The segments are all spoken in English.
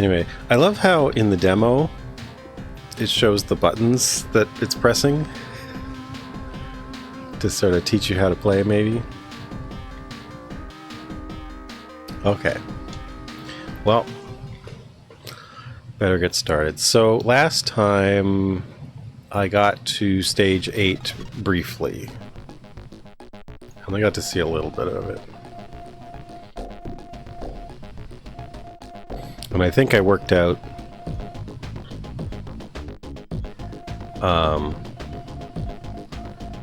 Anyway, I love how in the demo it shows the buttons that it's pressing to sort of teach you how to play, maybe. Okay. Well, better get started. So last time I got to stage 8 briefly. I only got to see a little bit of it. And I think I worked out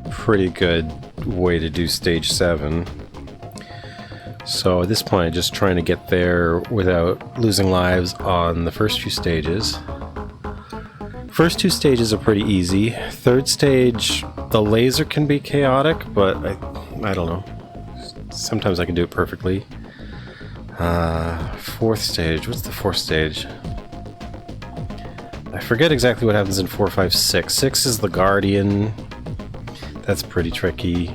pretty good way to do stage 7. So at this point I'm just trying to get there without losing lives on the first few stages. First 2 stages are pretty easy. Third stage, the laser can be chaotic, but I don't know. Sometimes I can do it perfectly. Fourth stage, what's the 4th stage? I forget exactly what happens in 4, 5, 6. 6 is the Guardian. That's pretty tricky.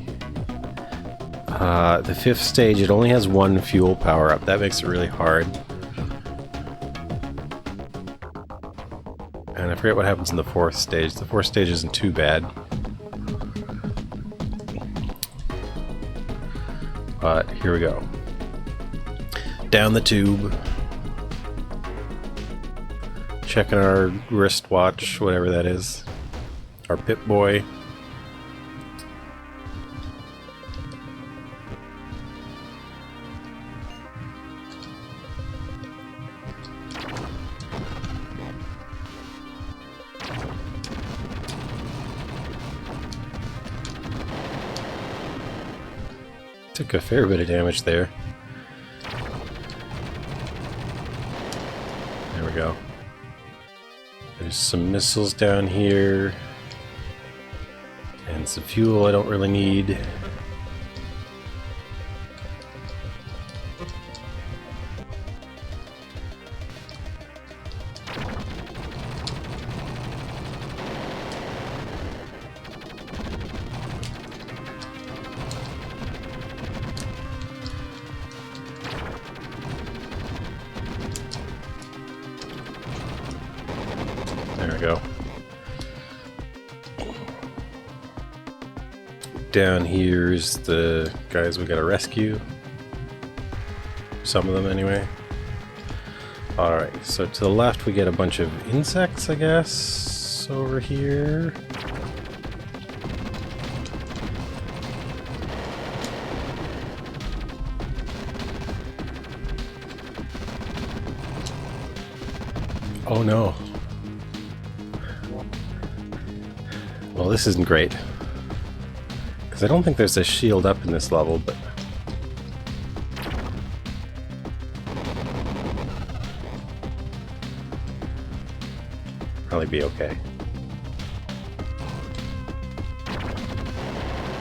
The 5th stage, it only has 1 fuel power-up. That makes it really hard. And I forget what happens in the 4th stage. The 4th stage isn't too bad. But here we go. Down the tube. Checking our wristwatch, whatever that is. Our Pip-Boy. Took a fair bit of damage there. There we go. There's some missiles down here. And some fuel I don't really need. There we go. Down here's the guys we gotta rescue. Some of them anyway. Alright, so to the left we get a bunch of insects, I guess, over here. Oh no. Well, this isn't great. Because I don't think there's a shield up in this level, but... probably be okay.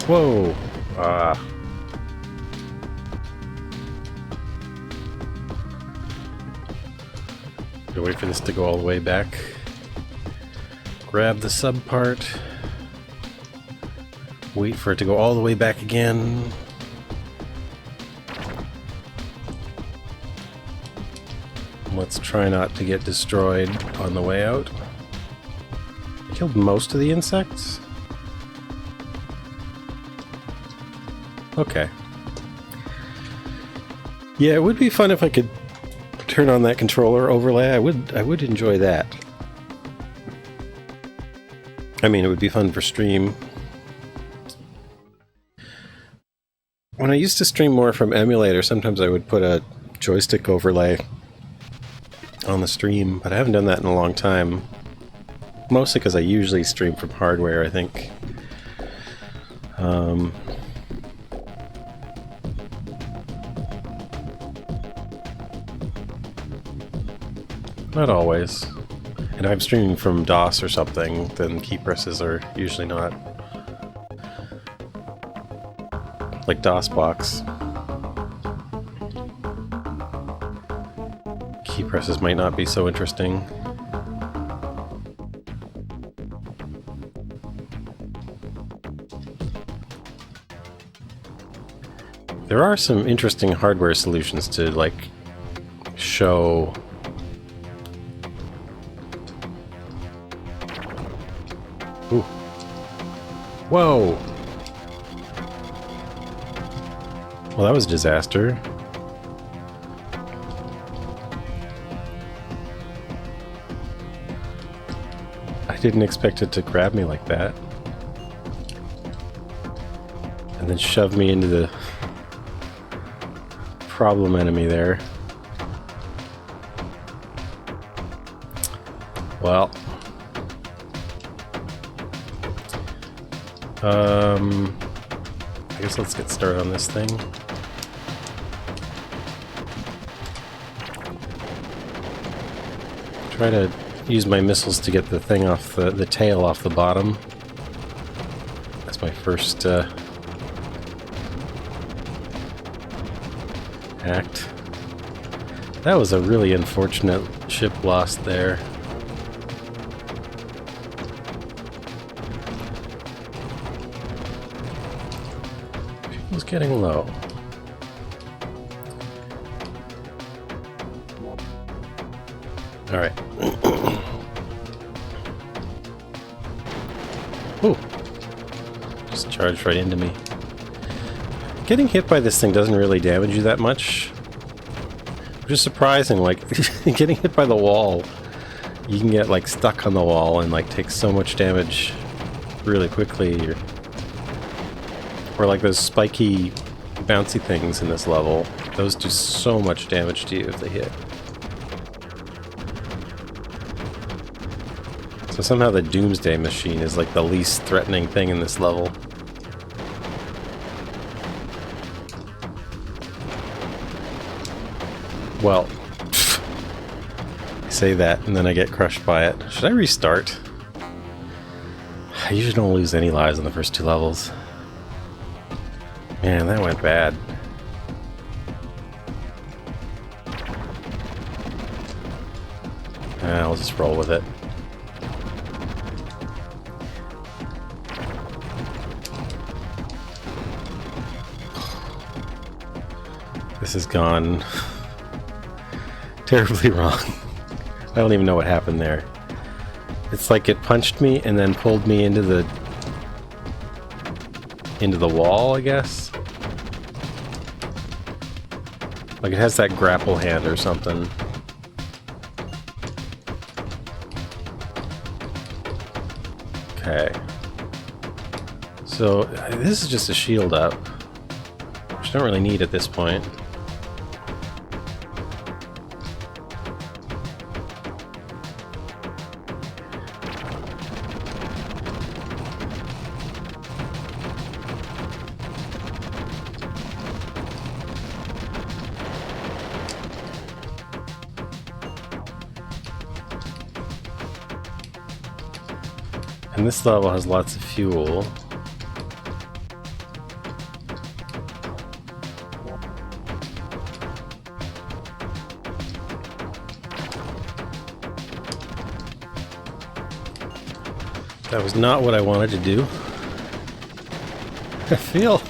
Whoa! Wait for this to go all the way back. Grab the sub part. Wait for it to go all the way back again. Let's try not to get destroyed on the way out. I killed most of the insects. Okay. Yeah, it would be fun if I could turn on that controller overlay. I would enjoy that. I mean, it would be fun for stream. When I used to stream more from emulator, sometimes I would put a joystick overlay on the stream, but I haven't done that in a long time. Mostly because I usually stream from hardware, I think. Not always. And if I'm streaming from DOS or something, then key presses are usually not. Like DOSBox. Key presses might not be so interesting. There are some interesting hardware solutions to, like, show Whoa! Well, that was a disaster. I didn't expect it to grab me like that. And then shove me into the problem enemy there. Well. I guess let's get started on this thing. Try to use my missiles to get the thing off the tail off the bottom. That's my first act. That was a really unfortunate ship loss there. Fuel's getting low. Alright. Ooh. Just charged right into me. Getting hit by this thing doesn't really damage you that much. Which is surprising, like, getting hit by the wall, you can get, like, stuck on the wall and, like, take so much damage really quickly. Or like those spiky, bouncy things in this level. Those do so much damage to you if they hit. So somehow the Doomsday Machine is like the least threatening thing in this level. Well, I say that and then I get crushed by it. Should I restart? I usually don't lose any lives in the first two levels. Man, that went bad. I'll just roll with it. This has gone terribly wrong. I don't even know what happened there. It's like it punched me and then pulled me into the wall, I guess. Like it has that grapple hand or something. Okay. So this is just a shield up, which I don't really need at this point. And this level has lots of fuel. That was not what I wanted to do. I feel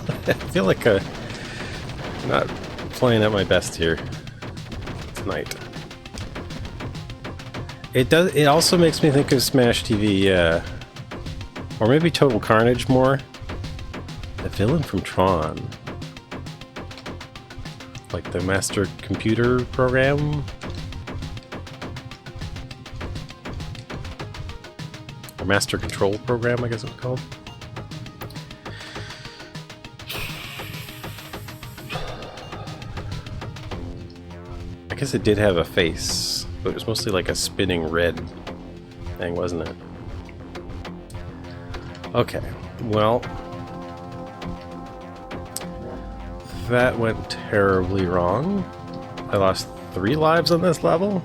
like I'm not playing at my best here tonight. It also makes me think of Smash TV, yeah. Or maybe Total Carnage more. The villain from Tron. Like the Master Computer Program? Or Master Control Program, I guess it was called. I guess it did have a face, but it was mostly like a spinning red thing, wasn't it? Okay, well, that went terribly wrong. I lost 3 lives on this level.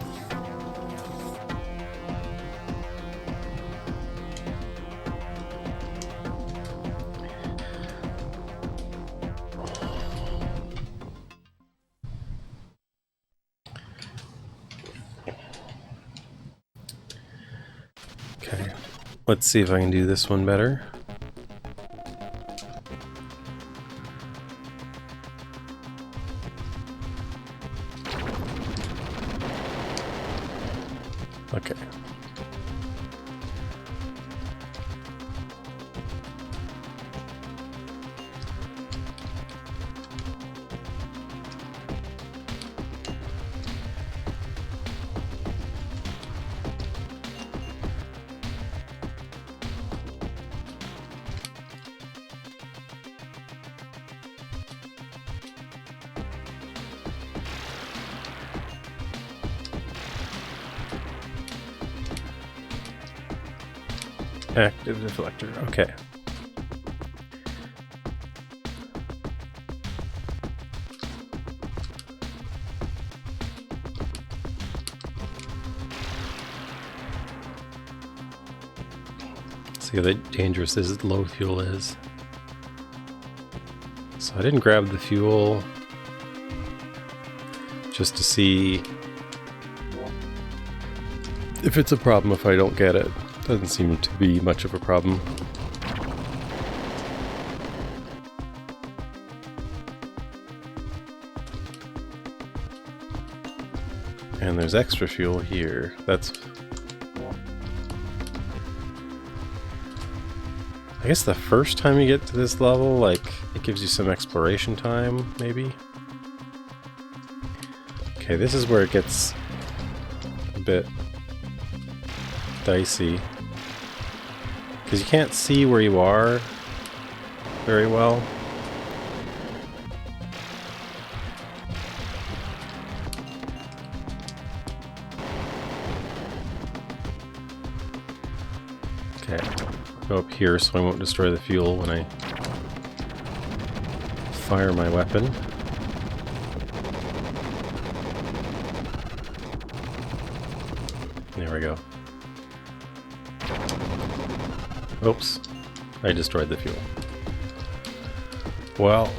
Okay, let's see if I can do this one better. Okay. Active deflector, okay. See how dangerous this low fuel is. So I didn't grab the fuel just to see if it's a problem if I don't get it. Doesn't seem to be much of a problem. And there's extra fuel here. That's... I guess the first time you get to this level, like, it gives you some exploration time, maybe? Okay, this is where it gets a bit dicey. Because you can't see where you are very well. Okay, go up here so I won't destroy the fuel when I fire my weapon. There we go. Oops, I destroyed the fuel. Well,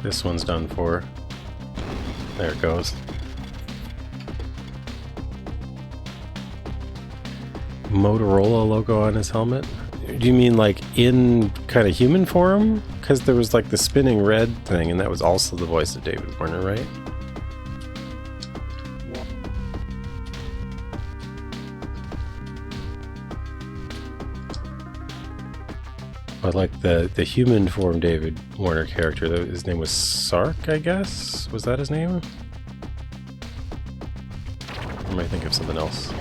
this one's done for. There it goes. Motorola logo on his helmet? Do you mean like in kind of human form? Because there was like the spinning red thing, and that was also the voice of David Warner, right? But like the human form David Warner character, his name was Sark, I guess? Was that his name? Or am I thinking of something else?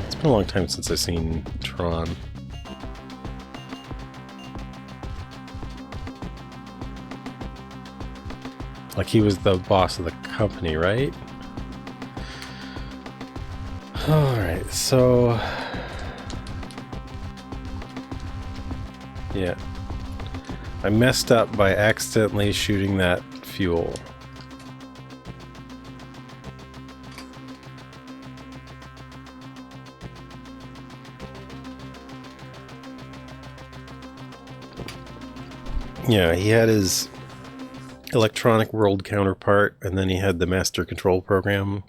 It's been a long time since I've seen Tron. Like he was the boss of the company, right? Alright, so... yeah. I messed up by accidentally shooting that fuel. Yeah, he had his electronic world counterpart, and then he had the master control program.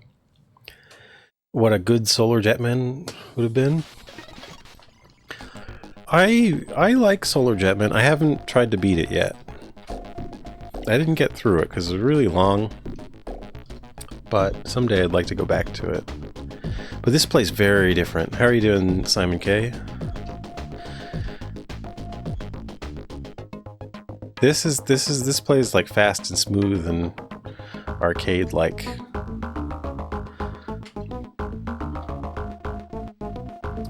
What a good Solar Jetman would have been. I like Solar Jetman. I haven't tried to beat it yet. I didn't get through it because it was really long. But someday I'd like to go back to it. But this plays very different. How are you doing, Simon K? This plays like fast and smooth and arcade-like.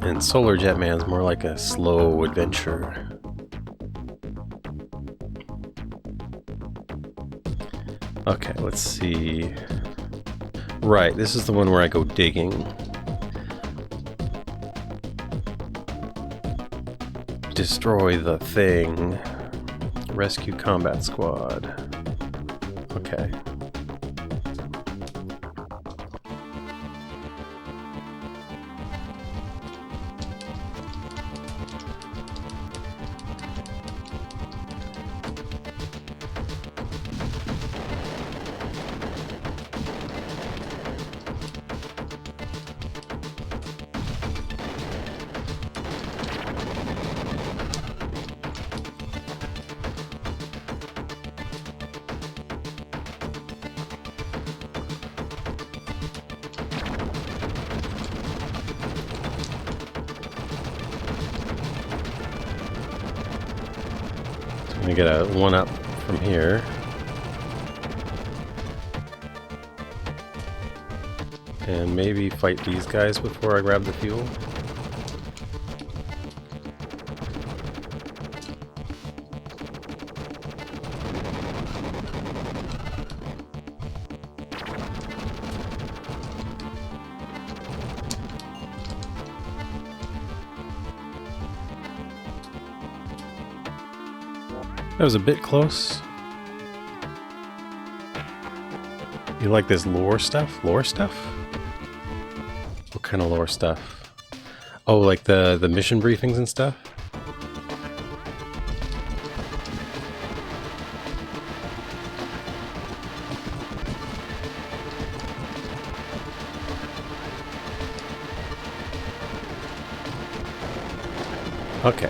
And Solar Jetman's more like a slow adventure. Okay, let's see. Right, this is the one where I go digging. Destroy the thing. Rescue Combat Squad. Okay. I'm gonna get a 1-up from here. And maybe fight these guys before I grab the fuel. That was a bit close. You like this lore stuff? Lore stuff? What kind of lore stuff? Oh, like the mission briefings and stuff? Okay.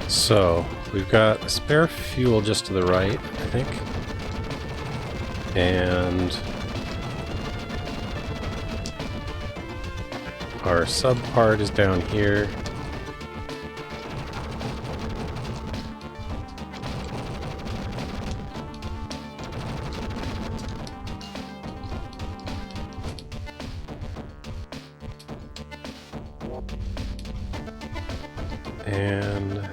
So, we've got a spare fuel just to the right, I think. And our sub part is down here. And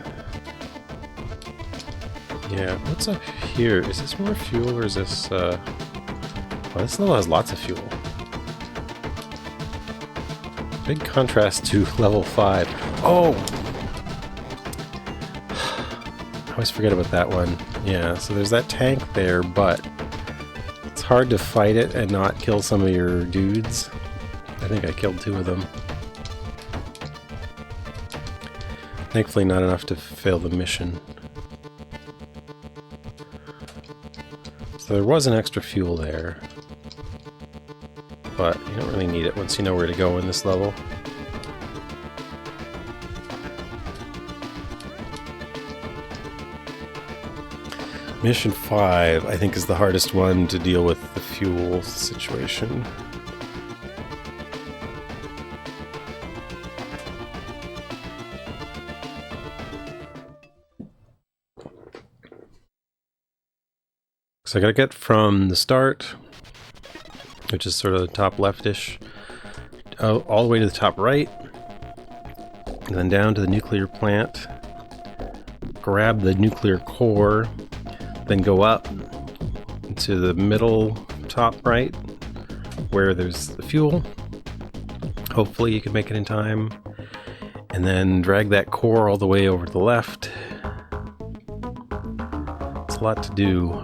yeah, what's up here? Is this more fuel or is this well, this level has lots of fuel. Big contrast to level 5. Oh! I always forget about that one. Yeah, so there's that tank there, but it's hard to fight it and not kill some of your dudes. I think I killed 2 of them. Thankfully not enough to fail the mission. So there was an extra fuel there, but you don't really need it once you know where to go in this level. Mission 5, I think, is the hardest one to deal with the fuel situation. So I gotta get from the start, which is sort of the top leftish, all the way to the top right, and then down to the nuclear plant, grab the nuclear core, then go up into the middle top right, where there's the fuel. Hopefully you can make it in time, and then drag that core all the way over to the left. It's a lot to do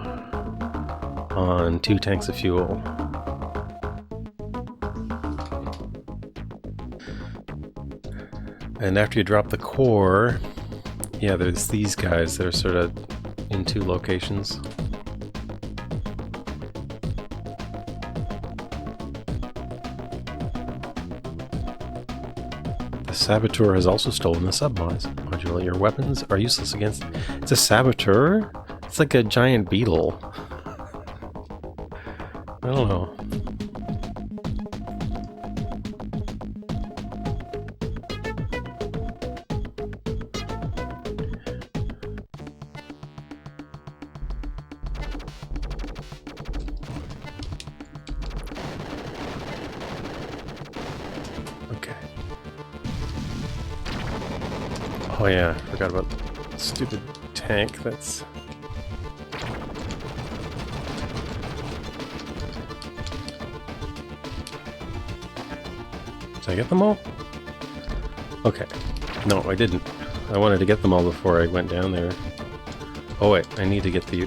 on 2 tanks of fuel. And after you drop the core, yeah, there's these guys that are sort of in 2 locations. The saboteur has also stolen the sub-module. Your weapons are useless against... It's a saboteur? It's like a giant beetle. I don't know. Okay. Oh yeah, I forgot about the stupid tank that's... Did I get them all? Okay. No, I didn't. I wanted to get them all before I went down there. Oh wait, I need to get the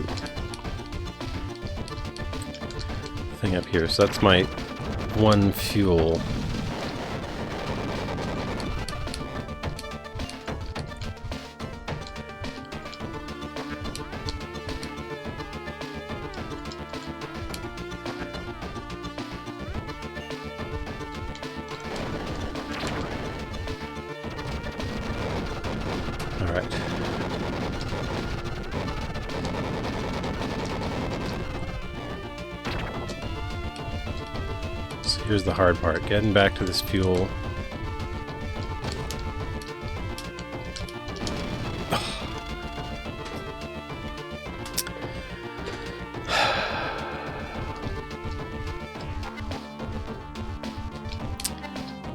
thing up here. So that's my 1 fuel. Alright. So here's the hard part, getting back to this fuel.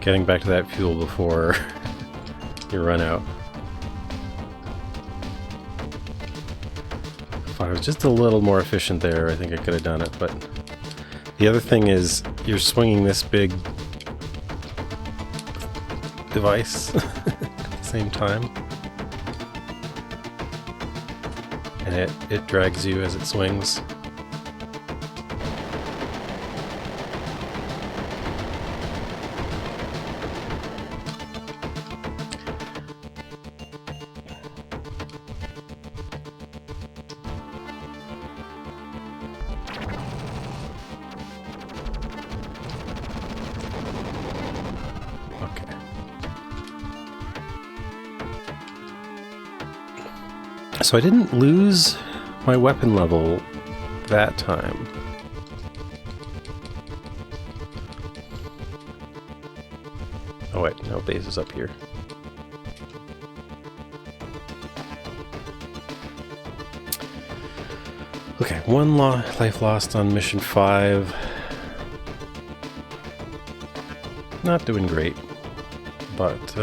getting back to that fuel before you run out. If I was just a little more efficient there, I think I could have done it, but the other thing is you're swinging this big device at the same time, and it drags you as it swings. So I didn't lose my weapon level that time. Oh wait, no, base is up here. Okay, one life lost on mission 5. Not doing great, but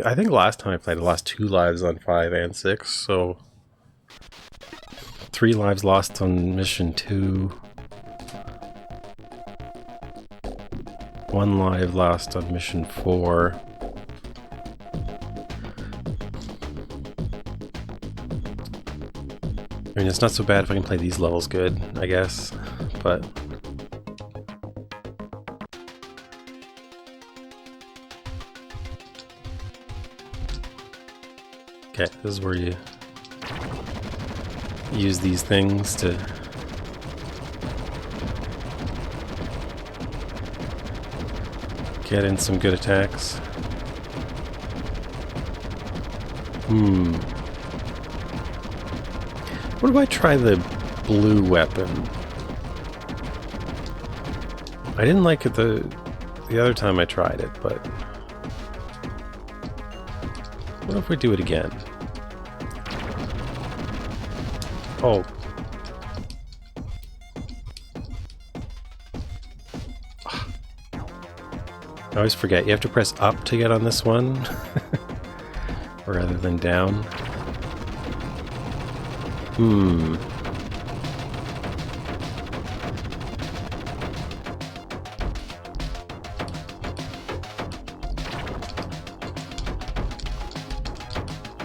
I think last time I played, I lost 2 lives on 5 and 6, so 3 lives lost on mission 2, 1 life lost on mission 4. I mean, it's not so bad if I can play these levels good, I guess, but okay, this is where you use these things to get in some good attacks. What if I try the blue weapon? I didn't like it the other time I tried it, but what if we do it again? Oh. I always forget, you have to press up to get on this one, rather than down.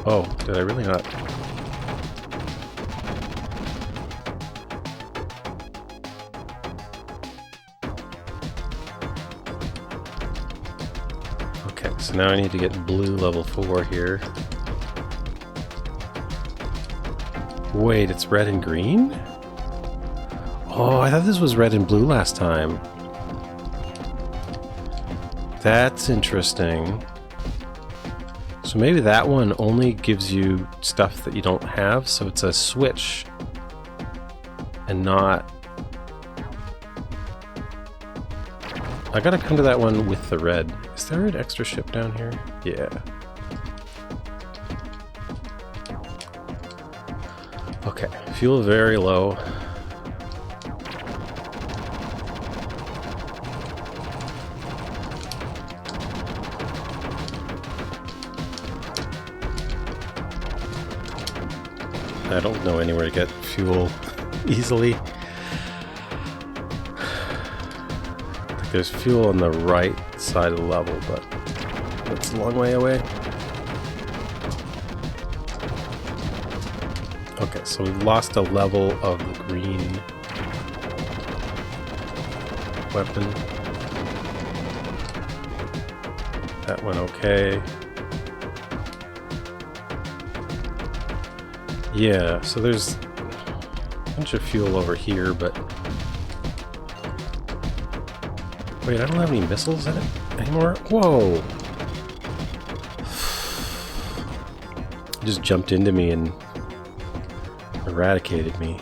Oh, did I really not? Okay, so now I need to get blue level 4 here. Wait, it's red and green? Oh, I thought this was red and blue last time. That's interesting. So maybe that one only gives you stuff that you don't have, so it's a switch and not... I gotta come to that one with the red. Is there an extra ship down here? Yeah. Okay, fuel very low. I don't know anywhere to get fuel easily. I think there's fuel on the right side of the level, but that's a long way away. Okay, so we've lost a level of the green weapon. That went okay. Yeah, so there's a bunch of fuel over here, but... Wait, I don't have any missiles in it anymore? Whoa! It just jumped into me and eradicated me.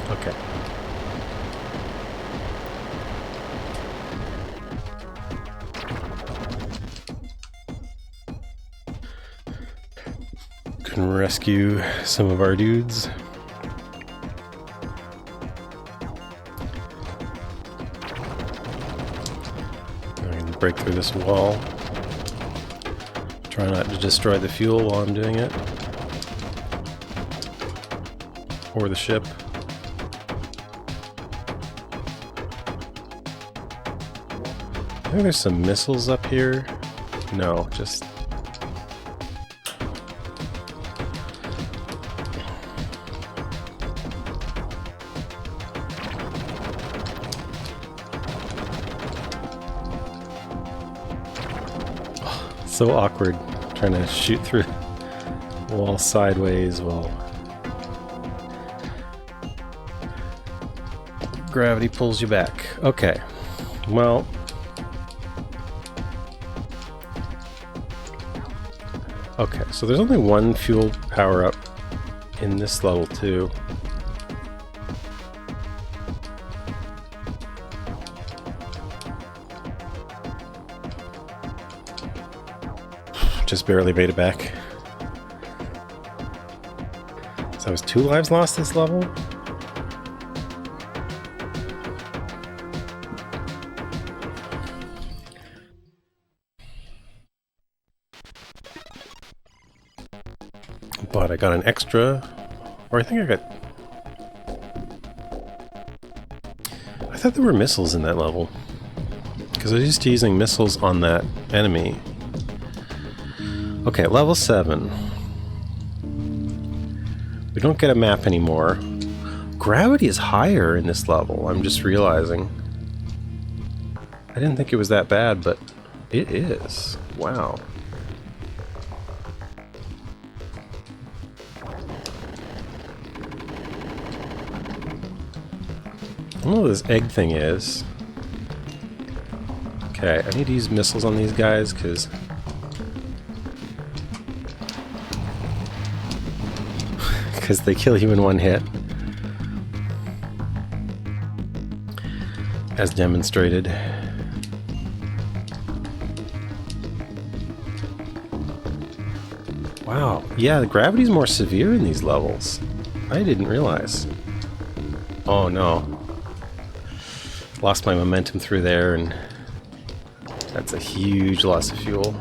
Okay. Can rescue some of our dudes. I can break through this wall. Try not to destroy the fuel while I'm doing it. Or the ship. I think there's some missiles up here. No, just... so awkward trying to shoot through the wall sideways while gravity pulls you back. Okay, well, okay, so there's only one fuel power-up in this level too. Just barely made it back. So that was 2 lives lost this level? But I got an extra, or I think I got... I thought there were missiles in that level. Because I was used to using missiles on that enemy. Okay, level 7. We don't get a map anymore. Gravity is higher in this level, I'm just realizing. I didn't think it was that bad, but it is. Wow. I don't know what this egg thing is. Okay, I need to use missiles on these guys, because... because they kill you in one hit. As demonstrated. Wow, yeah, the gravity's more severe in these levels. I didn't realize. Oh no. Lost my momentum through there, and that's a huge loss of fuel.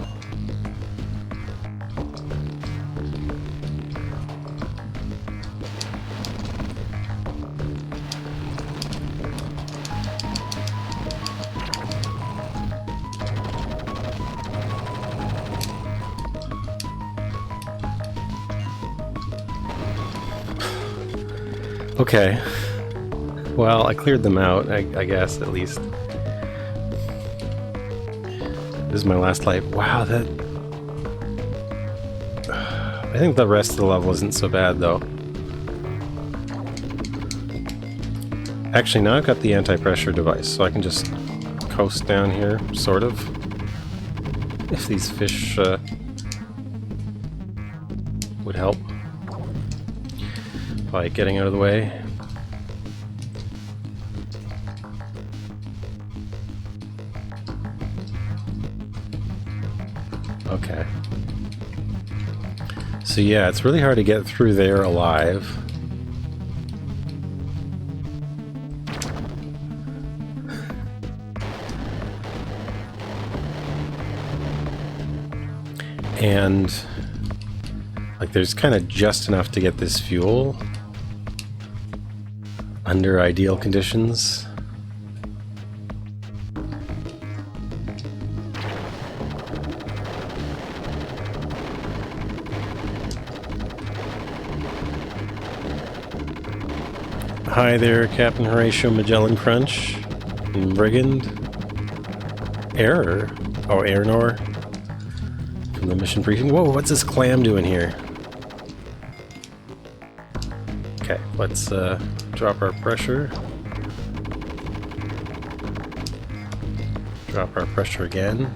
Okay. Well, I cleared them out, I guess, at least. This is my last life. Wow, that... I think the rest of the level isn't so bad, though. Actually, now I've got the anti-pressure device, so I can just coast down here, sort of. If these fish would help by getting out of the way. Okay. So yeah, it's really hard to get through there alive. And like there's kind of just enough to get this fuel under ideal conditions. Hi there, Captain Horatio Magellan Crunch and Brigand. Error. Oh, Airnor. From the mission briefing. Whoa, what's this clam doing here? Okay, let's drop our pressure. Drop our pressure again.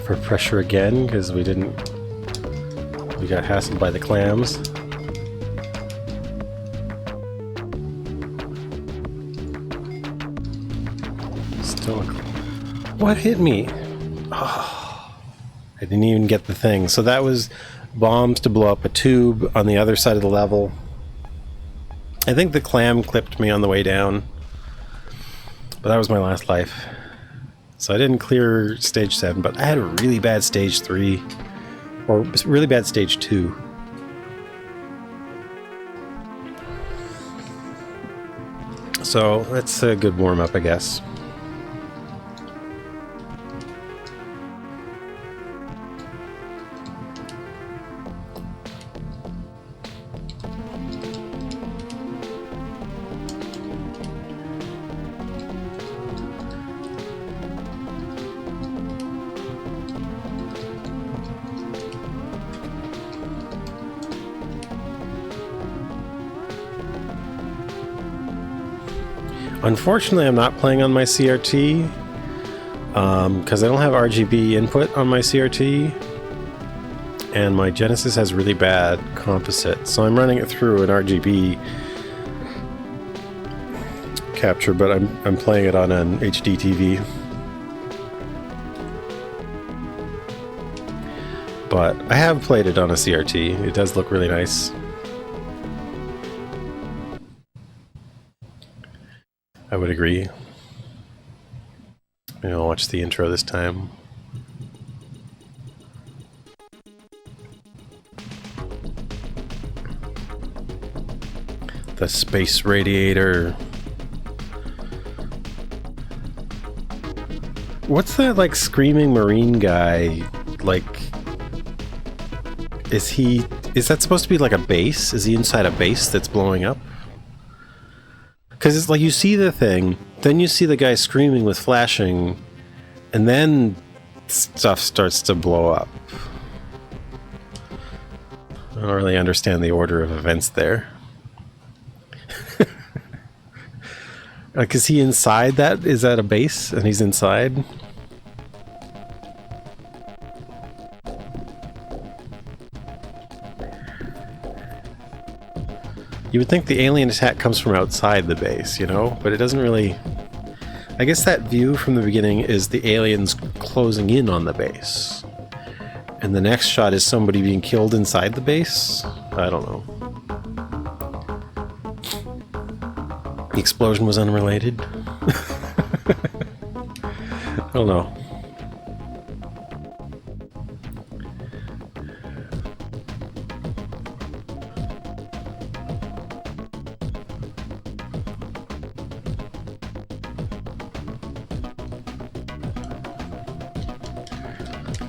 for pressure again because we got hassled by the clams. Still, what hit me? Oh, I didn't even get the thing. So that was bombs to blow up a tube on the other side of the level. I think the clam clipped me on the way down, but that was my last life. So I didn't clear stage 7, but I had a really bad stage 3, or really bad stage 2. So that's a good warm-up, I guess. Unfortunately, I'm not playing on my CRT because I don't have RGB input on my CRT, and my Genesis has really bad composite, so I'm running it through an RGB capture, but I'm playing it on an HD TV. But I have played it on a CRT. It does look really nice. I would agree. Maybe I'll watch the intro this time. The space radiator. What's that, like, screaming marine guy? Like, is that supposed to be like a base? Is he inside a base that's blowing up? Because it's like you see the thing, then you see the guy screaming with flashing, and then stuff starts to blow up. I don't really understand the order of events there. Like, is he inside that? Is that a base and he's inside? You would think the alien attack comes from outside the base, you know? But it doesn't really... I guess that view from the beginning is the aliens closing in on the base. And the next shot is somebody being killed inside the base? I don't know. The explosion was unrelated? I don't know.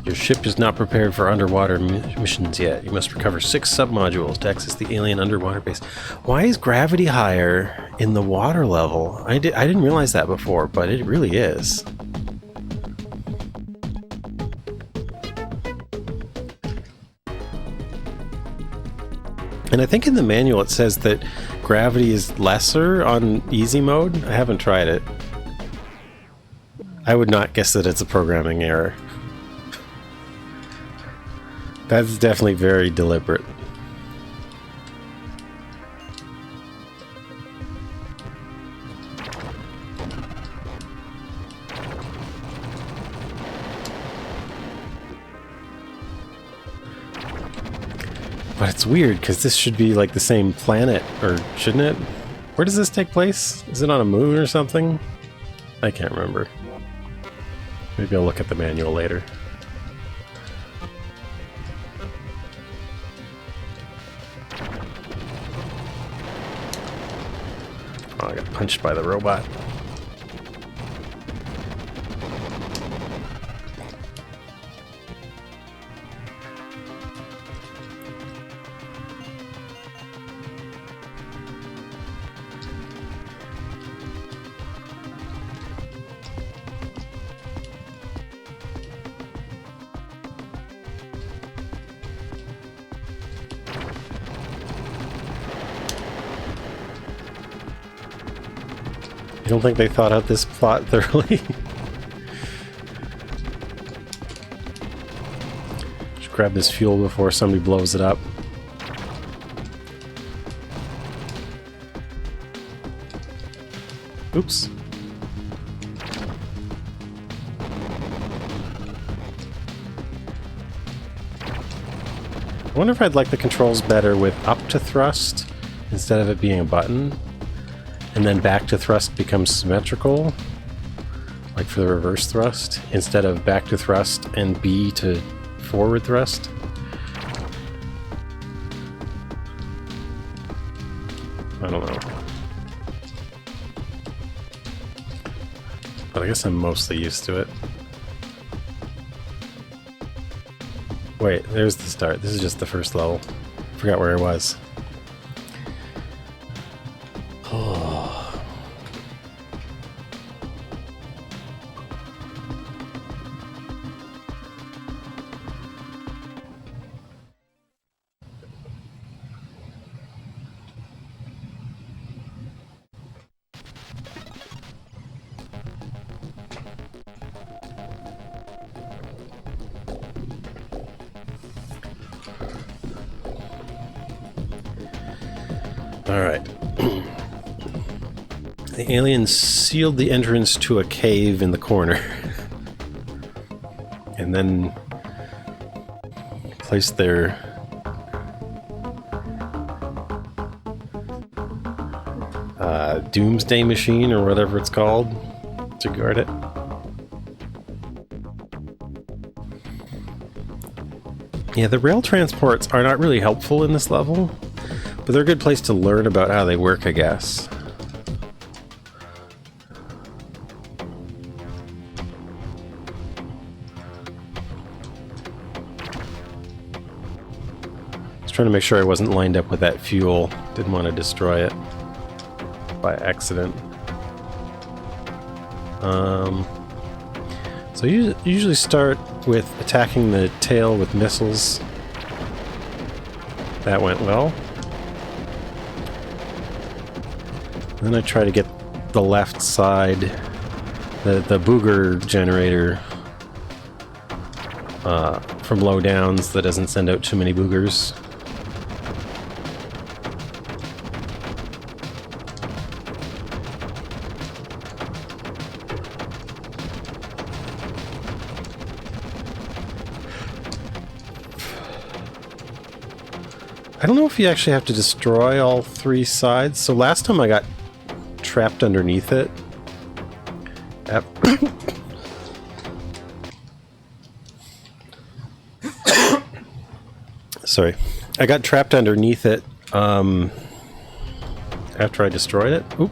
Your ship is not prepared for underwater missions yet. You must recover 6 sub-modules to access the alien underwater base. Why is gravity higher in the water level? I didn't realize that before, but it really is. And I think in the manual it says that gravity is lesser on easy mode. I haven't tried it. I would not guess that it's a programming error. That's definitely very deliberate. But it's weird, because this should be like the same planet, or shouldn't it? Where does this take place? Is it on a moon or something? I can't remember. Maybe I'll look at the manual later. Oh, I got punched by the robot. I don't think they thought out this plot thoroughly. grab this fuel before somebody blows it up. Oops. I wonder if I'd like the controls better with up to thrust instead of it being a button, and then back to thrust becomes symmetrical, like for the reverse thrust, instead of back to thrust and B to forward thrust. I don't know. But I guess I'm mostly used to it. Wait, there's the start. This is just the first level. Forgot where I was. Oh. Alright. The aliens sealed the entrance to a cave in the corner. And then placed their doomsday machine, or whatever it's called, to guard it. Yeah, the rail transports are not really helpful in this level, but they're a good place to learn about how they work, I guess. I was trying to make sure I wasn't lined up with that fuel. Didn't want to destroy it by accident. So you usually start with attacking the tail with missiles. That went well. Then I try to get the left side, the booger generator from low downs that doesn't send out too many boogers. I don't know if you actually have to destroy all three sides. So last time I got trapped underneath it. Sorry. I got trapped underneath it after I destroyed it. Oop.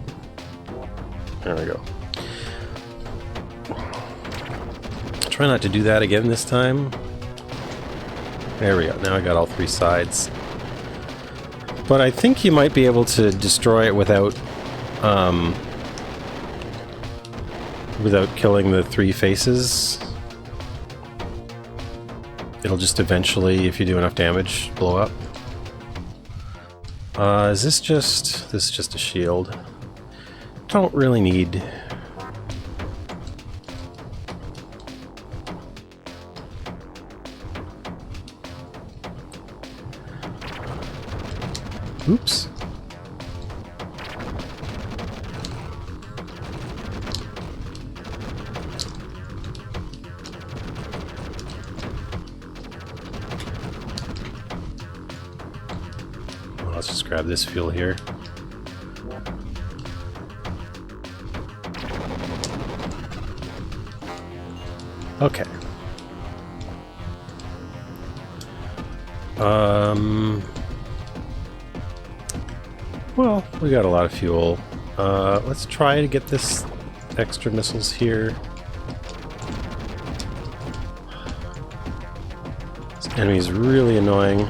There we go. Try not to do that again this time. There we go. Now I got all three sides. But I think you might be able to destroy it without killing the three faces. It'll just eventually, if you do enough damage, blow up. Is this just... This is just a shield. Don't really need... Oops. Well, let's just grab this fuel here. Okay. Well, we got a lot of fuel. Let's try to get this extra missiles here. This enemy is really annoying.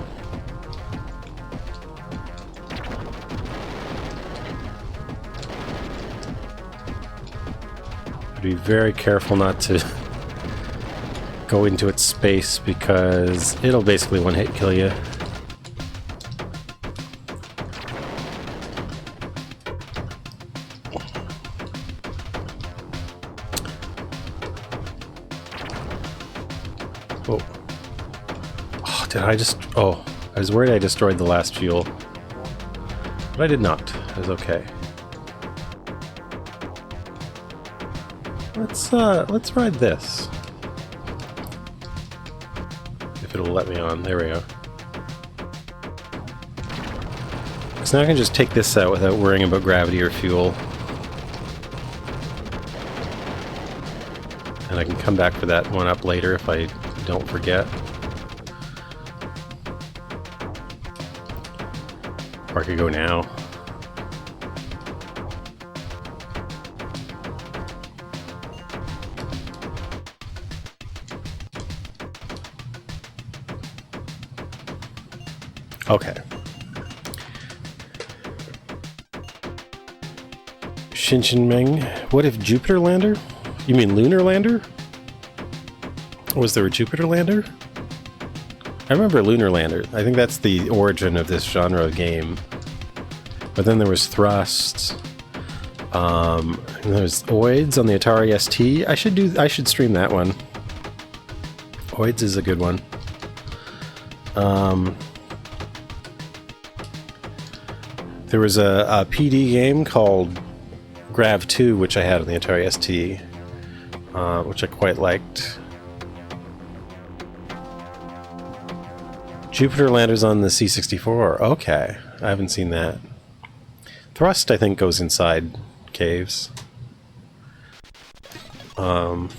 Be very careful not to go into its space because it'll basically one-hit kill you. Did I just... Oh, I was worried I destroyed the last fuel. But I did not. It was okay. Let's ride this. If it'll let me on. There we go. So now I can just take this out without worrying about gravity or fuel. And I can come back for that one up later if I don't forget. Or I could go now. Okay. Shinchinmeng. What if Jupiter lander? You mean lunar lander? Was there a Jupiter lander? I remember lunar lander. I think that's the origin of this genre of game. But then there was Thrust. And there was Oids on the Atari ST. I should stream that one. Oids is a good one. There was a PD game called Grav 2, which I had on the Atari ST, which I quite liked. Jupiter landers on the C64. Okay, I haven't seen that. Thrust, I think, goes inside caves. Like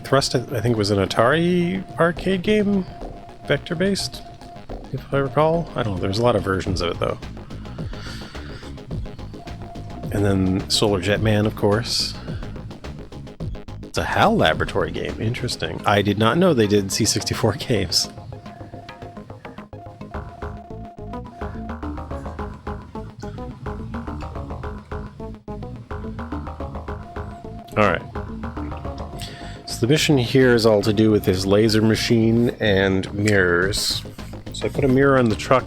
Thrust, I think, was an Atari arcade game, vector-based, if I recall. I don't know. There's a lot of versions of it, though. And then Solar Jet Man, of course. It's a HAL Laboratory game. Interesting. I did not know they did C64 games. Alright. So the mission here is all to do with this laser machine and mirrors. So I put a mirror on the truck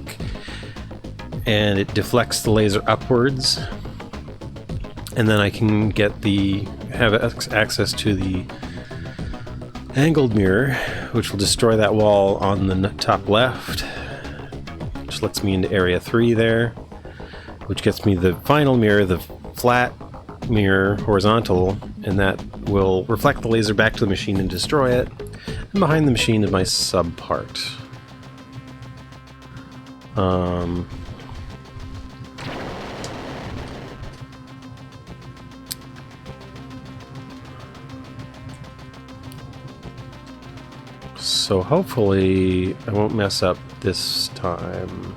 and it deflects the laser upwards. And then I can have access to the angled mirror, which will destroy that wall on the top left, which lets me into area 3 there, which gets me the final mirror, the flat mirror, horizontal, and that will reflect the laser back to the machine and destroy it. And behind the machine is my sub part. So hopefully I won't mess up this time.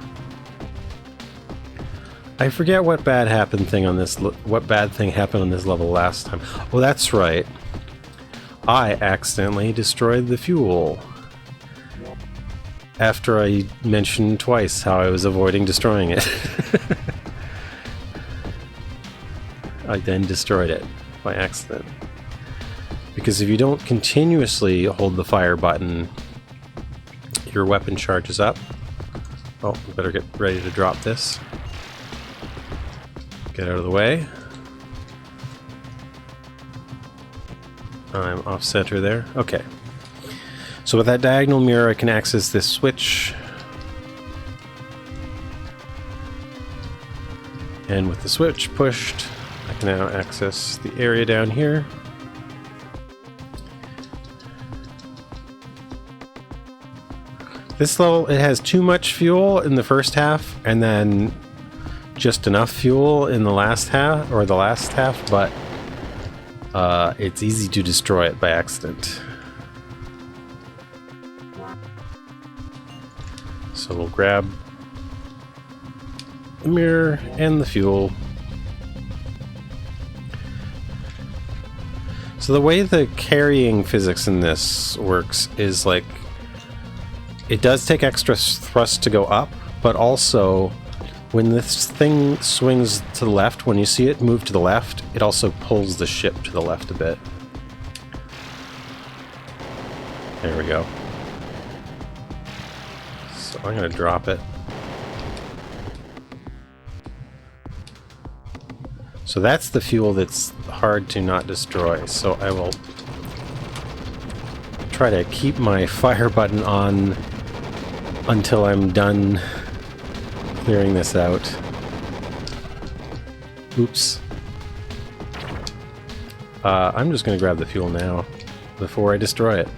I forget what bad thing happened on this level last time. Oh, that's right. I accidentally destroyed the fuel. After I mentioned twice how I was avoiding destroying it. I then destroyed it by accident. Because if you don't continuously hold the fire button, your weapon charges up. Oh, we better get ready to drop this. Get out of the way. I'm off center there. Okay. So with that diagonal mirror, I can access this switch. And with the switch pushed, I can now access the area down here. This level, it has too much fuel in the first half, and then just enough fuel in the last half, but it's easy to destroy it by accident. So we'll grab the mirror and the fuel. So the way the carrying physics in this works is like, it does take extra thrust to go up, but also when this thing swings to the left, when you see it move to the left, it also pulls the ship to the left a bit. There we go. So I'm going to drop it. So that's the fuel that's hard to not destroy, so I will try to keep my fire button on until I'm done clearing this out. Oops. I'm just going to grab the fuel now before I destroy it.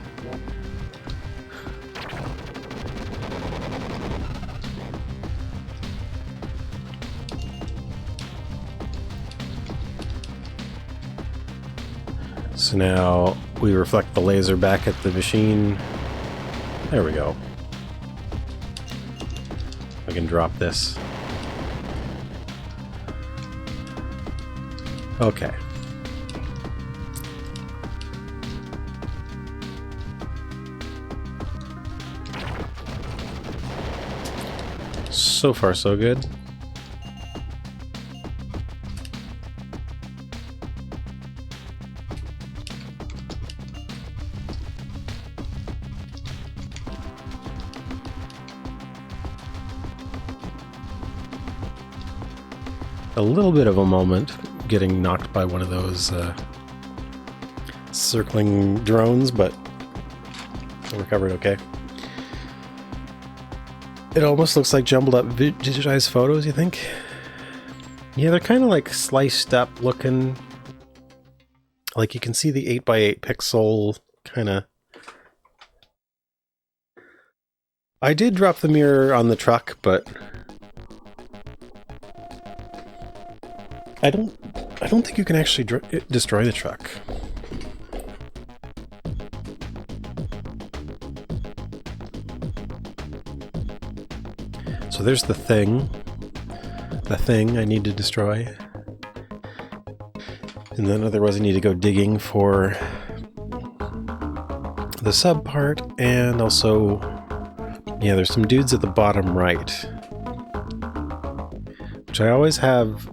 So now we reflect the laser back at the machine. There we go. I can drop this. Okay. So far, so good. A little bit of a moment getting knocked by one of those circling drones, but I recovered okay. It almost looks like jumbled up digitized photos, you think? Yeah, they're kind of like sliced up looking. Like you can see the 8x8 pixel kind of. I did drop the mirror on the truck, but I don't think you can actually destroy the truck. So there's the thing I need to destroy. And then otherwise I need to go digging for the sub part, and also, yeah, there's some dudes at the bottom right, which I always have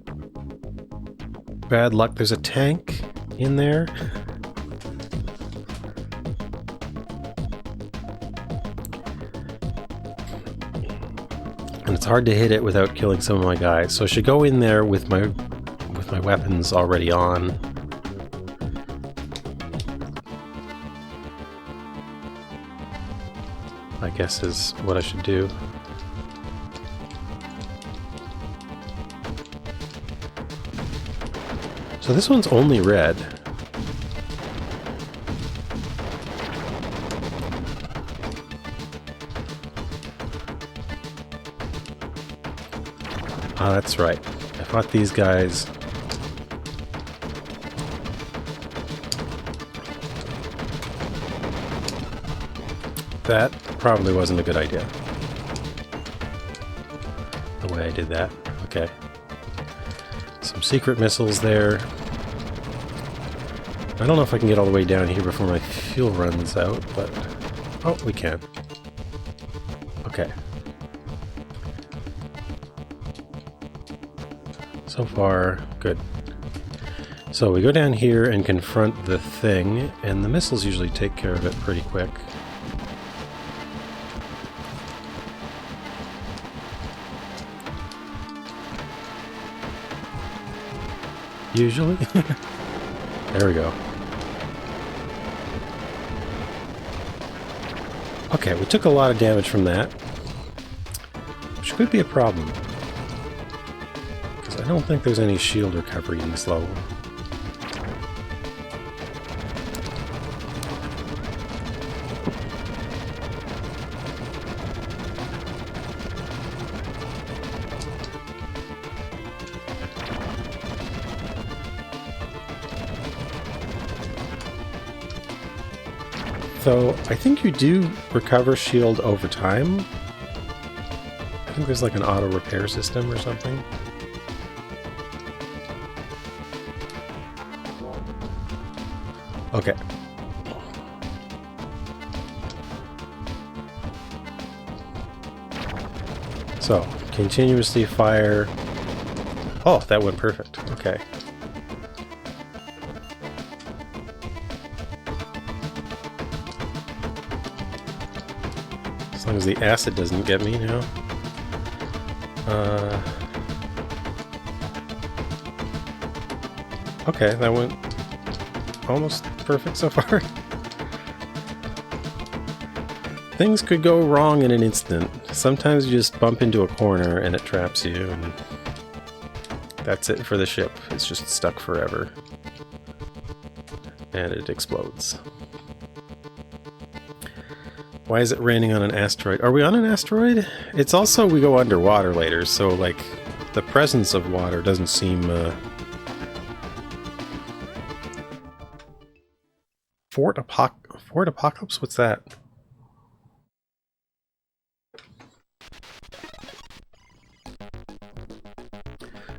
bad luck. There's a tank in there. And it's hard to hit it without killing some of my guys. So I should go in there with my weapons already on. I guess is what I should do. So this one's only red. Ah, that's right. I fought these guys. That probably wasn't a good idea. The way I did that. Okay. Some secret missiles there. I don't know if I can get all the way down here before my fuel runs out, but... Oh, we can. Okay. So far, good. So we go down here and confront the thing, and the missiles usually take care of it pretty quick. Usually. There we go. Okay, we took a lot of damage from that, which could be a problem, because I don't think there's any shield recovery in this level. So, I think you do recover shield over time. I think there's like an auto repair system or something. Okay. So, continuously fire. Oh, that went perfect. Okay. As long as the acid doesn't get me now. Okay, that went almost perfect so far. Things could go wrong in an instant. Sometimes you just bump into a corner and it traps you, and that's it for the ship. It's just stuck forever. And it explodes. Why is it raining on an asteroid? Are we on an asteroid? It's also, we go underwater later, so like the presence of water doesn't seem... Fort Apocalypse? What's that?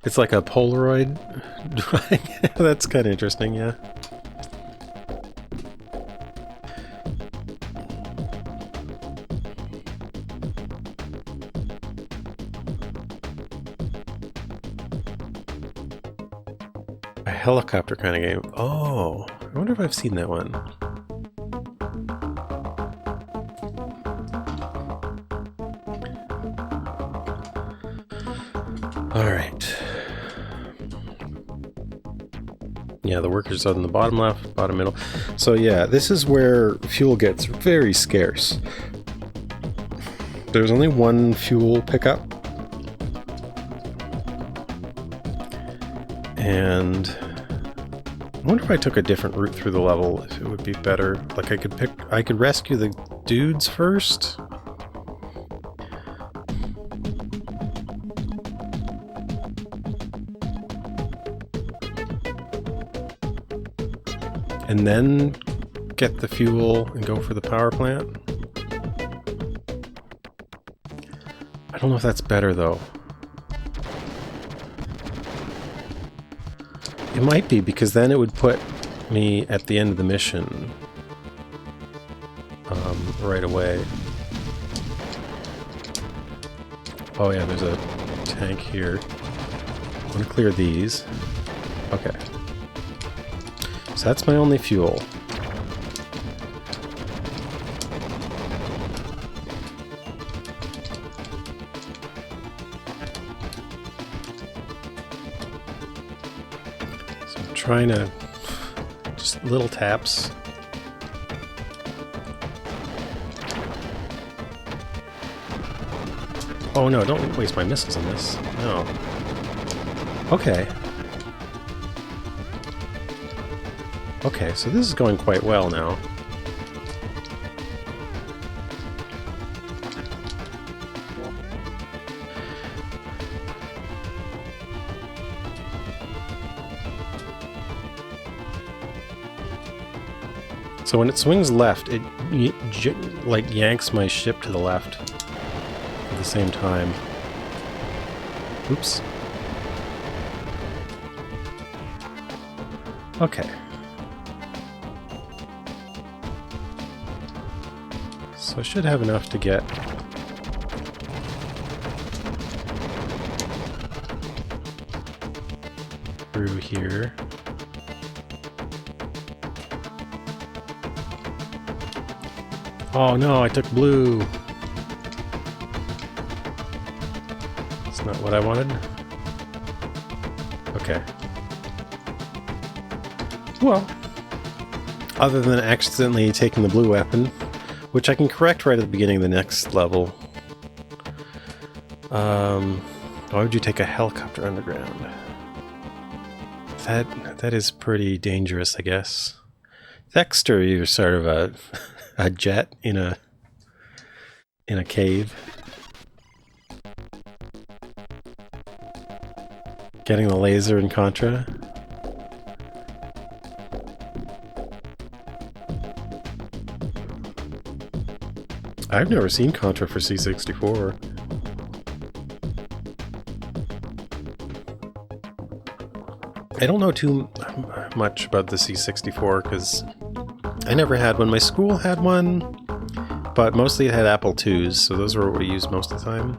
It's like a Polaroid drawing. That's kind of interesting, yeah. A helicopter kind of game. Oh, I wonder if I've seen that one. Alright. Yeah, the workers on the bottom left, bottom middle. So yeah, this is where fuel gets very scarce. There's only one fuel pickup. And I wonder if I took a different route through the level, if it would be better. Like I could rescue the dudes first. And then get the fuel and go for the power plant. I don't know if that's better though. It might be, because then it would put me at the end of the mission right away. Oh yeah, there's a tank here. I'm gonna clear these. Okay. So that's my only fuel. So I'm trying to... just little taps. Oh no, don't waste my missiles on this. No. Okay. Okay, so this is going quite well now. So when it swings left, it like yanks my ship to the left at the same time. Oops. Okay. So I should have enough to get through here. Oh no, I took blue. That's not what I wanted. Okay. Well, other than accidentally taking the blue weapon, which I can correct right at the beginning of the next level. Why would you take a helicopter underground? That is pretty dangerous, I guess. Dexter, you're sort of a jet in a cave. Getting the laser in Contra. I've never seen Contra for C64. I don't know too much about the C64 because I never had one. My school had one, but mostly it had Apple IIs, so those were what we used most of the time.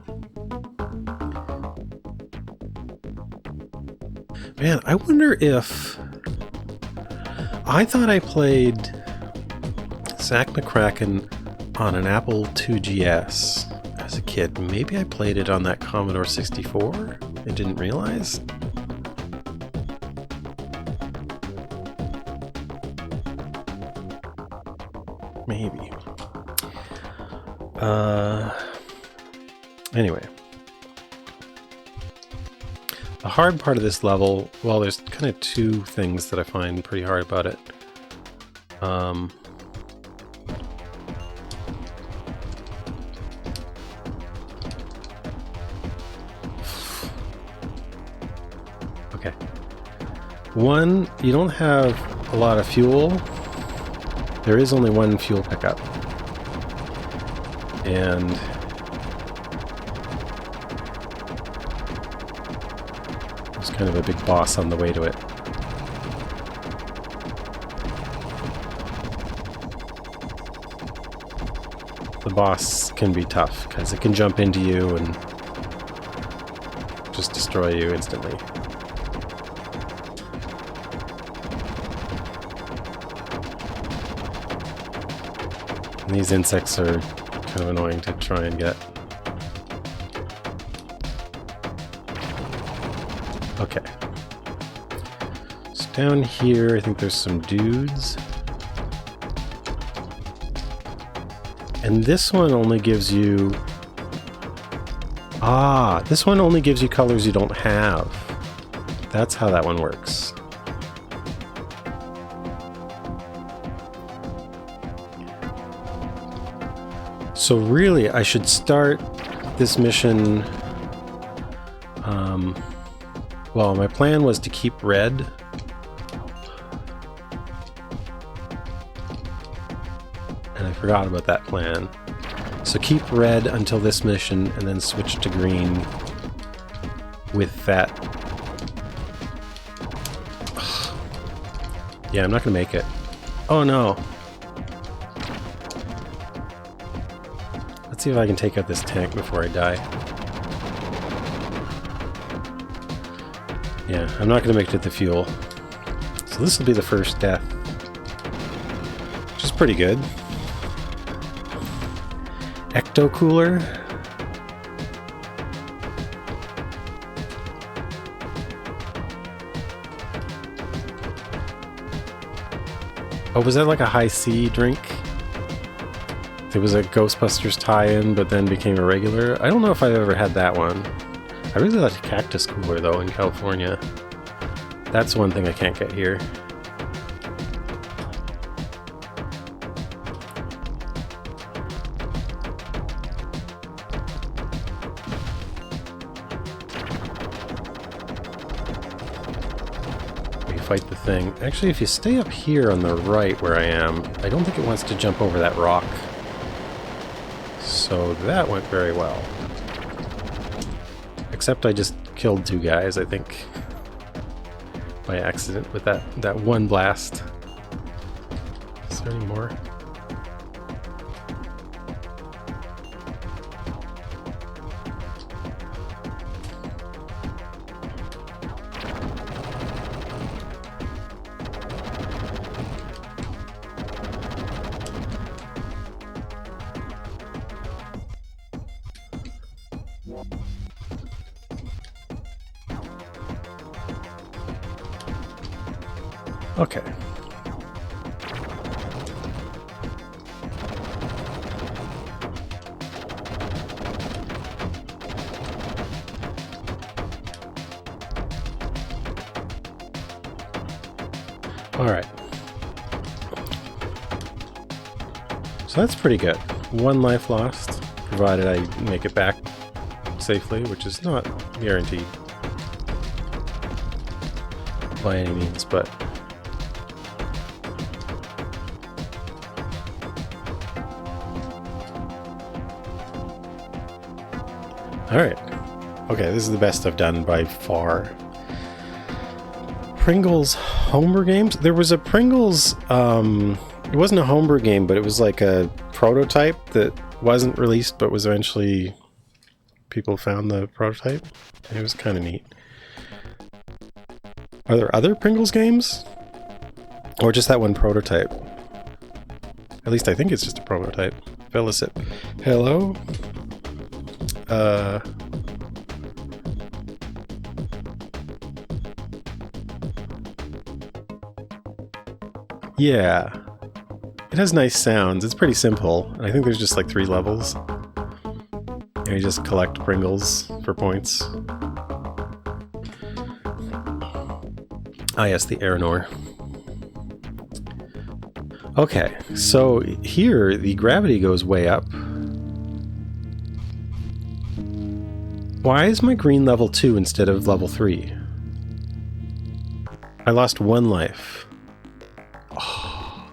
Man, I wonder if... I thought I played Zack McCracken on an Apple II GS as a kid. Maybe I played it on that Commodore 64 and didn't realize. Maybe. Anyway. The hard part of this level, well, there's kind of two things that I find pretty hard about it. Okay. One, you don't have a lot of fuel. There is only one fuel pickup. And there's kind of a big boss on the way to it. The boss can be tough because it can jump into you and just destroy you instantly. And these insects are kind of annoying to try and get. Okay. So down here, I think there's some dudes. And this one only gives you... this one only gives you colors you don't have. That's how that one works. So really, I should start this mission... well, my plan was to keep red. And I forgot about that plan. So keep red until this mission, and then switch to green with that. Yeah, I'm not gonna make it. Oh no! Let's see if I can take out this tank before I die. Yeah, I'm not gonna make it to the fuel. So this will be the first death. Which is pretty good. Ecto cooler. Oh, was that like a high C drink? There was a Ghostbusters tie-in, but then became a regular. I don't know if I've ever had that one. I really like a cactus cooler though in California. That's one thing I can't get here. Fight the thing. Actually, if you stay up here on the right where I am, I don't think it wants to jump over that rock. So that went very well. Except I just killed two guys, I think, by accident with that one blast. Is there any more? Okay. All right. So that's pretty good. One life lost, provided I make it back safely, which is not guaranteed by any means, but alright. Okay, this is the best I've done by far. Pringles homebrew games? There was a Pringles, it wasn't a homebrew game, but it was like a prototype that wasn't released, but was eventually... people found the prototype. It was kind of neat. Are there other Pringles games? Or just that one prototype? At least I think it's just a prototype. Felicit. Hello? Yeah. It has nice sounds. It's pretty simple. I think there's just like 3 levels. And you just collect Pringles for points. Ah yes, the Aeronor. Okay, so here the gravity goes way up. Why is my green level 2 instead of level 3? I lost 1 life. Oh.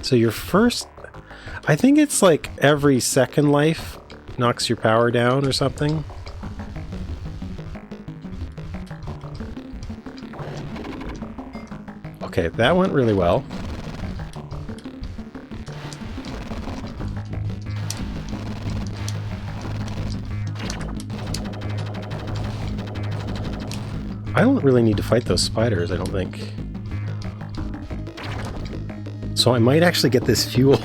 So your first... I think it's like every second life knocks your power down or something. Okay, that went really well. I don't really need to fight those spiders, I don't think. So I might actually get this fuel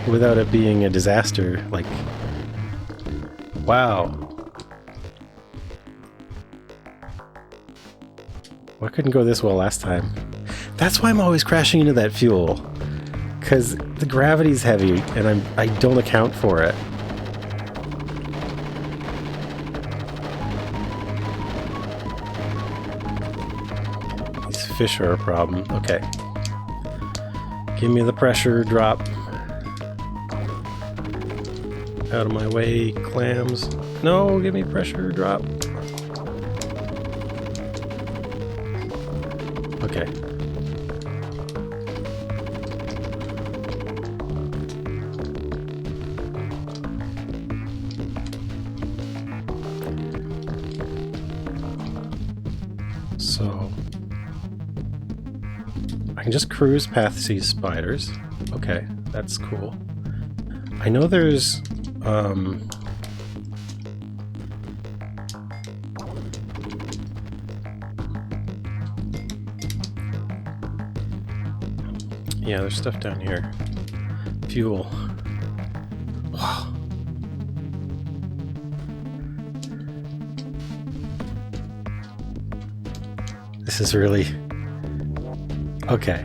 without it being a disaster. Like, wow. Why couldn't go this well last time? That's why I'm always crashing into that fuel. Because the gravity's heavy and I don't account for it. These fish are a problem. Okay. Give me the pressure drop. Out of my way, clams. No, give me pressure drop. Okay. So I can just cruise past these spiders. Okay, that's cool. I know there's yeah, there's stuff down here. Fuel. Wow. This is really... Okay.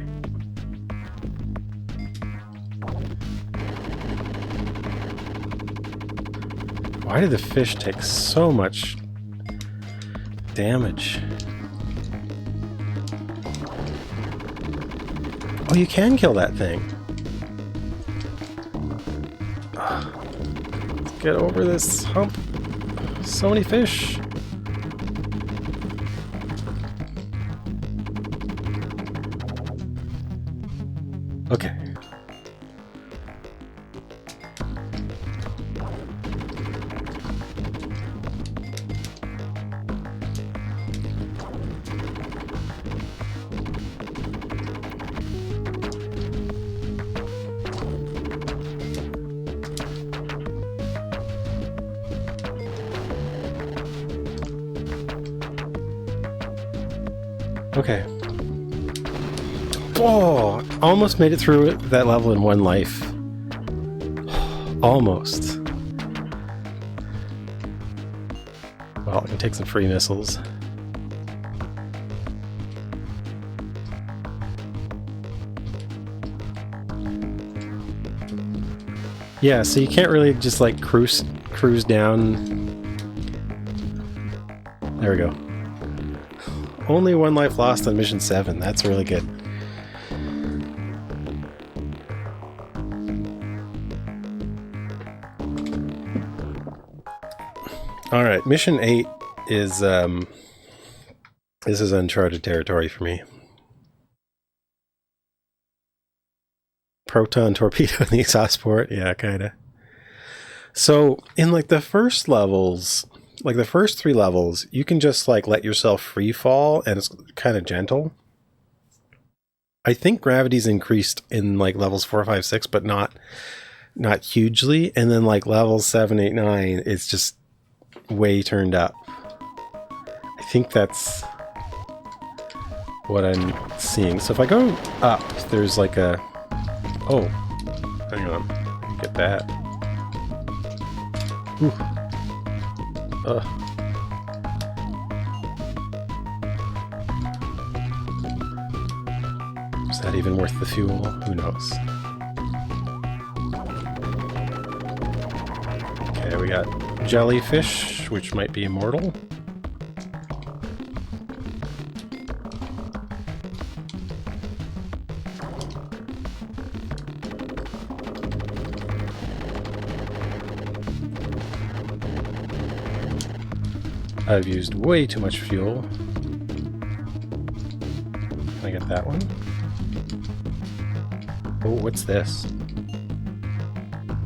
Why do the fish take so much damage? Oh, you can kill that thing. Let's get over this hump. So many fish. Okay. Okay. Oh, almost made it through that level in 1 life. Almost. Well, I can take some free missiles. Yeah, so you can't really just like cruise down. There we go. Only 1 life lost on mission 7. That's really good. Alright, mission 8 is, this is uncharted territory for me. Proton torpedo in the exhaust port? Yeah, kinda. So, in like the first levels, like the first 3 levels, you can just like let yourself free fall and it's kind of gentle. I think gravity's increased in like levels 4, 5, 6, but not hugely. And then like levels 7, 8, 9, it's just way turned up. I think that's what I'm seeing. So if I go up, there's like a... Oh, hang on. Let me get that. Ooh. that even worth the fuel? Who knows? Okay, we got jellyfish, which might be immortal. I've used way too much fuel. Can I get that one? Oh, what's this?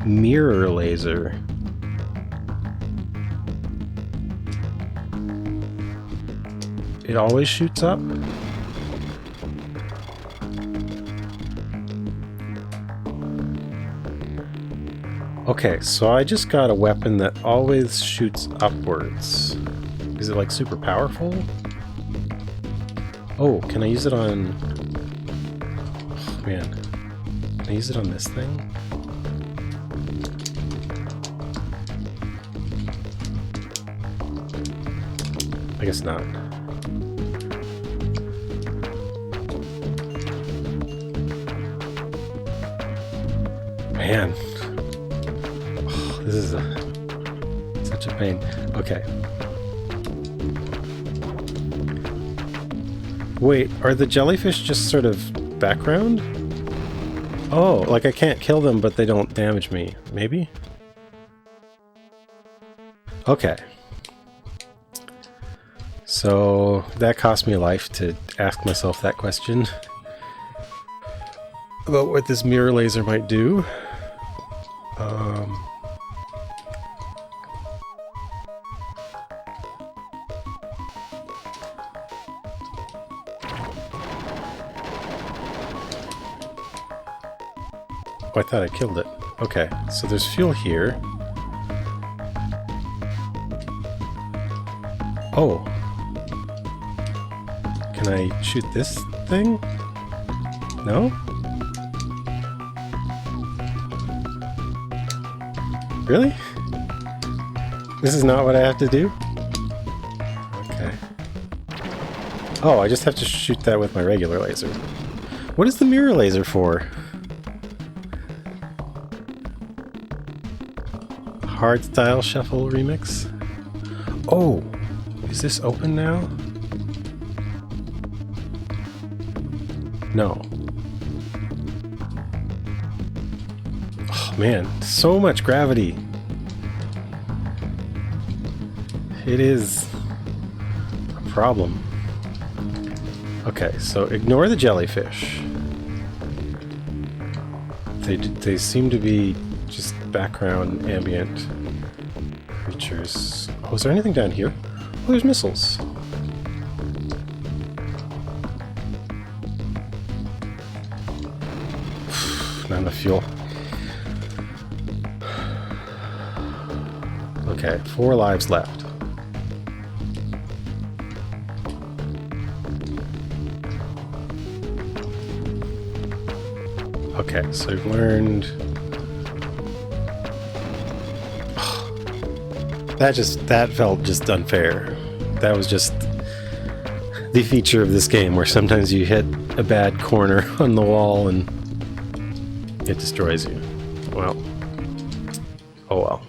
Mirror laser. It always shoots up? Okay, so I just got a weapon that always shoots upwards. Is it like super powerful? Oh, can I use it on... Oh, man. Can I use it on this thing? I guess not. Man. Oh, this is such a pain. Okay. Wait, are the jellyfish just sort of background? Oh, like I can't kill them, but they don't damage me. Maybe? Okay. So that cost me a life to ask myself that question about what this mirror laser might do. Oh, I thought I killed it. Okay, so there's fuel here. Oh. Can I shoot this thing? No? Really? This is not what I have to do? Okay. Oh, I just have to shoot that with my regular laser. What is the mirror laser for? Hardstyle Shuffle remix? Oh! Is this open now? No. Oh man, so much gravity. It is a problem. Okay, so ignore the jellyfish. They seem to be just background ambient creatures. Oh, is there anything down here? Oh, there's missiles. Not enough fuel. Okay, 4 lives left. Okay, so we've learned... That felt just unfair. That was just the feature of this game, where sometimes you hit a bad corner on the wall and it destroys you. Well. Oh well.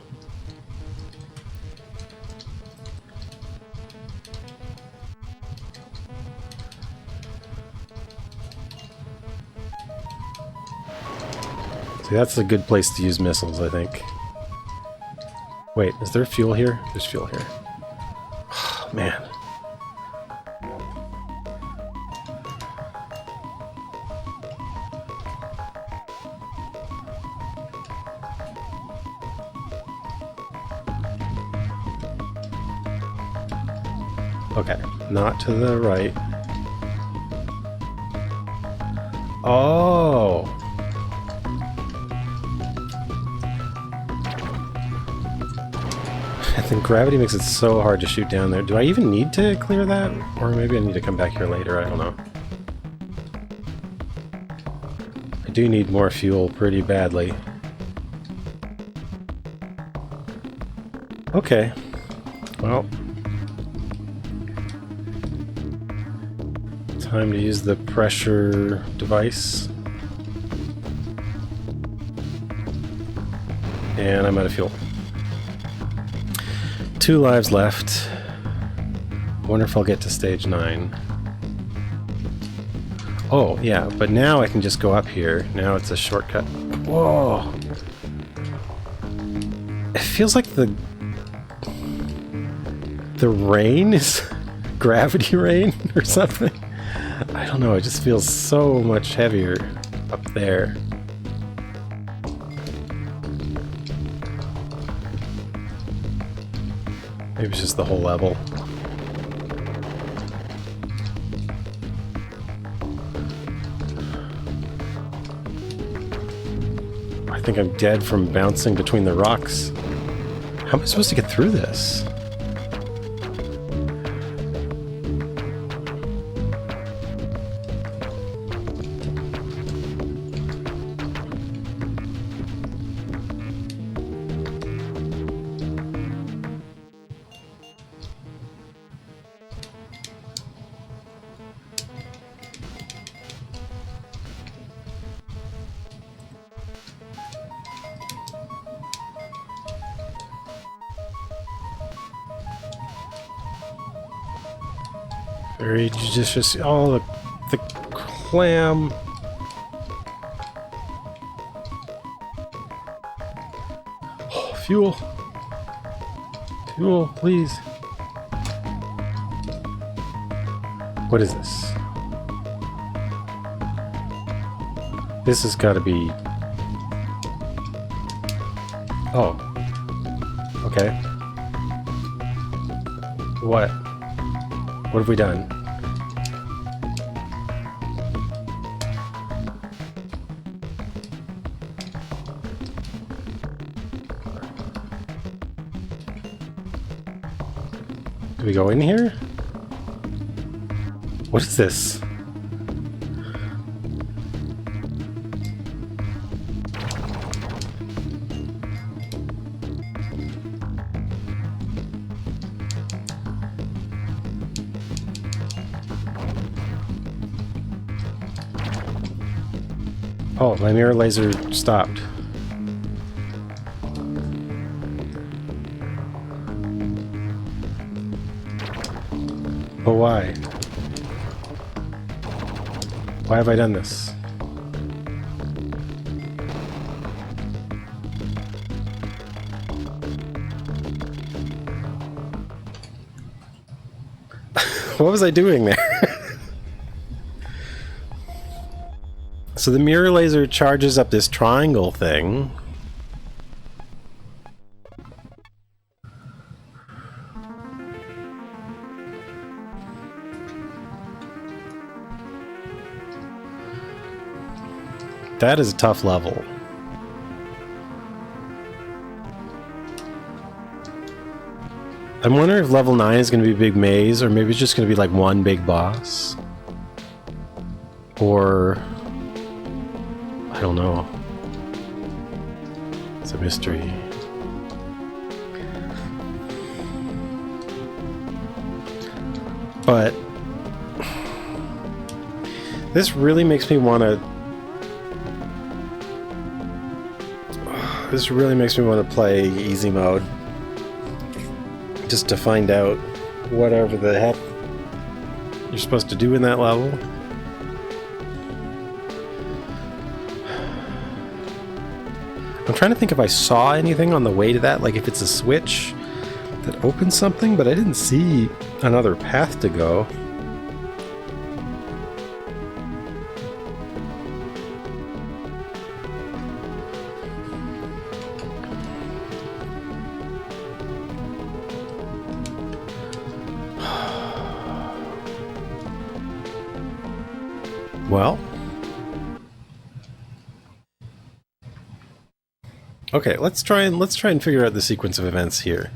See, that's a good place to use missiles, I think. Wait, is there fuel here? There's fuel here. Oh, man. Okay, not to the right. Oh! I think gravity makes it so hard to shoot down there. Do I even need to clear that? Or maybe I need to come back here later, I don't know. I do need more fuel pretty badly. Okay. Well. Time to use the pressure device. And I'm out of fuel. 2 lives left. Wonder if I'll get to stage 9. Oh, yeah, but now I can just go up here. Now it's a shortcut. Whoa! It feels like the rain is gravity rain or something. I don't know, it just feels so much heavier up there. Maybe it's just the whole level. I think I'm dead from bouncing between the rocks. How am I supposed to get through this? Very judicious. Oh, the clam. Oh, fuel. Fuel, please. What is this? This has got to be... Oh. Okay. What? What have we done? Do we go in here? What is this? Oh, my mirror laser stopped. But why? Why have I done this? What was I doing there? So the mirror laser charges up this triangle thing. That is a tough level. I'm wondering if level 9 is going to be a big maze, or maybe it's just going to be like one big boss. Or... I don't know. It's a mystery. But... this really makes me want to... This really makes me want to play easy mode. Just to find out whatever the heck you're supposed to do in that level. I'm trying to think if I saw anything on the way to that, like if it's a switch that opens something, but I didn't see another path to go. Well, okay, let's try and figure out the sequence of events here.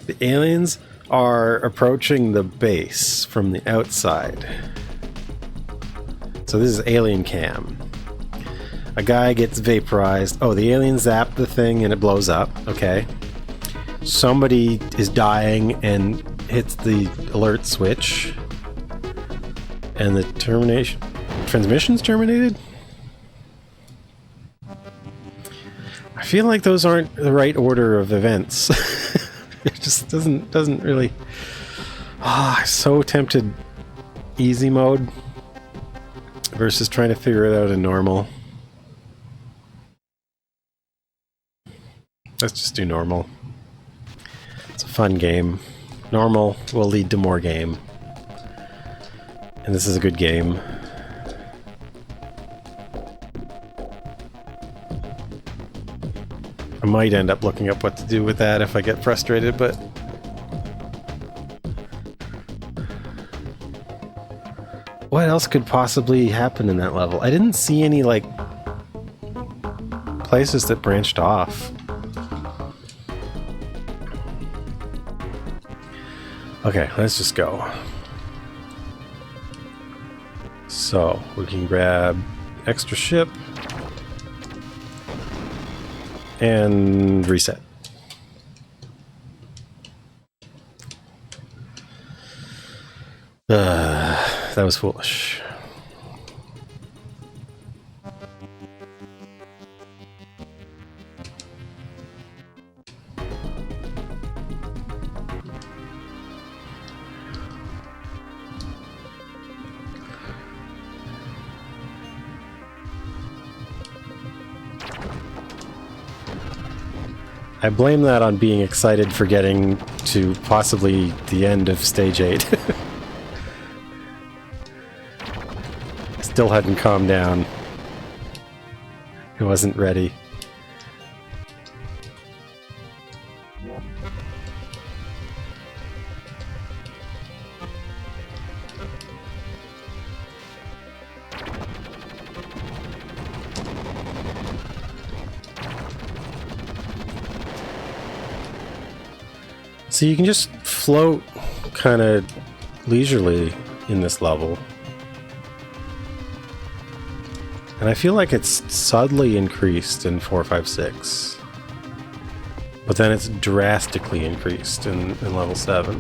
The aliens are approaching the base from the outside. So this is alien cam. A guy gets vaporized. Oh, the aliens zap the thing and it blows up. Okay. Somebody is dying and hits the alert switch. And the transmission's terminated? I feel like those aren't the right order of events. It just doesn't really... Ah, so tempted easy mode versus trying to figure it out in normal. Let's just do normal. It's a fun game. Normal will lead to more game. And this is a good game. I might end up looking up what to do with that if I get frustrated, but... What else could possibly happen in that level? I didn't see any, like, places that branched off. Okay, let's just go. So, we can grab extra ship and reset. That was foolish. I blame that on being excited for getting to possibly the end of Stage 8. Still hadn't calmed down. It wasn't ready. So you can just float kind of leisurely in this level. And I feel like it's subtly increased in 4.5.6. But then it's drastically increased in level 7.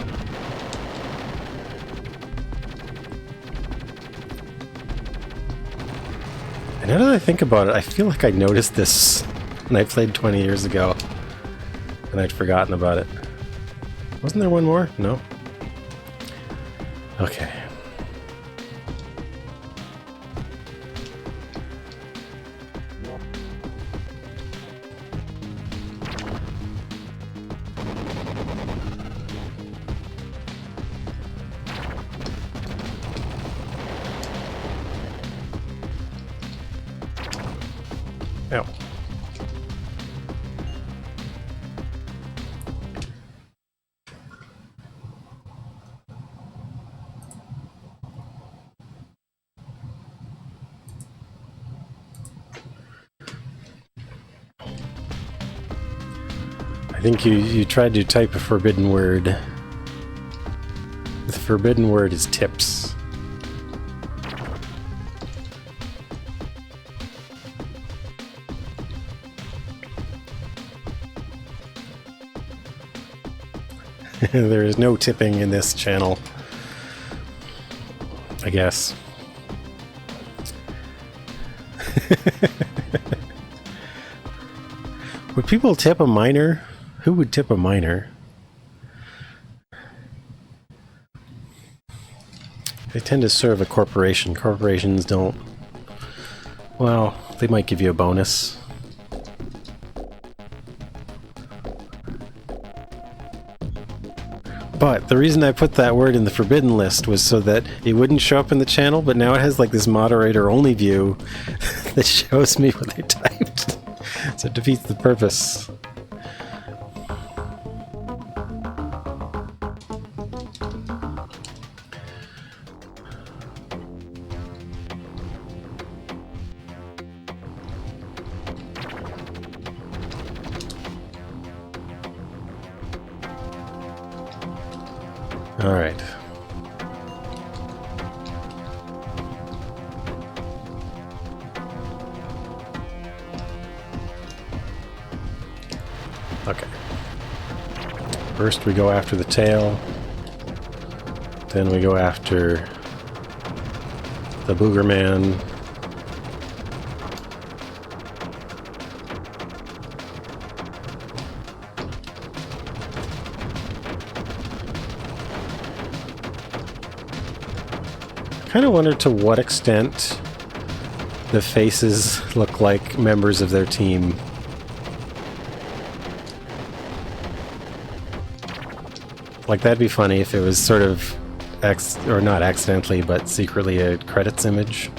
And now that I think about it, I feel like I noticed this when I played 20 years ago. And I'd forgotten about it. Wasn't there one more? No. Okay. Ow. I think you tried to type a forbidden word. The forbidden word is tips. There is no tipping in this channel, I guess. Would people tip a miner? Who would tip a miner? They tend to serve a corporation. Corporations don't... Well, they might give you a bonus. But the reason I put that word in the forbidden list was so that it wouldn't show up in the channel, but now it has like this moderator-only view that shows me what I typed. So it defeats the purpose. All right. Okay. First we go after the tail. Then we go after the Booger Man. I kind of wonder to what extent the faces look like members of their team. Like, that'd be funny if it was sort of, or not accidentally, but secretly a credits image.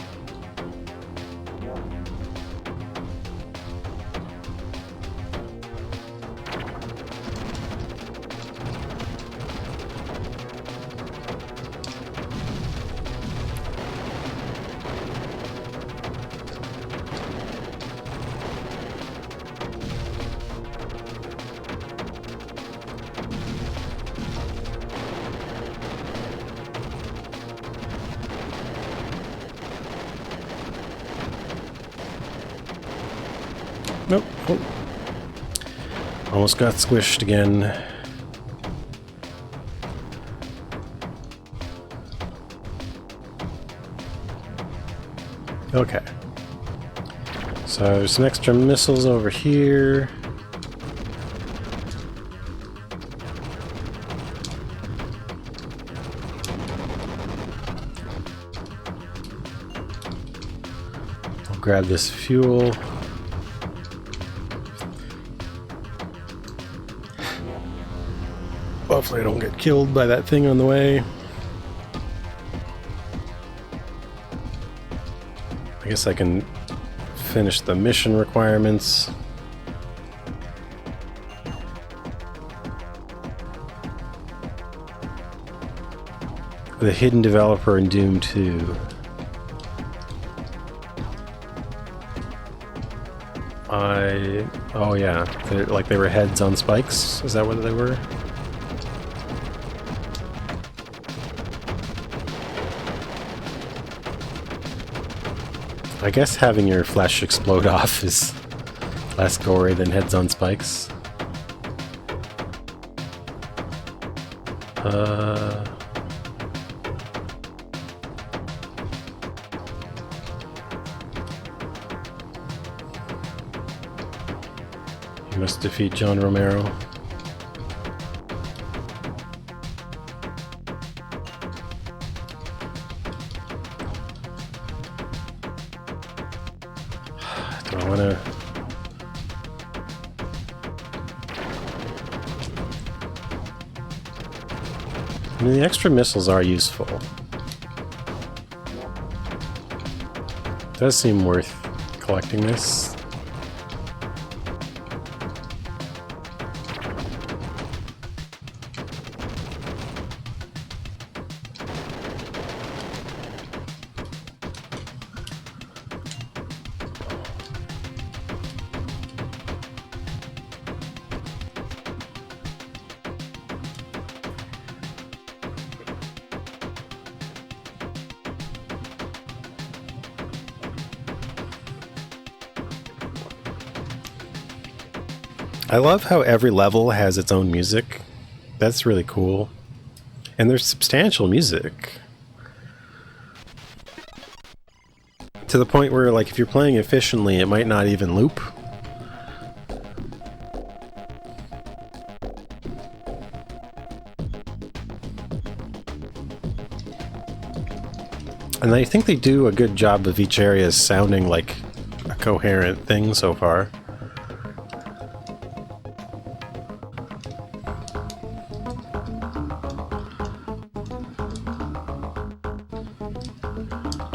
Nope. Oh. Almost got squished again. Okay. So there's some extra missiles over here. I'll grab this fuel. Hopefully I don't get killed by that thing on the way. I guess I can finish the mission requirements. The hidden developer in Doom 2. Oh yeah, like they were heads on spikes? Is that what they were? I guess having your flesh explode off is less gory than heads on spikes. You must defeat John Romero. Do I want to... I mean, the extra missiles are useful. It does seem worth collecting this. I love how every level has its own music. That's really cool. And there's substantial music. To the point where, like, if you're playing efficiently, it might not even loop. And I think they do a good job of each area sounding like a coherent thing so far.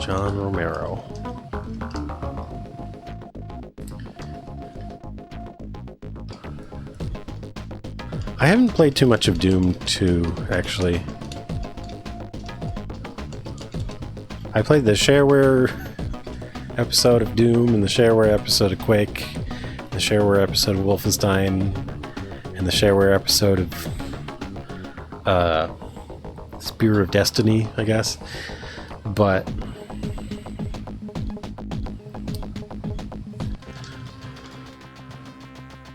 John Romero. I haven't played too much of Doom 2, actually. I played the shareware episode of Doom and the shareware episode of Quake, the shareware episode of Wolfenstein, and the shareware episode of Spear of Destiny, I guess. But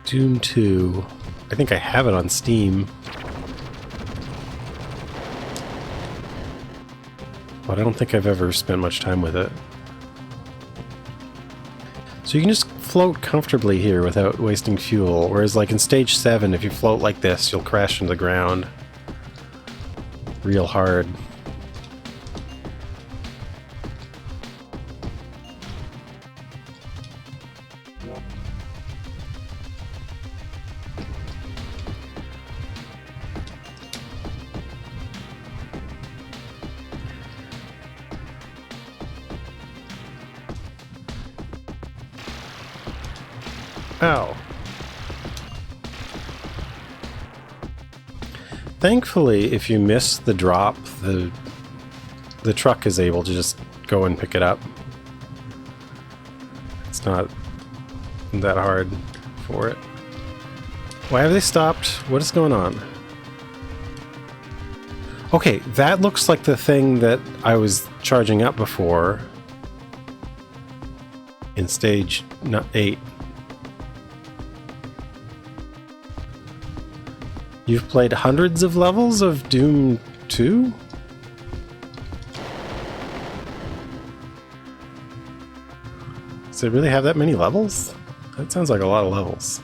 Doom 2, I think I have it on Steam. but I don't think I've ever spent much time with it. So you can just float comfortably here without wasting fuel, whereas like in stage 7, if you float like this, you'll crash into the ground real hard. Ow. Thankfully, if you miss the drop, the truck is able to just go and pick it up. It's not that hard for it. Why have they stopped? What is going on? Okay, that looks like the thing that I was charging up before in stage 8. You've played hundreds of levels of Doom 2? Does it really have that many levels? That sounds like a lot of levels.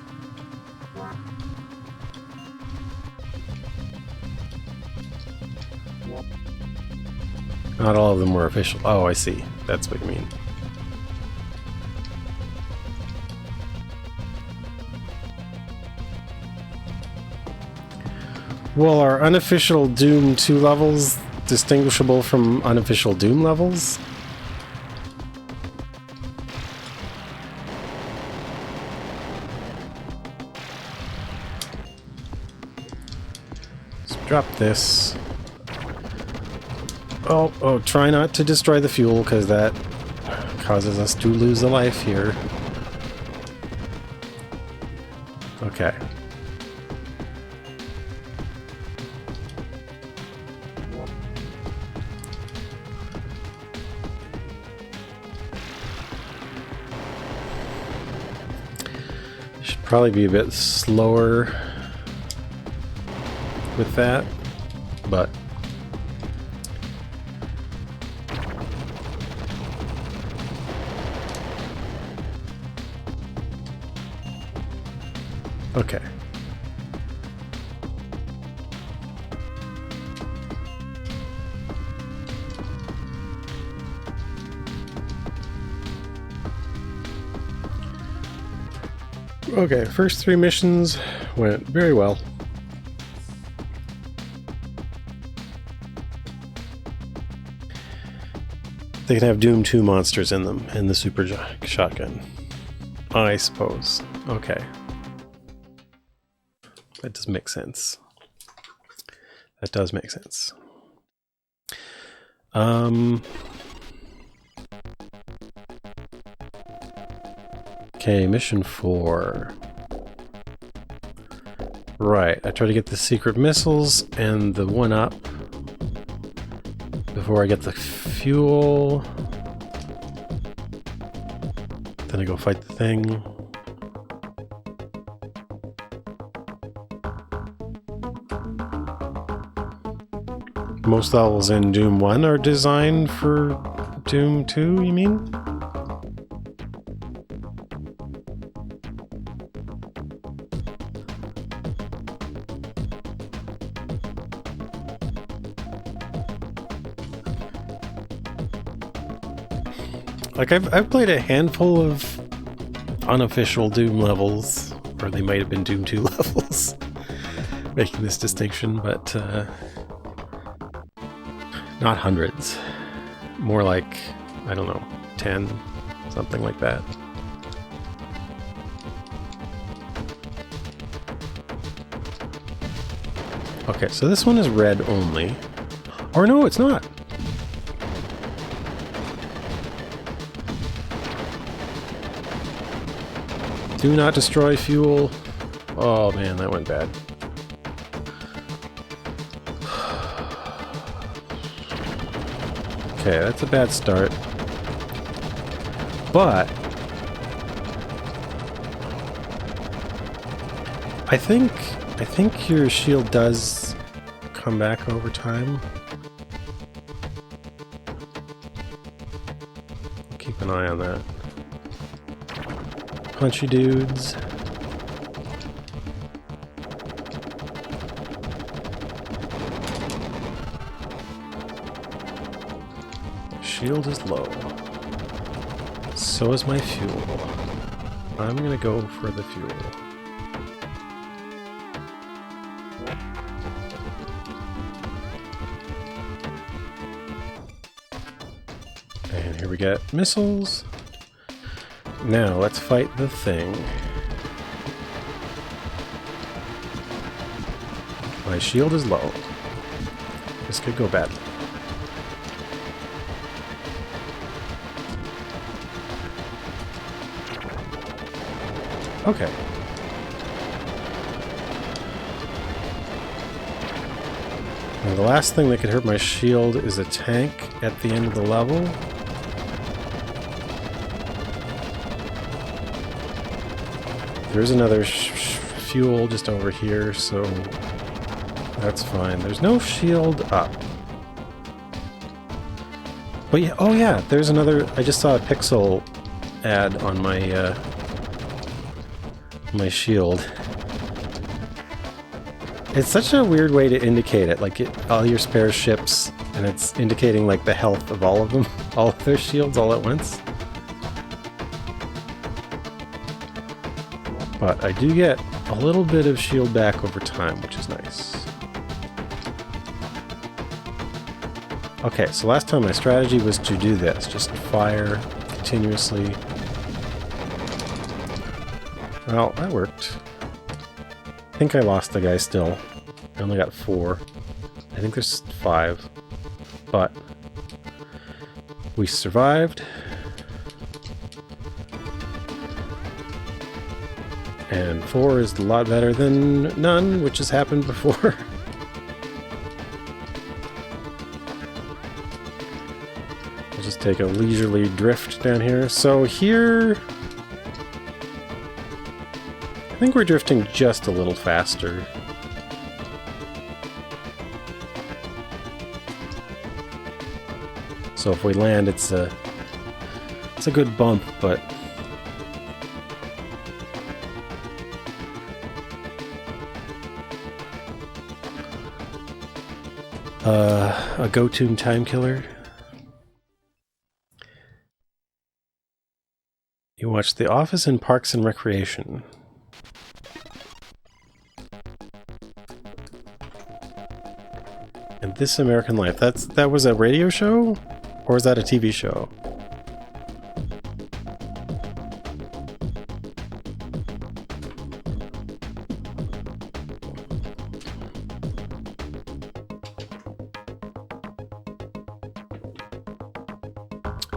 Not all of them were official. Oh, I see. That's what you mean. Well, are unofficial Doom 2 levels distinguishable from unofficial Doom levels? Let's drop this. Oh, try not to destroy the fuel, because that causes us to lose a life here. Okay. Probably be a bit slower with that, but okay. Okay, first 3 missions went very well. They can have Doom 2 monsters in them, in the super shotgun. I suppose. Okay. That does make sense. That does make sense. Okay, mission 4. Right, I try to get the secret missiles and the 1-up before I get the fuel. Then I go fight the thing. Most levels in Doom 1 are designed for Doom 2, you mean? Like, I've played a handful of unofficial Doom levels, or they might have been Doom 2 levels, making this distinction, but not hundreds. More like, I don't know, 10, something like that. Okay, so this one is red only. Or no, it's not. Do not destroy fuel. Oh man, that went bad. Okay, that's a bad start. But I think your shield does come back over time. eye on that. Punchy dudes. Shield is low. So is my fuel. I'm gonna go for the fuel. And here we get missiles. Now let's fight the thing. My shield is low. This could go badly. Okay. Now the last thing that could hurt my shield is a tank at the end of the level. There's another fuel just over here, so that's fine. There's no shield up. But yeah, oh yeah, there's another. I just saw a pixel ad on my my shield. It's such a weird way to indicate it, like all your spare ships, and it's indicating like the health of all of them, all of their shields all at once. But I do get a little bit of shield back over time, which is nice. Okay, so last time my strategy was to do this, just fire continuously. Well, that worked. I think I lost the guy still. I only got 4. I think there's 5. But we survived. And 4 is a lot better than none, which has happened before. I'll just take a leisurely drift down here. So here, I think we're drifting just a little faster. So if we land, it's a good bump, but a go-to time killer. You watch The Office and Parks and Recreation. And This American Life. That was a radio show? Or is that a TV show?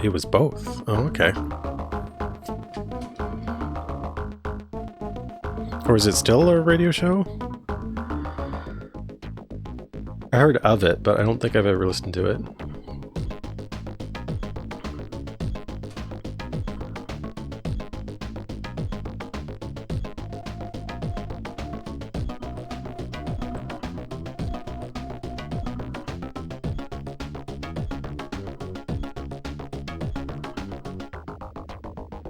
It was both. Oh, okay. Or is it still a radio show? I heard of it, but I don't think I've ever listened to it.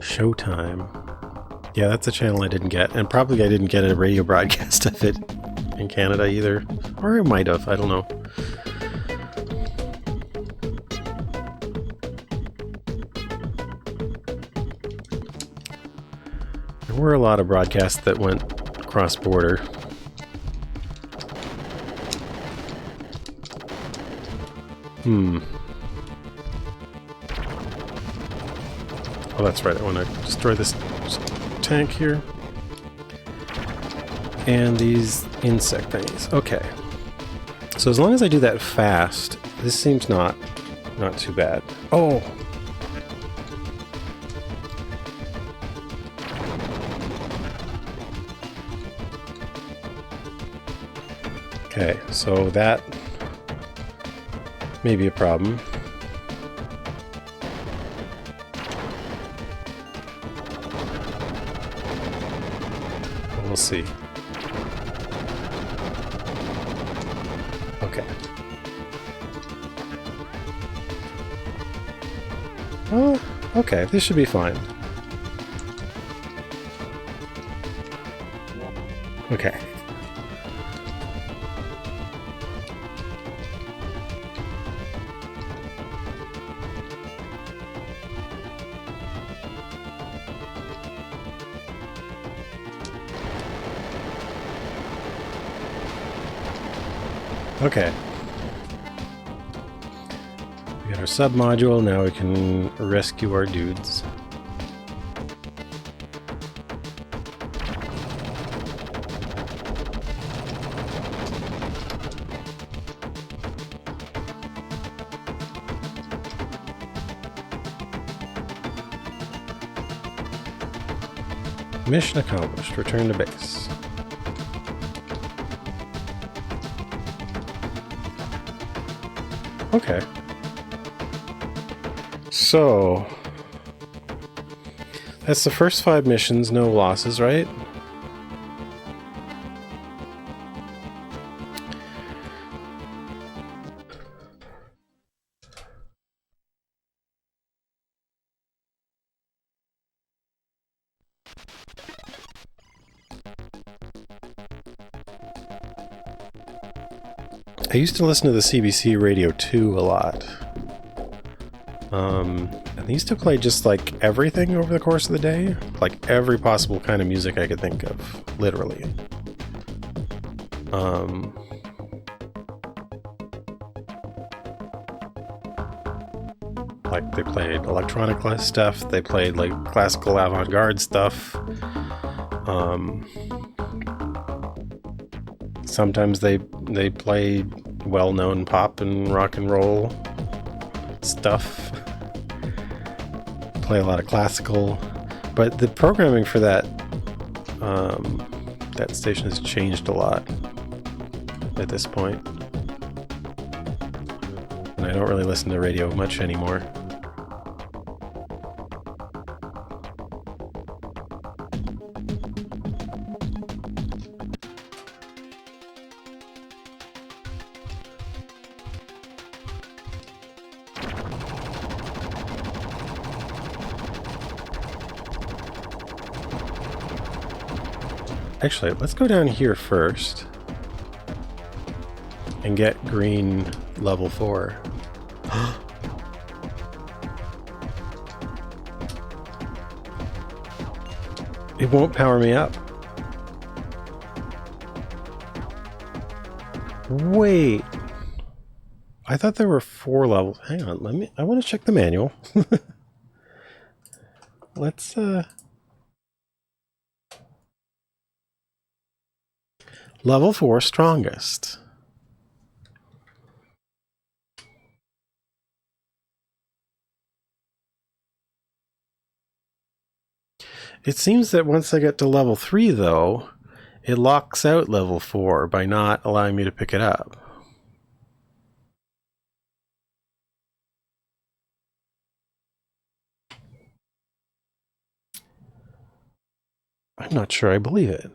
Showtime. Yeah, that's a channel I didn't get, and probably I didn't get a radio broadcast of it in Canada either. Or I might have, I don't know. There were a lot of broadcasts that went cross-border. Oh, that's right, I want to destroy this tank here. And these insect thingies. Okay. So as long as I do that fast, this seems not too bad. Oh! Okay, so that may be a problem. We'll see. Okay. Okay, this should be fine. Okay. Okay. We got our sub-module, now we can rescue our dudes. Mission accomplished. Return to base. Okay. So that's the first 5 missions, no losses, right? I used to listen to the CBC Radio 2 a lot. And they used to play just like everything over the course of the day. Like every possible kind of music I could think of. Literally. Like they played electronic stuff, they played like classical avant-garde stuff. Sometimes they played well-known pop and rock and roll stuff. Play a lot of classical, but the programming for that that station has changed a lot at this point, and I don't really listen to radio much anymore. Actually, let's go down here first and get green level 4. It won't power me up. Wait. I thought there were 4 levels. Hang on, I want to check the manual. Let's level 4 strongest. It seems that once I get to level 3 though, it locks out level 4 by not allowing me to pick it up. I'm not sure I believe it.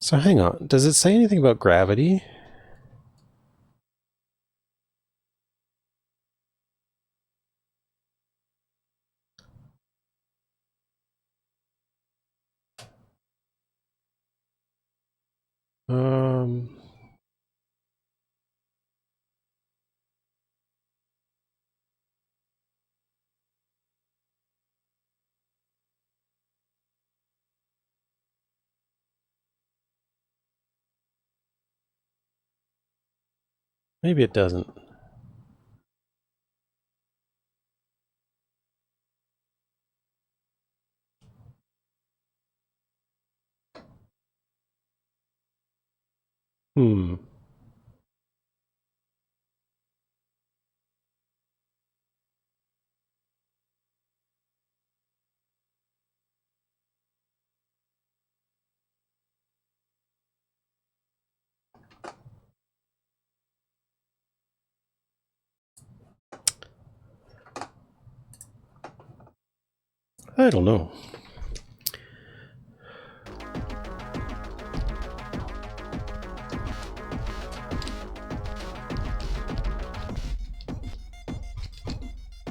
So hang on, does it say anything about gravity? Maybe it doesn't. I don't know.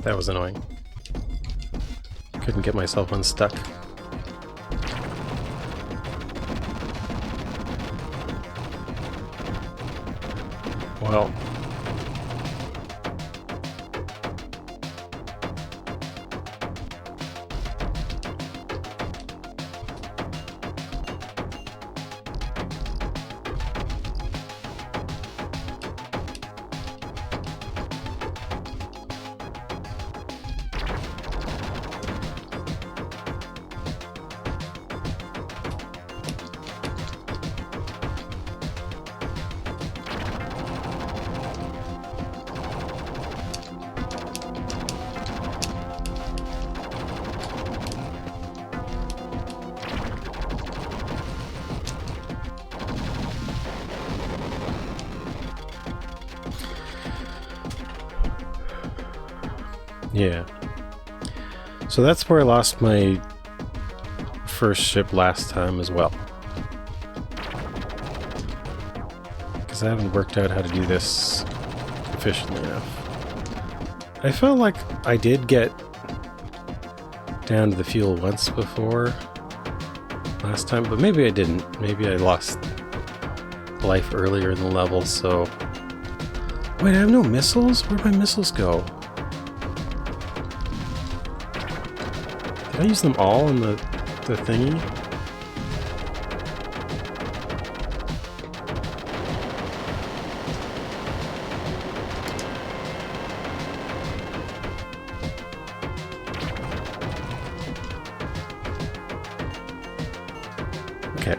That was annoying. Couldn't get myself unstuck. Well, yeah. So that's where I lost my first ship last time as well. Because I haven't worked out how to do this efficiently enough. I felt like I did get down to the fuel once before last time, but maybe I didn't. Maybe I lost life earlier in the level, so... Wait, I have no missiles? Where'd my missiles go? Did I use them all in the thingy? Okay.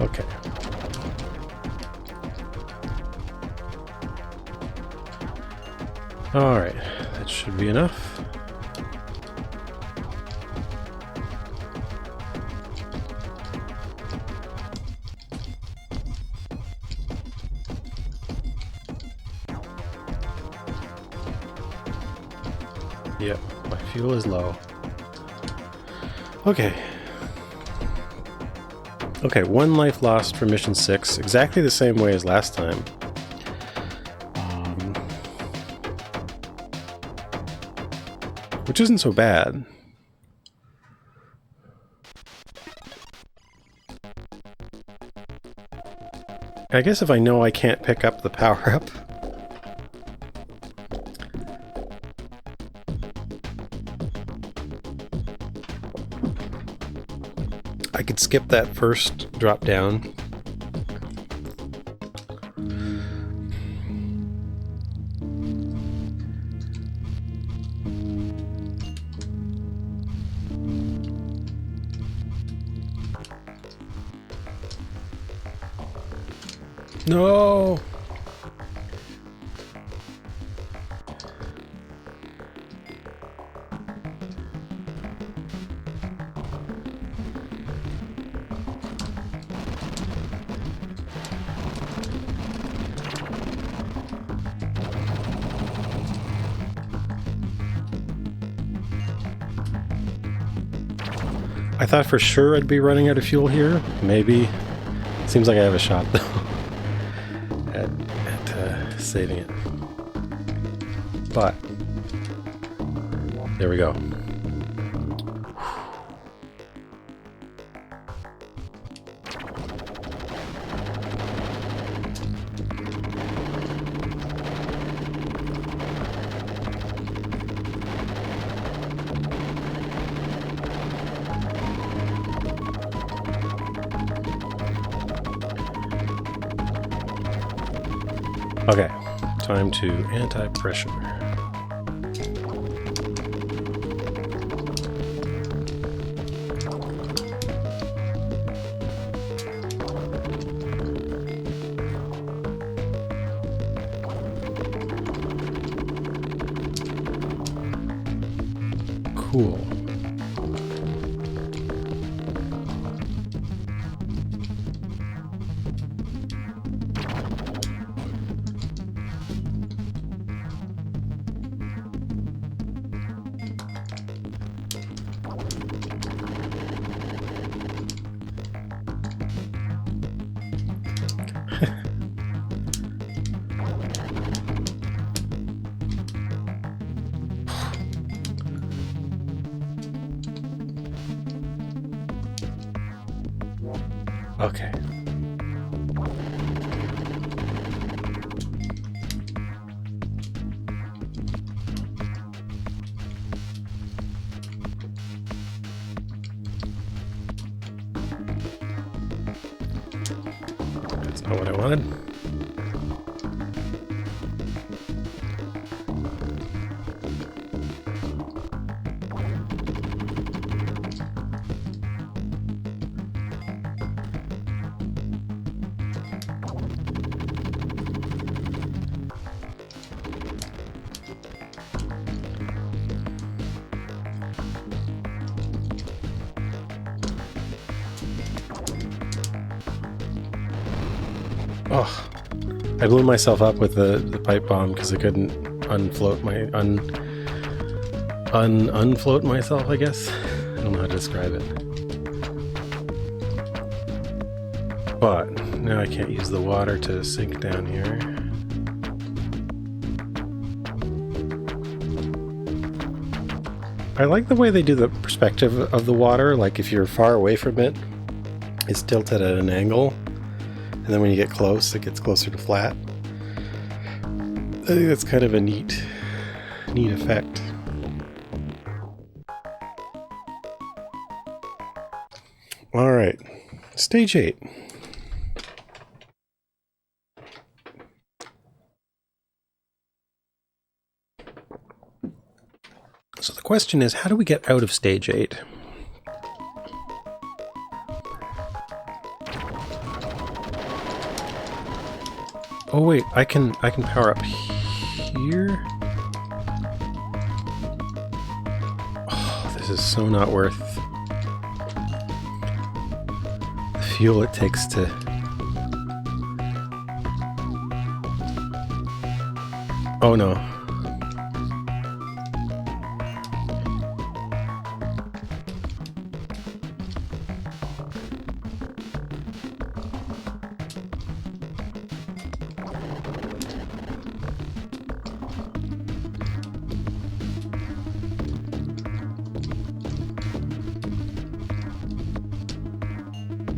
Okay. Alright, that should be enough. Yep, my fuel is low. Okay. Okay, 1 life lost for mission 6, exactly the same way as last time. Which isn't so bad. I guess if I know I can't pick up the power-up. I could skip that first drop down. No! I thought for sure I'd be running out of fuel here. Maybe. Seems like I have a shot though at saving it. But there we go. Okay, time to anti-pressure. Cool. Okay. That's not what I wanted. Oh, I blew myself up with the pipe bomb because I couldn't unfloat my unfloat myself, I guess. I don't know how to describe it. But now I can't use the water to sink down here. I like the way they do the perspective of the water. Like if you're far away from it, it's tilted at an angle. And then when you get close, it gets closer to flat. I think that's kind of a neat effect. All right, stage 8. So the question is, how do we get out of stage 8? Oh wait, I can power up here? Oh, this is so not worth the fuel it takes to... Oh no.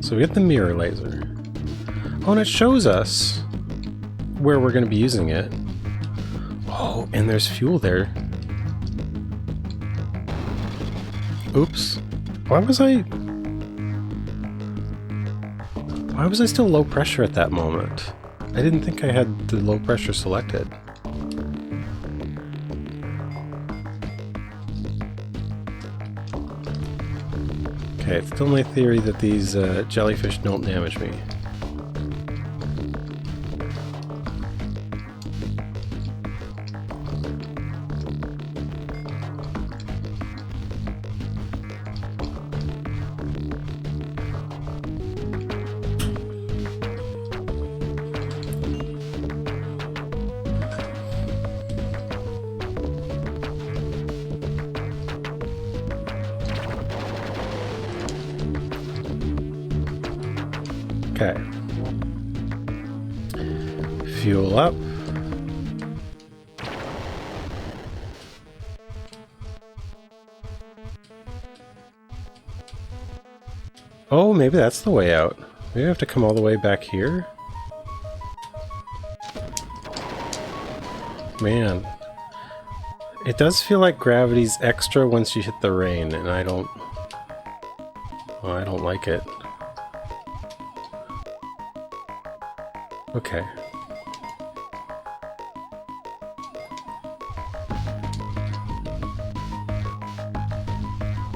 So we get the mirror laser. Oh, and it shows us where we're going to be using it. Oh, and there's fuel there. Oops. Why was I still low pressure at that moment? I didn't think I had the low pressure selected. Okay, it's still my theory that these jellyfish don't damage me. Okay. Fuel up. Oh, maybe that's the way out. Maybe I have to come all the way back here? Man. It does feel like gravity's extra once you hit the rain, and I don't like it. Okay.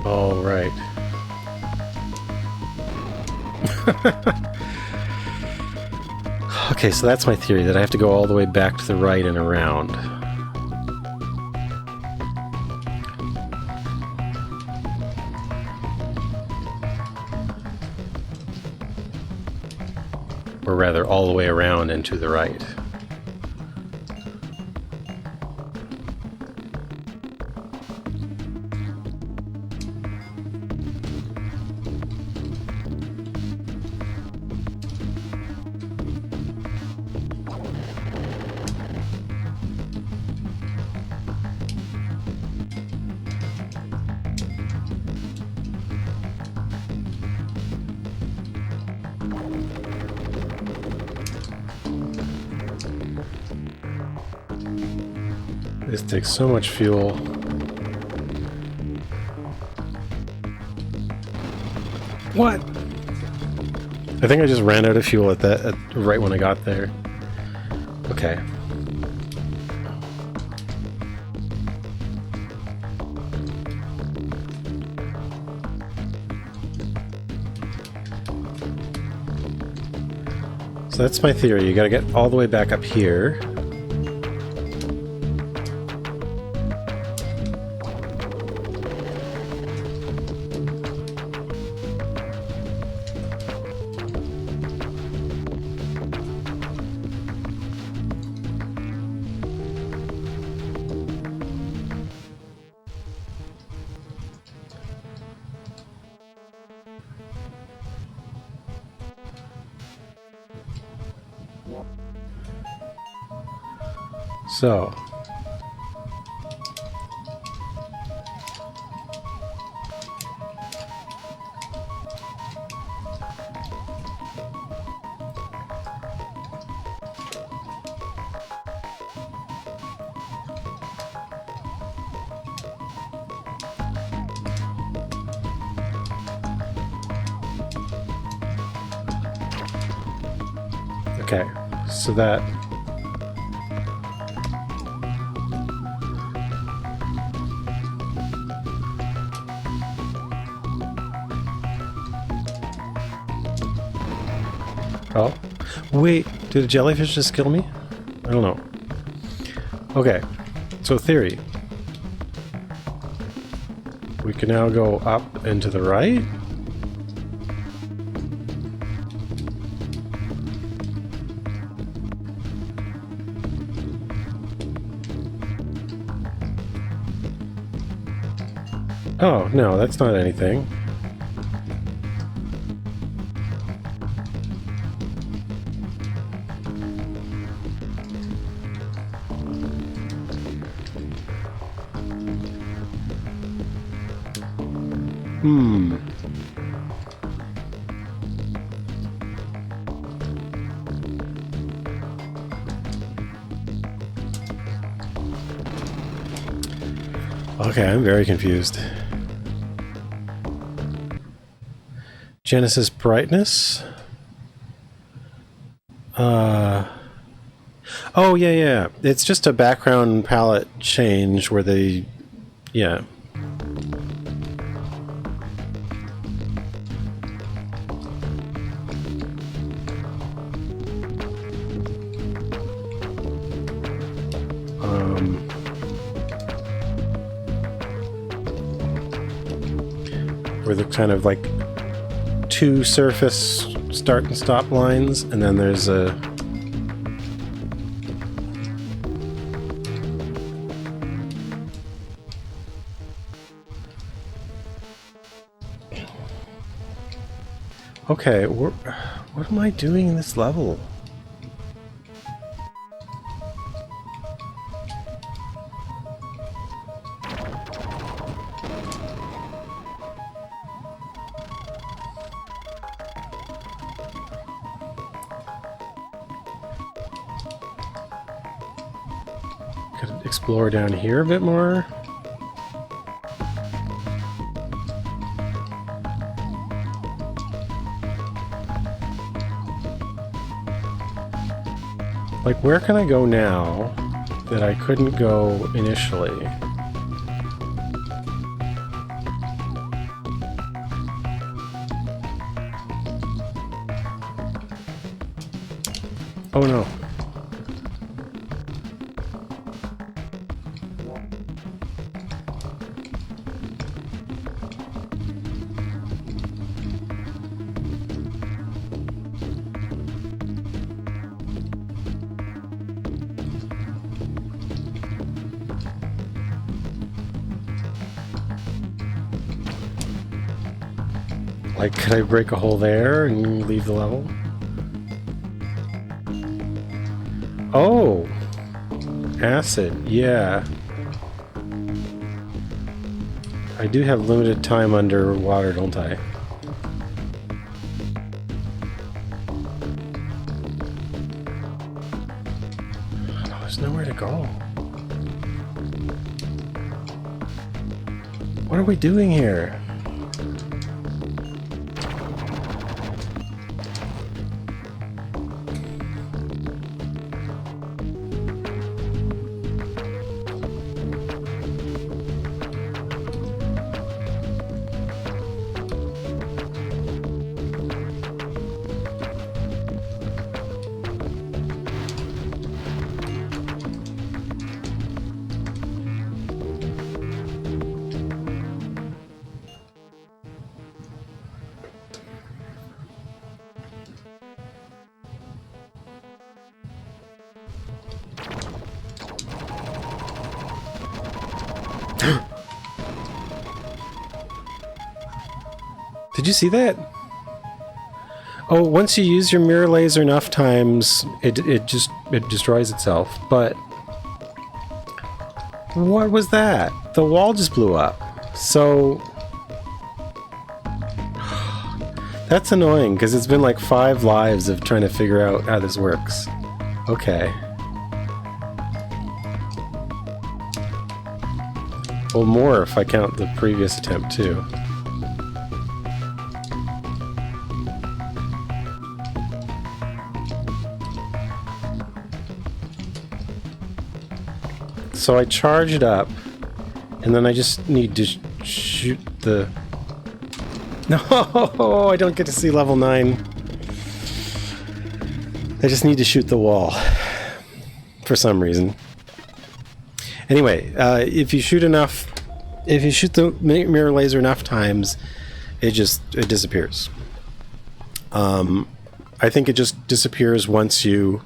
All right. Okay, so that's my theory, that I have to go all the way back to the right and around. or rather all the way around and to the right. This takes so much fuel. What? I think I just ran out of fuel right when I got there. Okay. So that's my theory. You gotta get all the way back up here. So, okay, so that oh, wait, did a jellyfish just kill me? I don't know. Okay, so theory. We can now go up and to the right. Oh, no, that's not anything. Okay, I'm very confused. Genesis brightness. Oh, yeah. It's just a background palette change where they... Yeah. Where the kind of like two surface start and stop lines, and then there's a... Okay, what am I doing in this level? Could explore down here a bit more. Like, where can I go now that I couldn't go initially? Oh no. Like, could I break a hole there and leave the level? Oh! Acid, yeah. I do have limited time underwater, don't I? Oh, there's nowhere to go. What are we doing here? Did you see that? Oh, once you use your mirror laser enough times, it destroys itself. But what was that? The wall just blew up. So that's annoying because it's been like 5 lives of trying to figure out how this works. Okay. Well, more if I count the previous attempt too. So I charge it up, and then I just need to shoot the... No, I don't get to see level 9. I just need to shoot the wall, for some reason. Anyway, if you shoot the mirror laser enough times, it disappears. I think it just disappears once you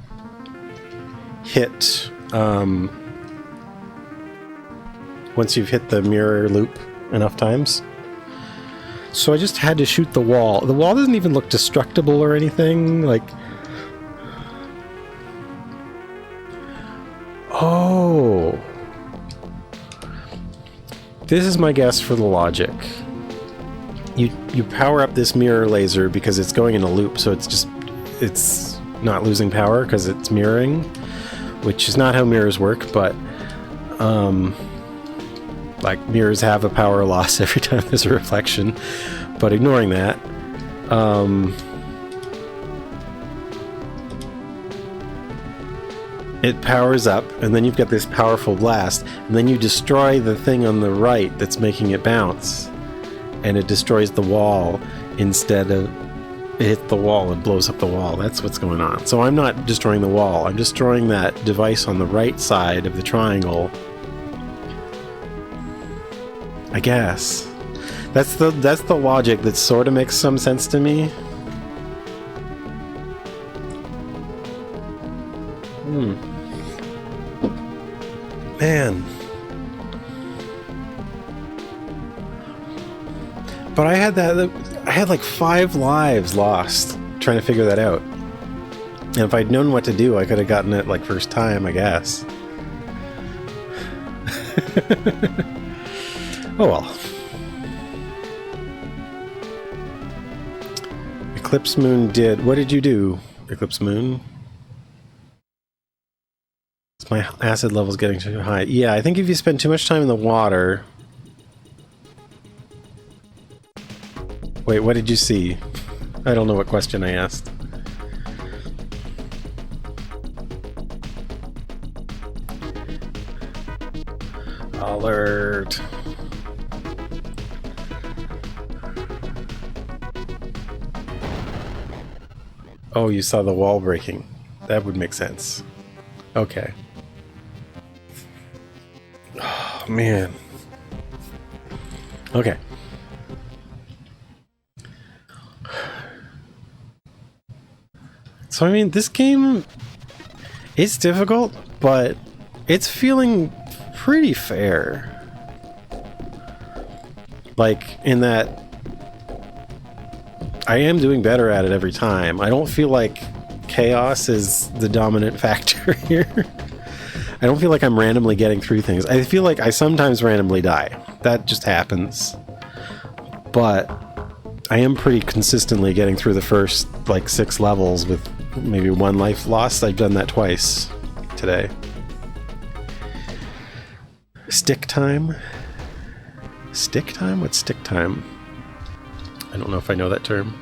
hit... once you've hit the mirror loop enough times. So I just had to shoot the wall. The wall doesn't even look destructible or anything, like... Oh! This is my guess for the logic. You power up this mirror laser because it's going in a loop, so it's not losing power because it's mirroring, which is not how mirrors work, but... like, mirrors have a power loss every time there's a reflection, but ignoring that, it powers up, and then you've got this powerful blast, and then you destroy the thing on the right that's making it bounce, and it destroys the wall instead of it hits the wall and blows up the wall. That's what's going on. So I'm not destroying the wall, I'm destroying that device on the right side of the triangle. I guess. That's the logic that sort of makes some sense to me. Man. But I had like 5 lives lost trying to figure that out. And if I'd known what to do, I could have gotten it like first time, I guess. Oh well. Eclipse Moon did... What did you do, Eclipse Moon? My acid level's getting too high. Yeah, I think if you spend too much time in the water... Wait, what did you see? I don't know what question I asked. Alert. Oh, you saw the wall breaking. That would make sense. Okay. Oh, man. Okay. So, I mean, this game, it's difficult, but it's feeling pretty fair. Like, in that I am doing better at it every time. I don't feel like chaos is the dominant factor here. I don't feel like I'm randomly getting through things. I feel like I sometimes randomly die. That just happens. But I am pretty consistently getting through the first, like, 6 levels with maybe 1 life lost. I've done that twice today. Stick time? Stick time? What's stick time? I don't know if I know that term.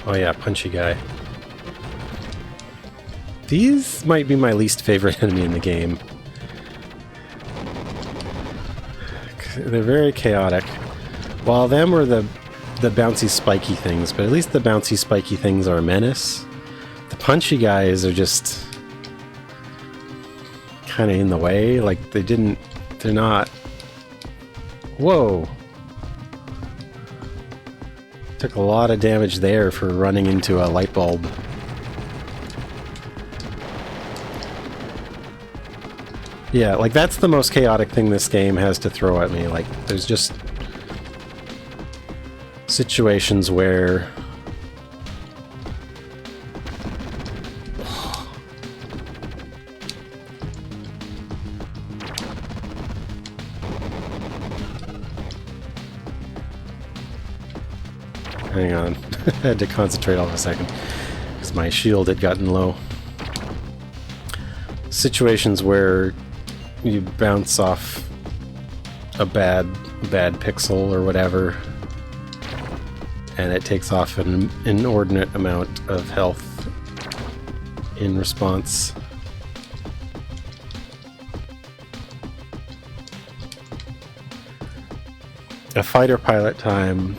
Oh yeah, punchy guy. These might be my least favorite enemy in the game. They're very chaotic. Well, them are the bouncy spiky things, but at least the bouncy spiky things are a menace. The punchy guys are just kind of in the way. Like, they're not... Whoa! Took a lot of damage there for running into a light bulb. Yeah, like that's the most chaotic thing this game has to throw at me. Like, there's just situations where hang on. I had to concentrate all of a second because my shield had gotten low. Situations where you bounce off a bad pixel or whatever, and it takes off an inordinate amount of health in response. A fighter pilot time.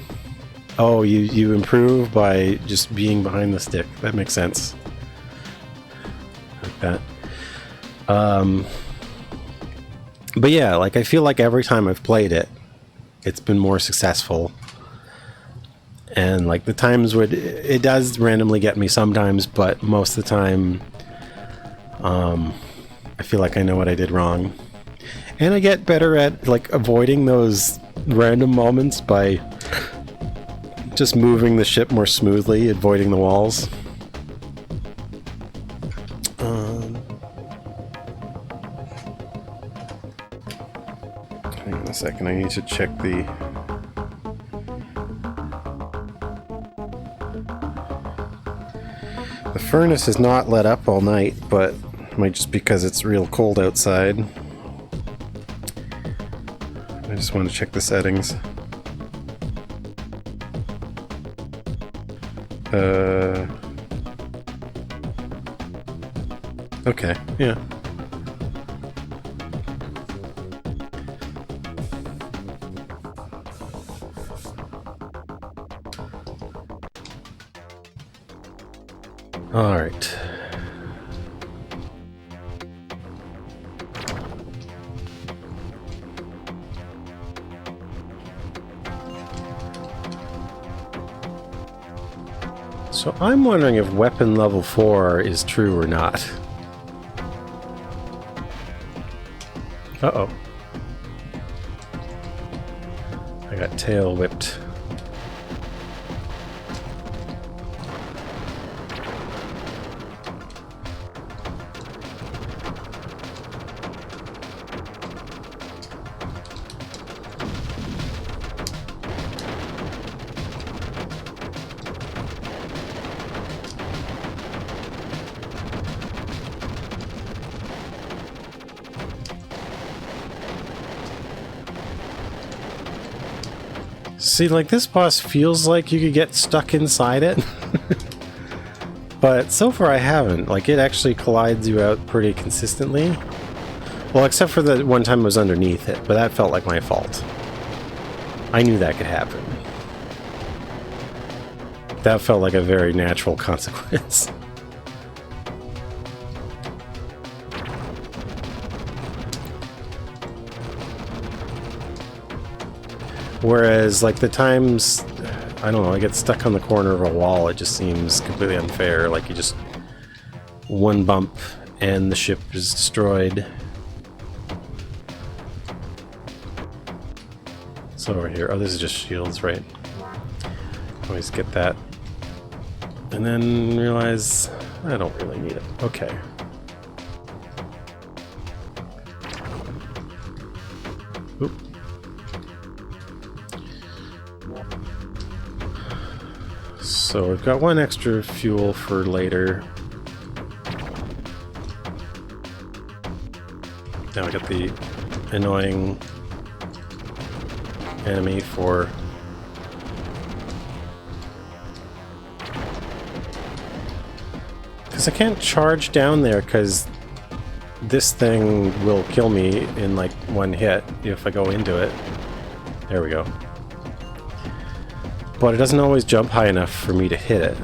Oh, you improve by just being behind the stick. That makes sense. Like that. But yeah, like I feel like every time I've played it, it's been more successful. And like the times where it does randomly get me sometimes, but most of the time, I feel like I know what I did wrong. And I get better at like avoiding those random moments by just moving the ship more smoothly, avoiding the walls. Hang on a second, I need to check the... The furnace is not lit up all night, but it might just because it's real cold outside. I just want to check the settings. Okay, yeah. All right. So I'm wondering if weapon level 4 is true or not. Uh-oh. I got tail whipped. See, like, this boss feels like you could get stuck inside it. But so far I haven't. Like, it actually collides you out pretty consistently. Well, except for the one time I was underneath it, but that felt like my fault. I knew that could happen. That felt like a very natural consequence. Whereas, like, the times, I don't know, I get stuck on the corner of a wall, it just seems completely unfair. Like, you just... one bump and the ship is destroyed. So over here, oh, this is just shields, right? Always get that. And then realize I don't really need it. Okay. Oop. So we've got one extra fuel for later. Now we got the annoying enemy for... Because I can't charge down there because this thing will kill me in like one hit if I go into it. There we go. But it doesn't always jump high enough for me to hit it.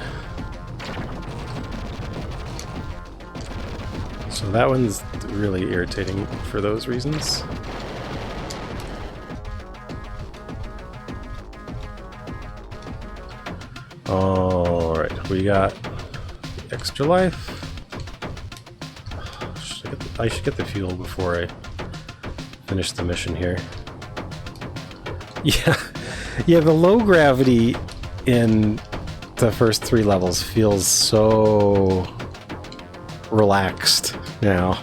So that one's really irritating for those reasons. Alright, we got extra life. I should get the fuel before I finish the mission here. Yeah, the low gravity in the first 3 levels feels so relaxed now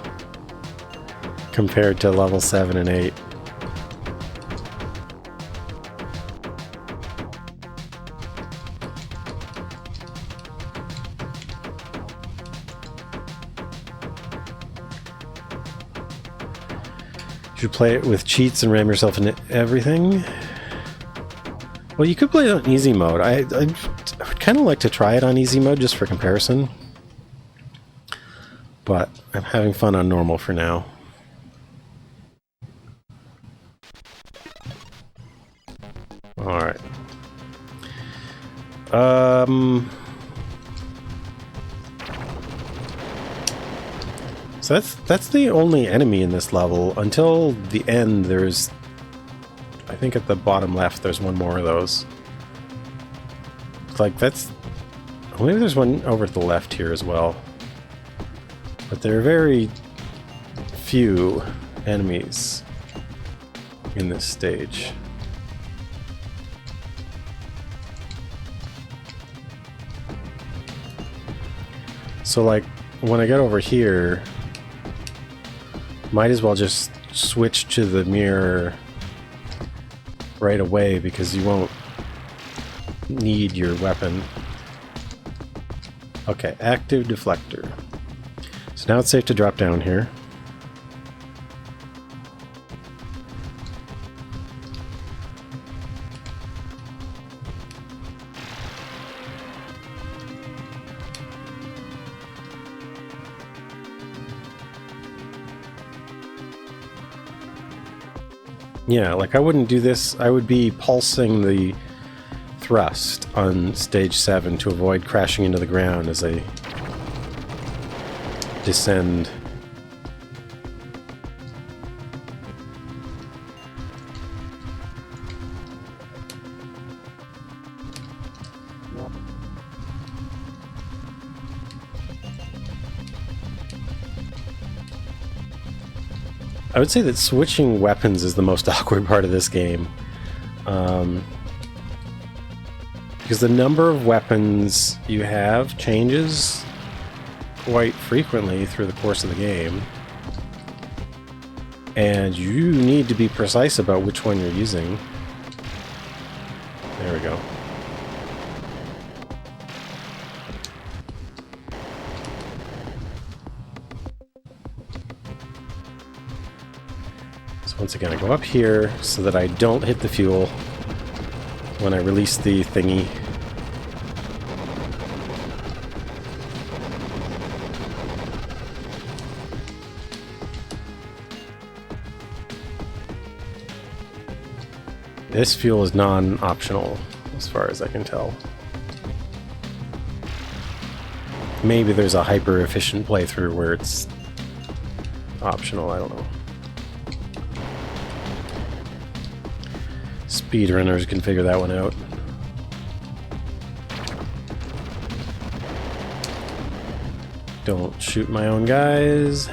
compared to level 7 and 8. You play it with cheats and ram yourself into everything. Well, you could play it on easy mode. I would kind of like to try it on easy mode just for comparison. But I'm having fun on normal for now. Alright. So that's the only enemy in this level. Until the end, there's... I think at the bottom left, there's one more of those. Like, that's... Maybe there's one over to the left here as well. But there are very few enemies in this stage. So, like, when I get over here... Might as well just switch to the mirror right away because you won't need your weapon. Okay, active deflector. So now it's safe to drop down here. Yeah, like I wouldn't do this. I would be pulsing the thrust on stage 7 to avoid crashing into the ground as I descend. I would say that switching weapons is the most awkward part of this game. Because the number of weapons you have changes quite frequently through the course of the game. And you need to be precise about which one you're using. There we go. Once again, I go up here so that I don't hit the fuel when I release the thingy. This fuel is non-optional, as far as I can tell. Maybe there's a hyper-efficient playthrough where it's optional, I don't know. Speedrunners can figure that one out. Don't shoot my own guys.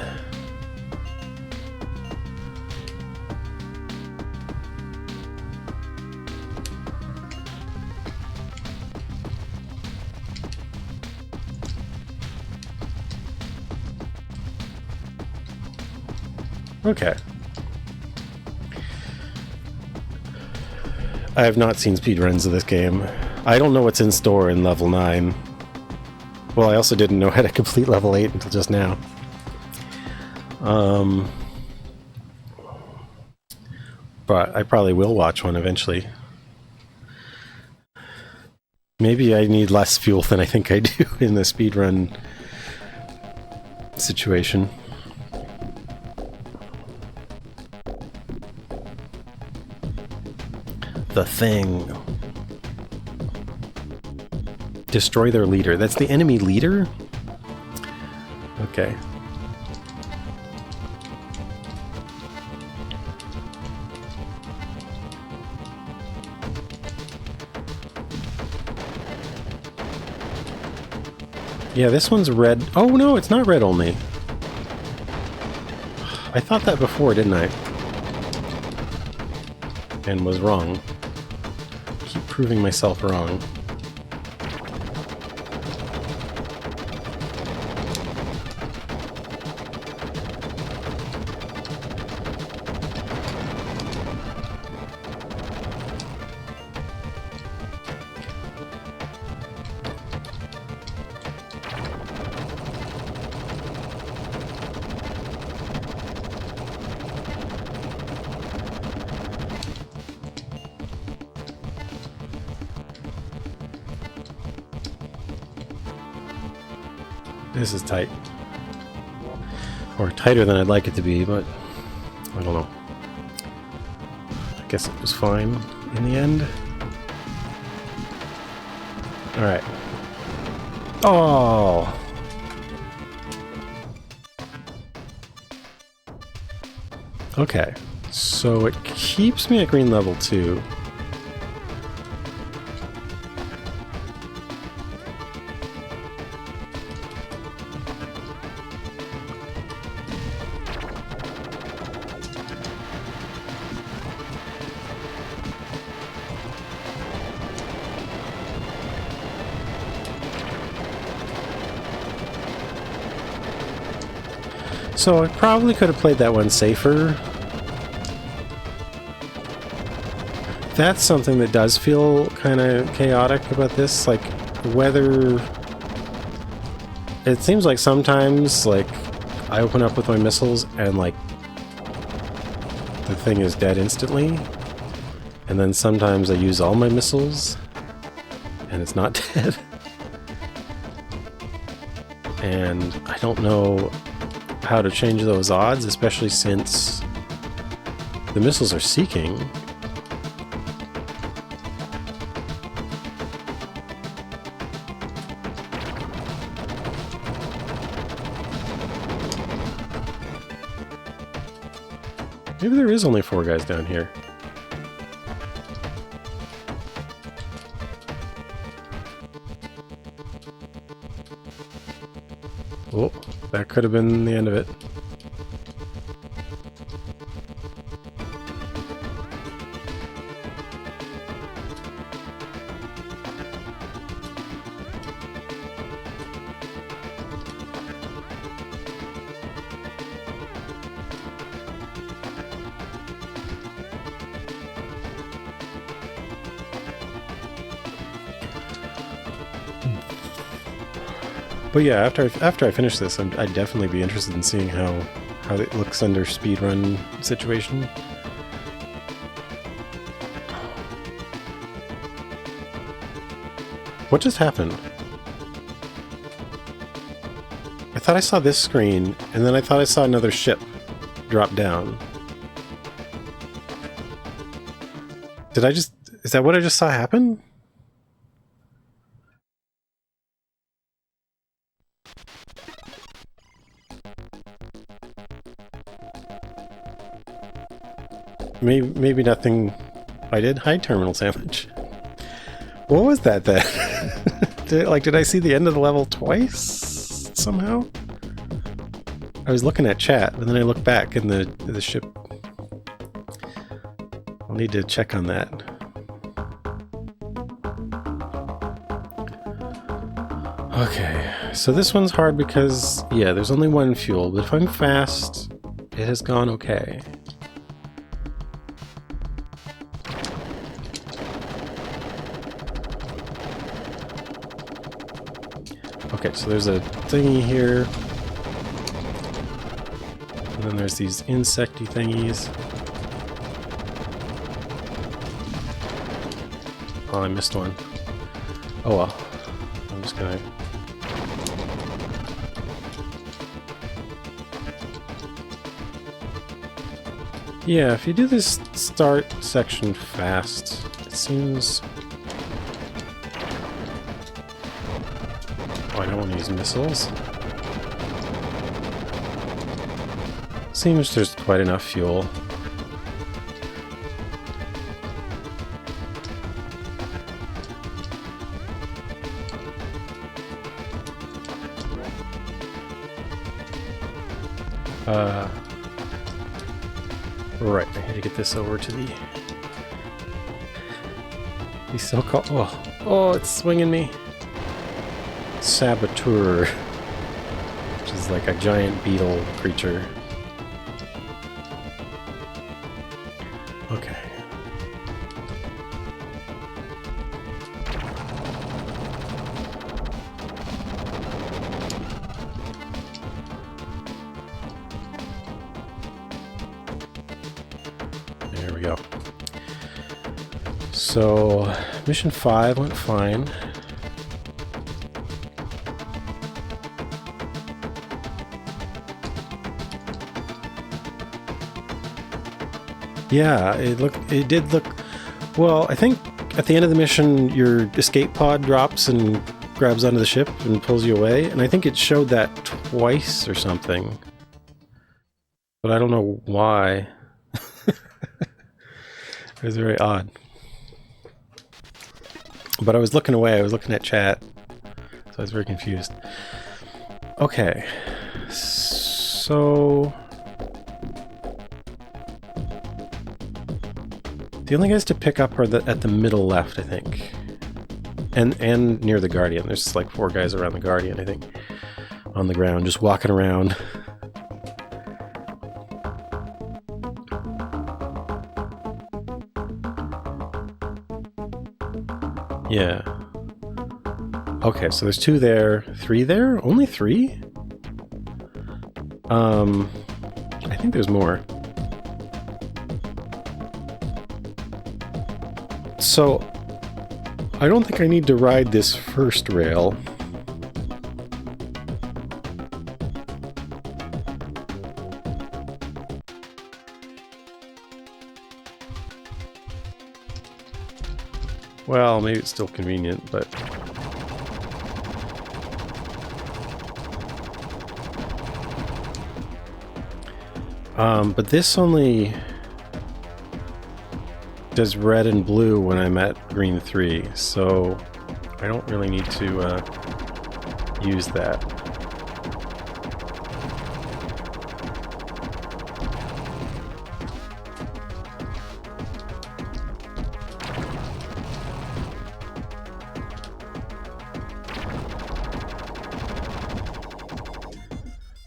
Okay. I have not seen speedruns of this game. I don't know what's in store in level 9. Well, I also didn't know how to complete level 8 until just now. But I probably will watch one eventually. Maybe I need less fuel than I think I do in the speedrun situation. The Thing. Destroy their leader. That's the enemy leader? Okay. Yeah, this one's red. Oh no, it's not red only. I thought that before, didn't I? And was wrong. Keep proving myself wrong. This is tight. Or tighter than I'd like it to be, but I don't know. I guess it was fine in the end. Alright. Oh! Okay. So it keeps me at green level 2. So I probably could have played that one safer. That's something that does feel kind of chaotic about this, like whether... It seems like sometimes, like, I open up with my missiles and, like, the thing is dead instantly. And then sometimes I use all my missiles and it's not dead. And I don't know how to change those odds, especially since the missiles are seeking. Maybe there is only 4 guys down here. Oh, that could have been the end of it. But yeah, after I finish this, I'd definitely be interested in seeing how it looks under speedrun situation. What just happened? I thought I saw this screen, and then I thought I saw another ship drop down. Did I just... Is that what I just saw happen? maybe nothing. I did. Hi, terminal sandwich. What was that then? Did I see the end of the level twice somehow? I was looking at chat, and then I looked back in the ship. I'll need to check on that. Okay, so this one's hard because, yeah, there's only one fuel, but if I'm fast, it has gone okay. Okay, so there's a thingy here. And then there's these insecty thingies. Oh, I missed one. Oh well. I'm just gonna... Yeah, if you do this start section fast, it seems... Oh, I don't want to use missiles. Seems there's quite enough fuel. Right, I need to get this over to the so-called... Oh, it's swinging me. Saboteur, which is like a giant beetle creature. Okay. There we go. So, mission 5 went fine. Yeah, it did look... Well, I think at the end of the mission, your escape pod drops and grabs onto the ship and pulls you away, and I think it showed that twice or something. But I don't know why. It was very odd. But I was looking away, I was looking at chat, so I was very confused. Okay, so... The only guys to pick up are at the middle left, I think. And near the Guardian. There's like 4 guys around the Guardian, I think. On the ground, just walking around. Yeah. Okay, so there's 2 there. 3 there? Only 3? I think there's more. So, I don't think I need to ride this first rail. Well, maybe it's still convenient, but... But this only... does red and blue when I'm at green 3, so I don't really need to use that.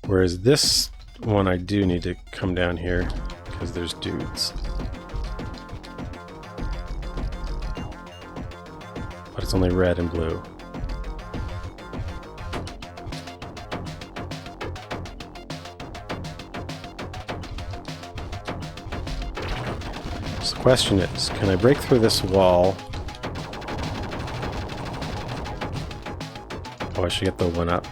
Whereas this one I do need to come down here because there's dudes. But it's only red and blue. So the question is, can I break through this wall? Oh, I should get the one up.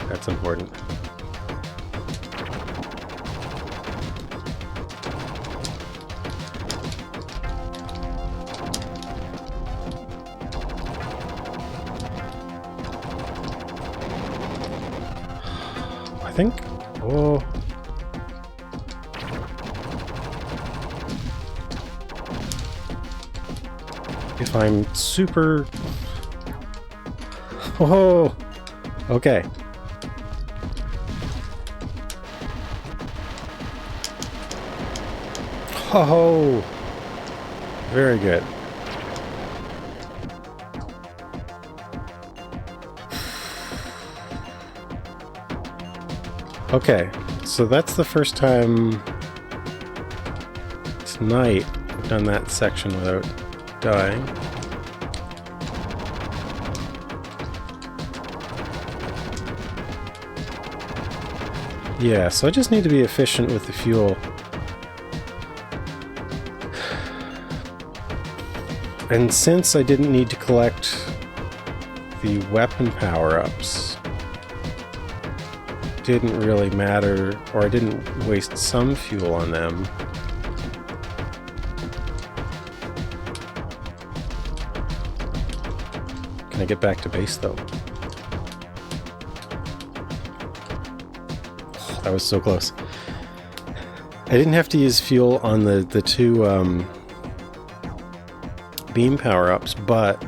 That's important. I think... Oh... If I'm super... Oh! Okay. Oh! Very good. Okay, so that's the first time tonight I've done that section without dying. Yeah, so I just need to be efficient with the fuel. And since I didn't need to collect the weapon power-ups, didn't really matter, or I didn't waste some fuel on them. Can I get back to base though? Oh, that was so close. I didn't have to use fuel on the two beam power-ups, but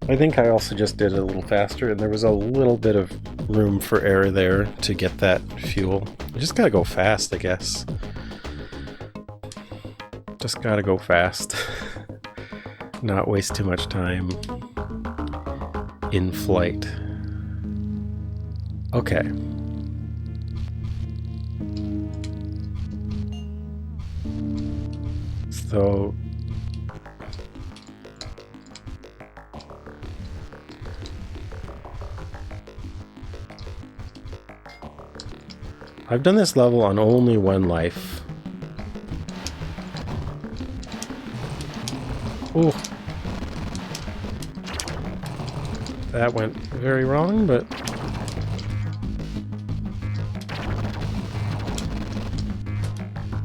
I think I also just did it a little faster, and there was a little bit of room for error there to get that fuel. You just gotta go fast, I guess. Just gotta go fast. Not waste too much time in flight. Okay. So... I've done this level on only one life. Ooh. That went very wrong, but...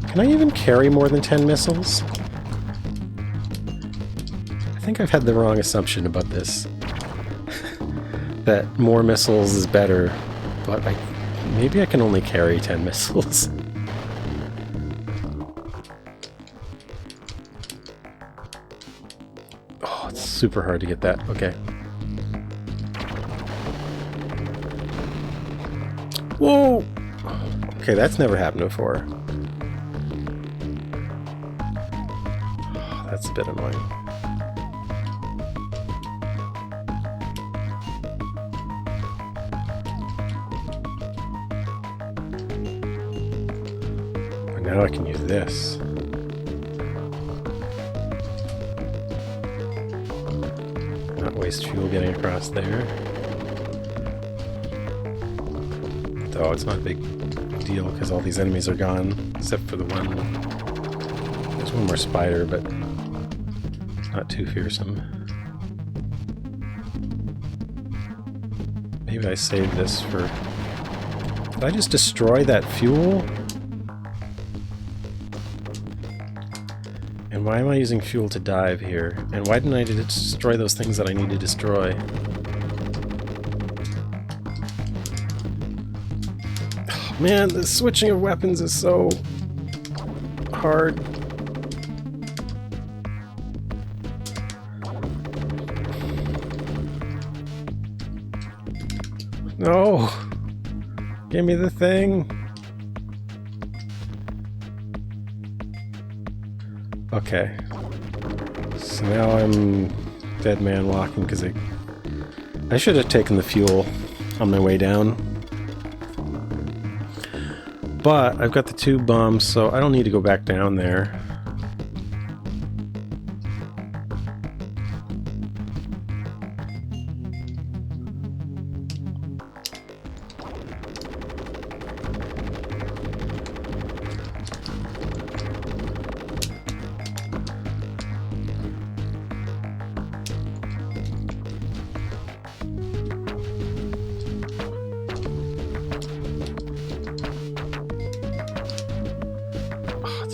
Can I even carry more than 10 missiles? I think I've had the wrong assumption about this. That more missiles is better, but maybe I can only carry 10 missiles. Oh, it's super hard to get that. Okay. Whoa! Okay, that's never happened before. Oh, that's a bit annoying. But now I can use this. Not waste fuel getting across there. Though it's not a big deal because all these enemies are gone, except for the one. There's one more spider, but it's not too fearsome. Maybe I saved this for... Did I just destroy that fuel? And why am I using fuel to dive here? And why didn't I destroy those things that I need to destroy? Oh, man, the switching of weapons is so hard. No! Give me the thing! Okay. So now I'm dead man walking because I should have taken the fuel on my way down. But I've got the 2 bombs, so I don't need to go back down there.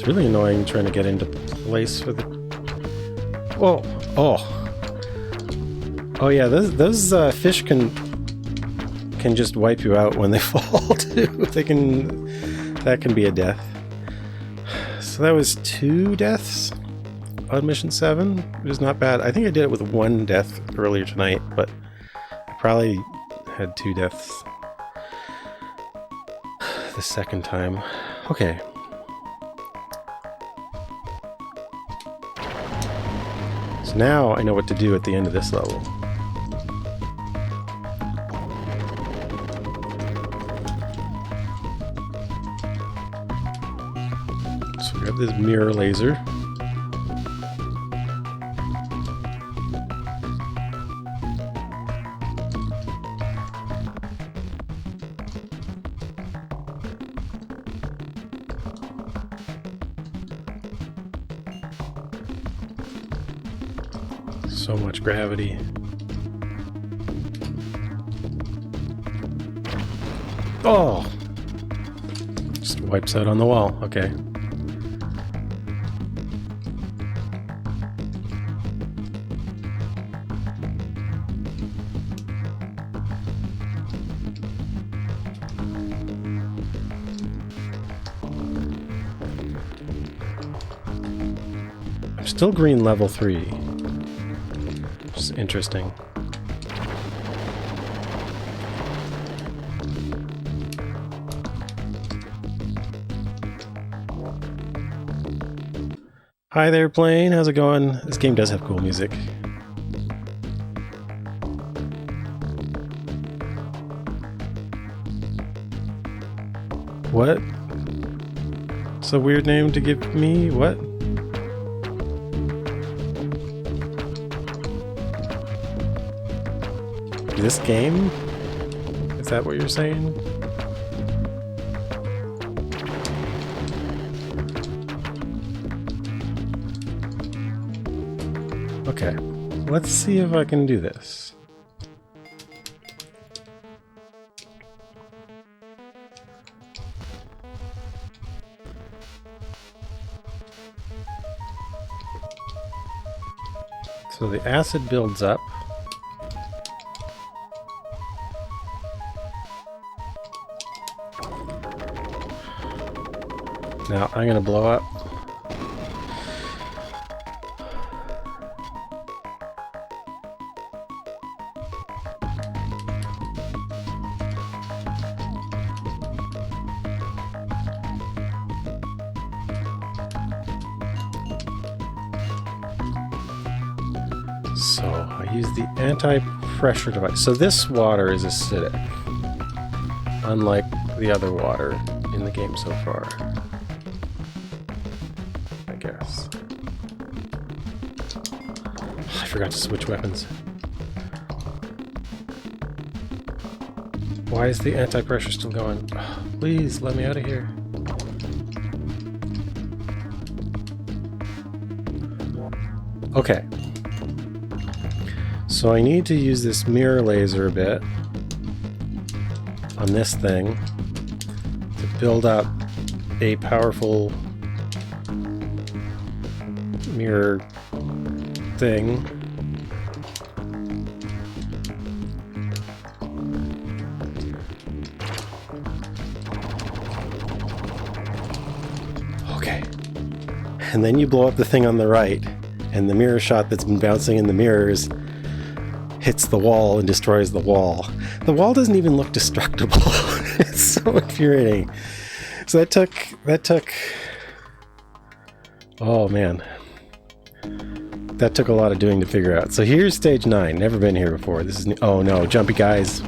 It's really annoying trying to get into place for the... Whoa! Oh! Oh yeah, those fish can just wipe you out when they fall too. They can... That can be a death. So that was 2 deaths on mission 7, which is not bad. I think I did it with 1 death earlier tonight, but I probably had 2 deaths the second time. Okay. So now I know what to do at the end of this level. So we have this mirror laser. So much gravity. Oh! Just wipes out on the wall. Okay. I'm still green level 3. Which is interesting. Hi there, plane. How's it going? This game does have cool music. What? It's a weird name to give me? What? This game? Is that what you're saying? Okay, let's see if I can do this. So the acid builds up. Now I'm gonna blow up. So I use the anti-pressure device. So this water is acidic, unlike the other water in the game so far. I guess. I forgot to switch weapons. Why is the anti-pressure still going? Please, let me out of here. Okay. So I need to use this mirror laser a bit on this thing to build up a powerful mirror thing. Okay. And then you blow up the thing on the right, and the mirror shot that's been bouncing in the mirrors hits the wall and destroys the wall. The wall doesn't even look destructible. It's so infuriating. So that took oh man. That took a lot of doing to figure out. So here's stage 9. Never been here before. This is new. Oh no, jumpy guys.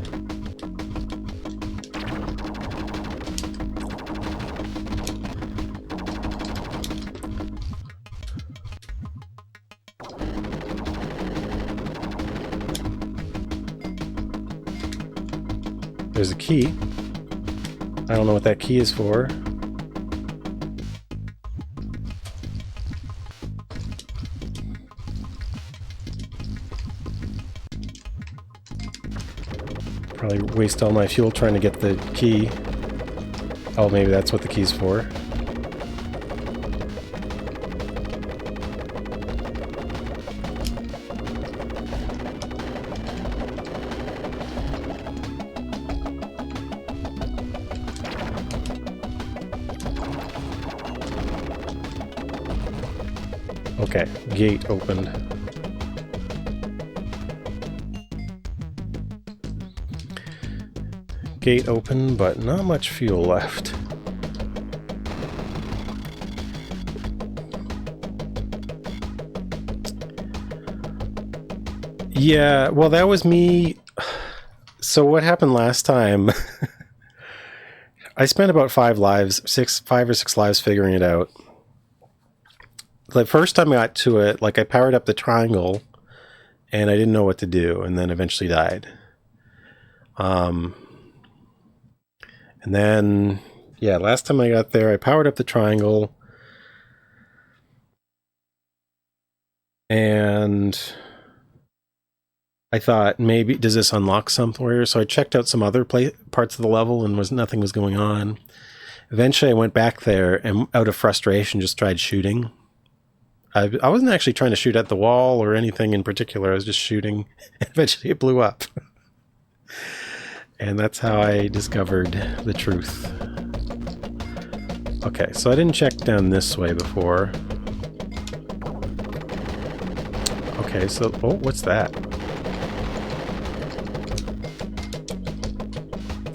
There's a key. I don't know what that key is for. Probably waste all my fuel trying to get the key. Oh, maybe that's what the key's for. Okay, gate opened. Gate open, but not much fuel left. Yeah, well, that was me. So what happened last time? I spent about 5 or 6 lives figuring it out. The first time I got to it, like I powered up the triangle, and I didn't know what to do, and then eventually died. And then, yeah, last time I got there, I powered up the triangle, and I thought, maybe, does this unlock somewhere? So I checked out some other parts of the level, and nothing was going on. Eventually, I went back there, and out of frustration, just tried shooting. I wasn't actually trying to shoot at the wall or anything in particular. I was just shooting. Eventually, it blew up. And that's how I discovered the truth. Okay, so I didn't check down this way before. Okay, so... Oh, what's that?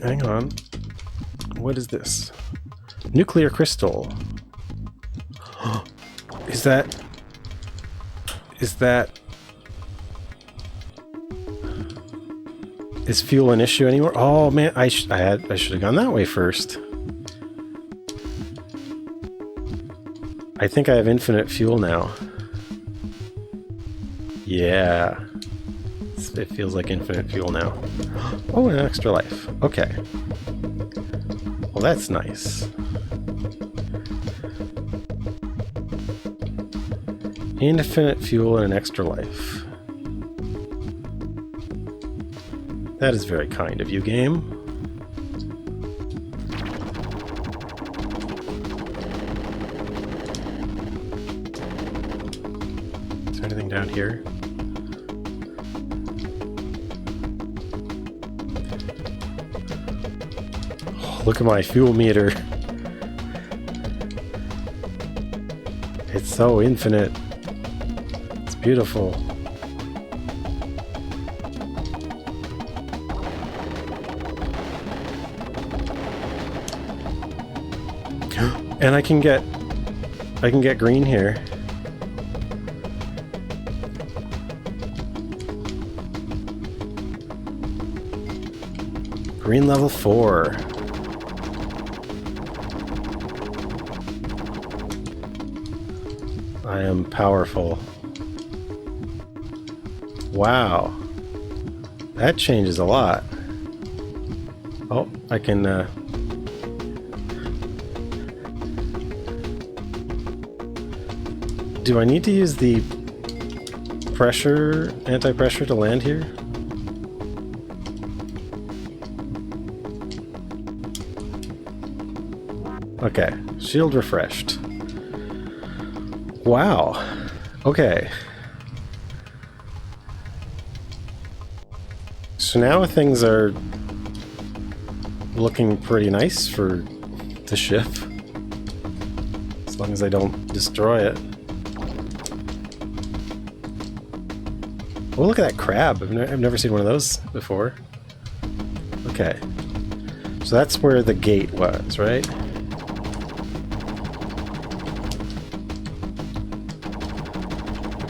Hang on. What is this? Nuclear crystal. Is that... Is fuel an issue anymore? Oh man, I should have gone that way first. I think I have infinite fuel now. Yeah. It feels like infinite fuel now. Oh, an extra life. Okay. Well, that's nice. Infinite fuel and an extra life. That is very kind of you, game. Is there anything down here? Oh, look at my fuel meter. It's so infinite. It's beautiful. And I can get green here. Green level 4. I am powerful. Wow. That changes a lot. Oh, I can do I need to use the pressure, anti-pressure to land here? Okay, shield refreshed. Wow. Okay. So now things are looking pretty nice for the ship. As long as I don't destroy it. Oh, look at that crab. I've never seen one of those before. Okay. So that's where the gate was, right?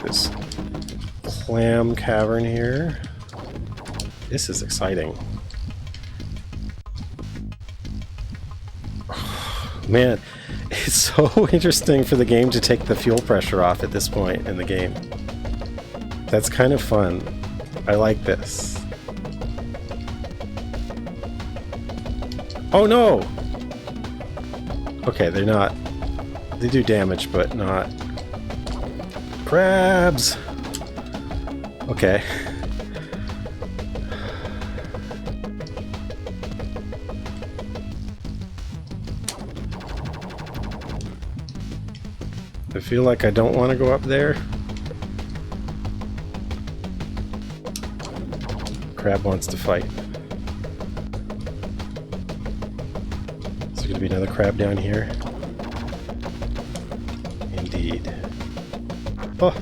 This clam cavern here. This is exciting. Oh, man, it's so interesting for the game to take the fuel pressure off at this point in the game. That's kind of fun. I like this. Oh no! Okay, they're not... They do damage, but not... Crabs! Okay. I feel like I don't want to go up there. Crab wants to fight. Is there going to be another crab down here? Indeed. Oh!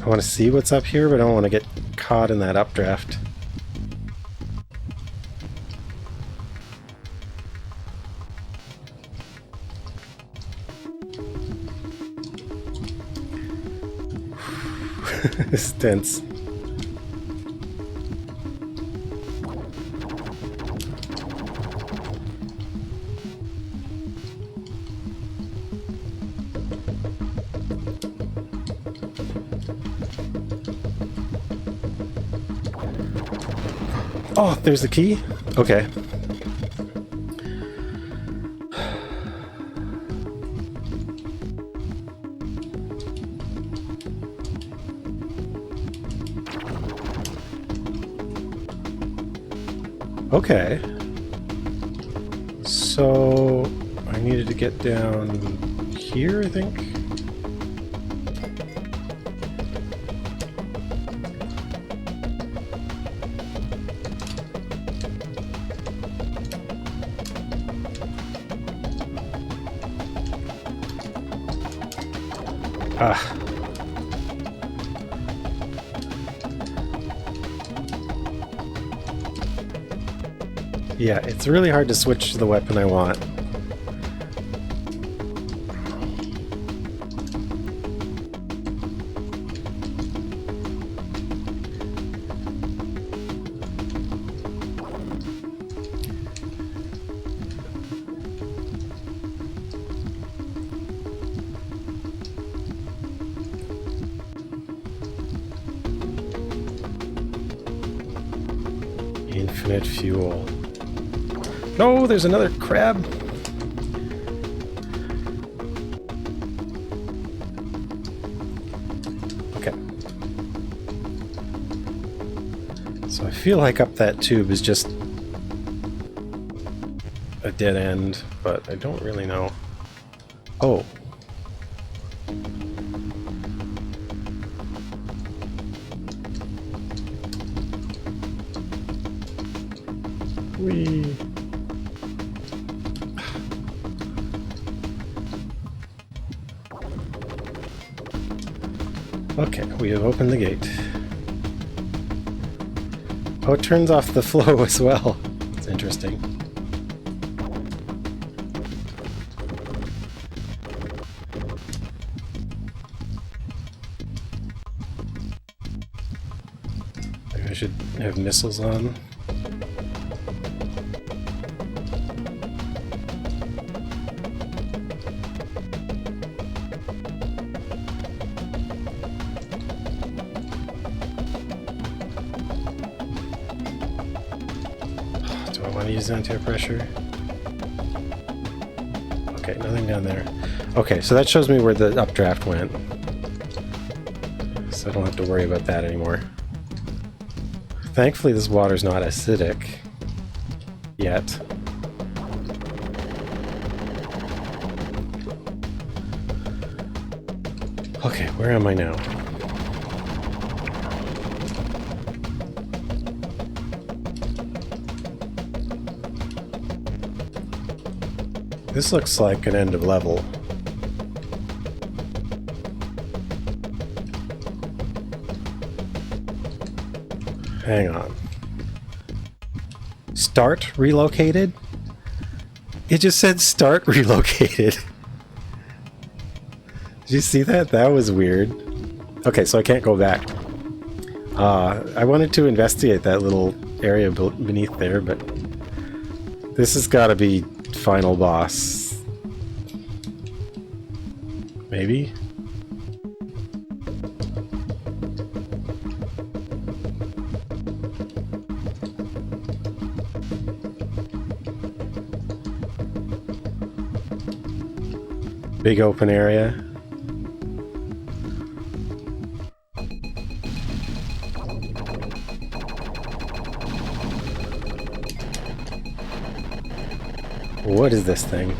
I want to see what's up here, but I don't want to get caught in that updraft. This is tense. Oh, there's the key? Okay. Okay. So I needed to get down here, I think. Ah. Yeah, it's really hard to switch to the weapon I want. Infinite fuel. No, there's another crab. Okay. So I feel like up that tube is just a dead end, but I don't really know. Oh. Whee. Okay, we have opened the gate. Oh, it turns off the flow as well. It's interesting. Maybe I should have missiles on. Use anti-pressure. Okay, nothing down there. Okay, so that shows me where the updraft went. So I don't have to worry about that anymore. Thankfully this water's not acidic. Yet. Okay, where am I now? This looks like an end of level. Hang on. Start relocated? It just said start relocated. Did you see that? That was weird. Okay, so I can't go back. I wanted to investigate that little area beneath there, but this has got to be final boss. Maybe? Big open area. What is this thing?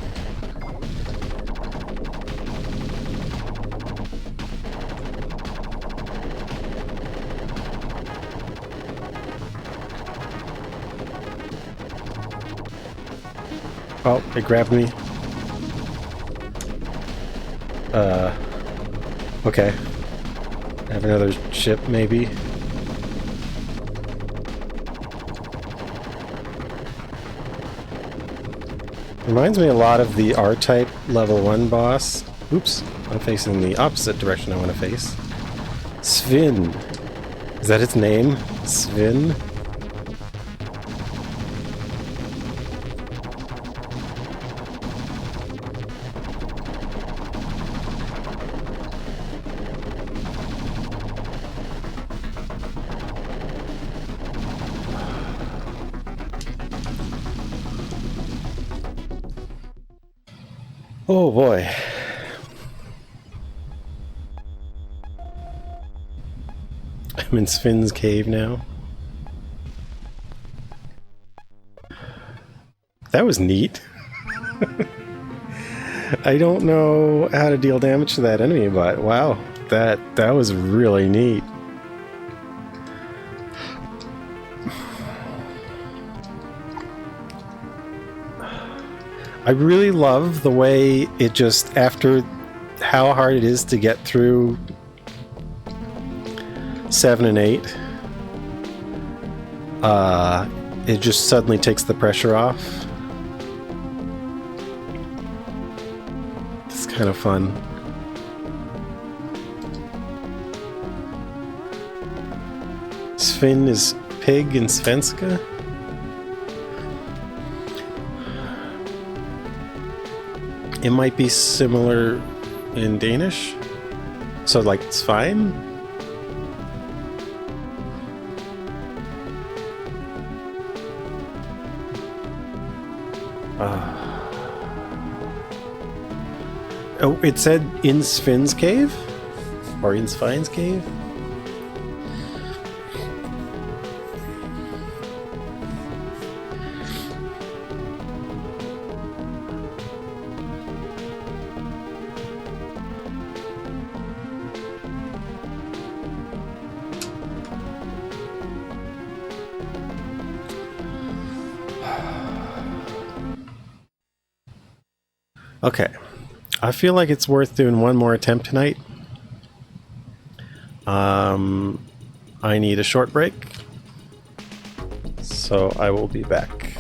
Oh, it grabbed me. Okay. Have another ship, maybe. Reminds me a lot of the R-Type level 1 boss. Oops, I'm facing the opposite direction I want to face. Svin. Is that its name? Svin? Oh boy. I'm in Sven's cave now. That was neat. I don't know how to deal damage to that enemy, but wow, that was really neat. I really love the way it just, after how hard it is to get through 7 and 8, it just suddenly takes the pressure off. It's kind of fun. Sven is pig in Svenska. It might be similar in Danish. So, like, it's fine. Oh, it said in Sven's cave? Or in Sven's cave? Okay, I feel like it's worth doing one more attempt tonight. I need a short break, so I will be back.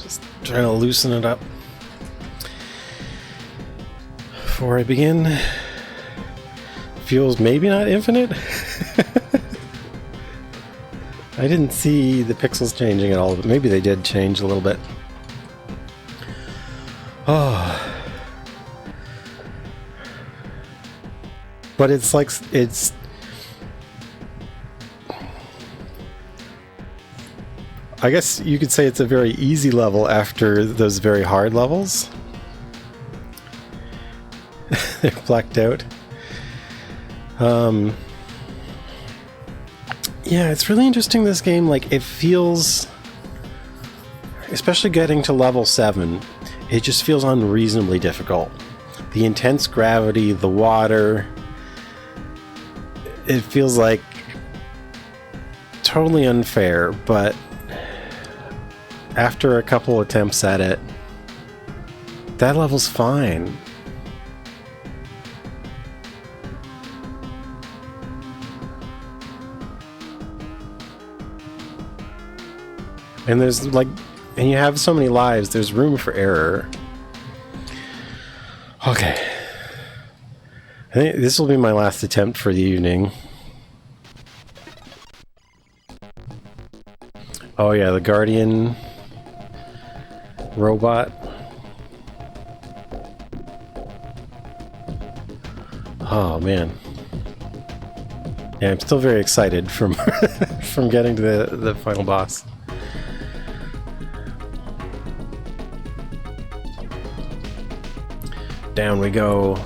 Just trying to loosen it up before I begin. Feels maybe not infinite. I didn't see the pixels changing at all, but maybe they did change a little bit. Oh. But it's like, it's... I guess you could say it's a very easy level after those very hard levels. They're blacked out. Yeah, it's really interesting, this game. Like, it feels, especially getting to level 7, it just feels unreasonably difficult. The intense gravity, the water, it feels like totally unfair, but after a couple attempts at it, that level's fine. And there's like, and you have so many lives, there's room for error. Okay. I think this will be my last attempt for the evening. Oh yeah, the Guardian robot. Oh man. Yeah, I'm still very excited from from getting to the final boss. Down we go.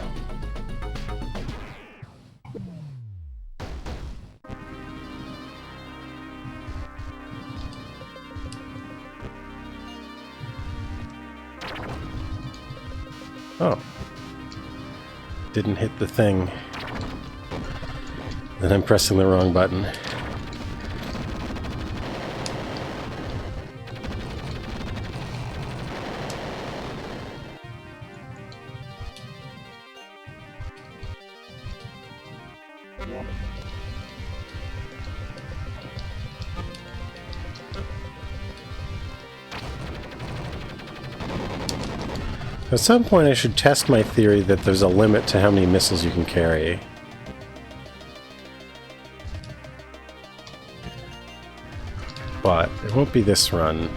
Oh, didn't hit the thing. Then I'm pressing the wrong button. At some point I should test my theory that there's a limit to how many missiles you can carry. But it won't be this run.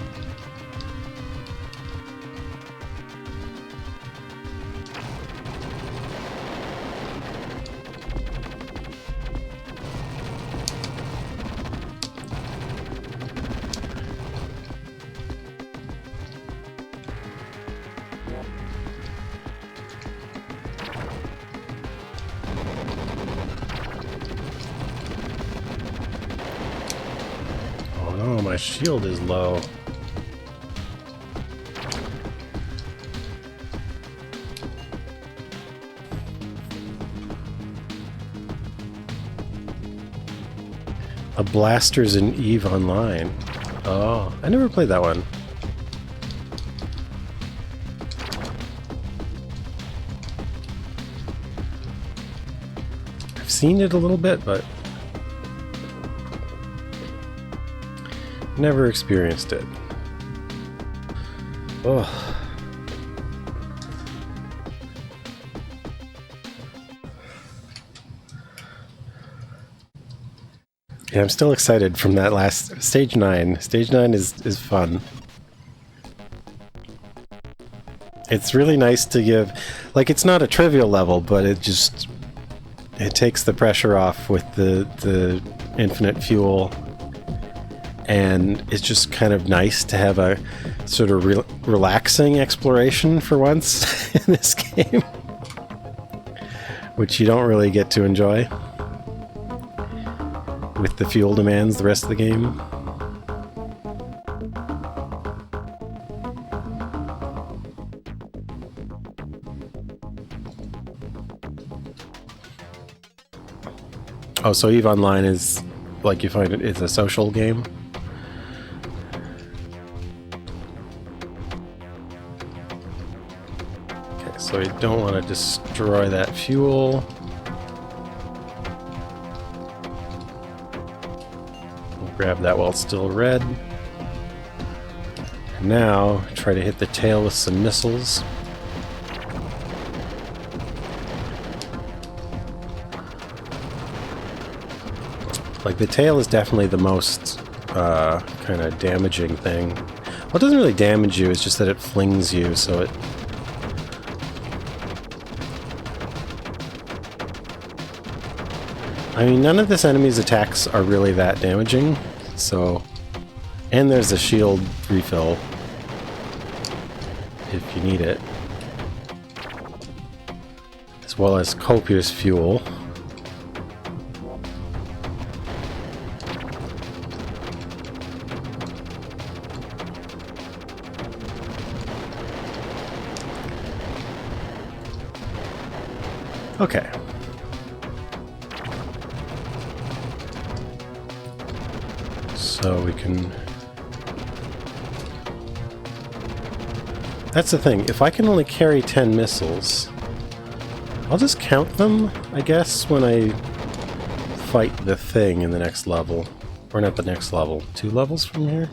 Oh, my shield is low. A Blasters in EVE Online. Oh, I never played that one. I've seen it a little bit, but never experienced it. Oh. Yeah, I'm still excited from that last stage 9. Stage 9 is fun. It's really nice to give, like, it's not a trivial level, but it takes the pressure off with the infinite fuel. And it's just kind of nice to have a sort of relaxing exploration for once in this game, which you don't really get to enjoy with the fuel demands the rest of the game. Oh, so EVE Online is, like, you find it's a social game? So you don't want to destroy that fuel. We'll grab that while it's still red. And now, try to hit the tail with some missiles. Like, the tail is definitely the most kind of damaging thing. Well, it doesn't really damage you, it's just that it flings you, so it... I mean, none of this enemy's attacks are really that damaging, so... And there's a shield refill, if you need it. As well as copious fuel. Okay. So we can... That's the thing, if I can only carry 10 missiles, I'll just count them, I guess, when I fight the thing in the next level. Or not the next level, 2 levels from here?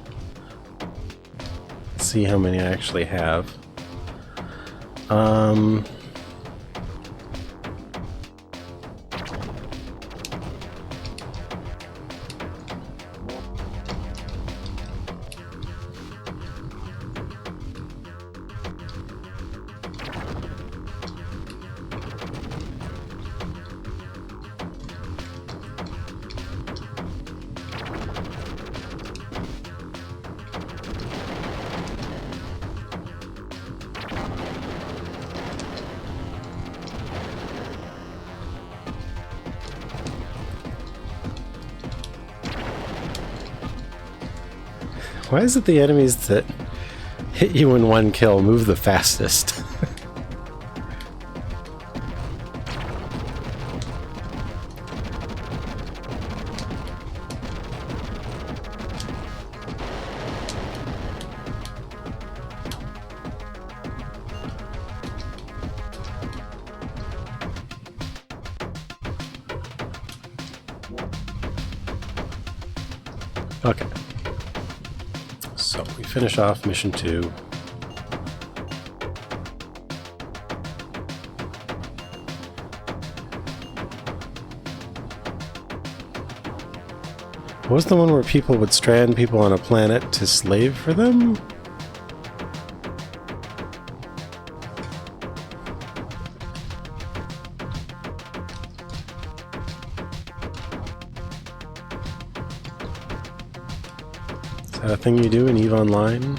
Let's see how many I actually have. Why is it the enemies that hit you in one kill move the fastest? Okay. So we finish off mission 2. What was the one where people would strand people on a planet to slave for them? Is that a thing you do in EVE Online?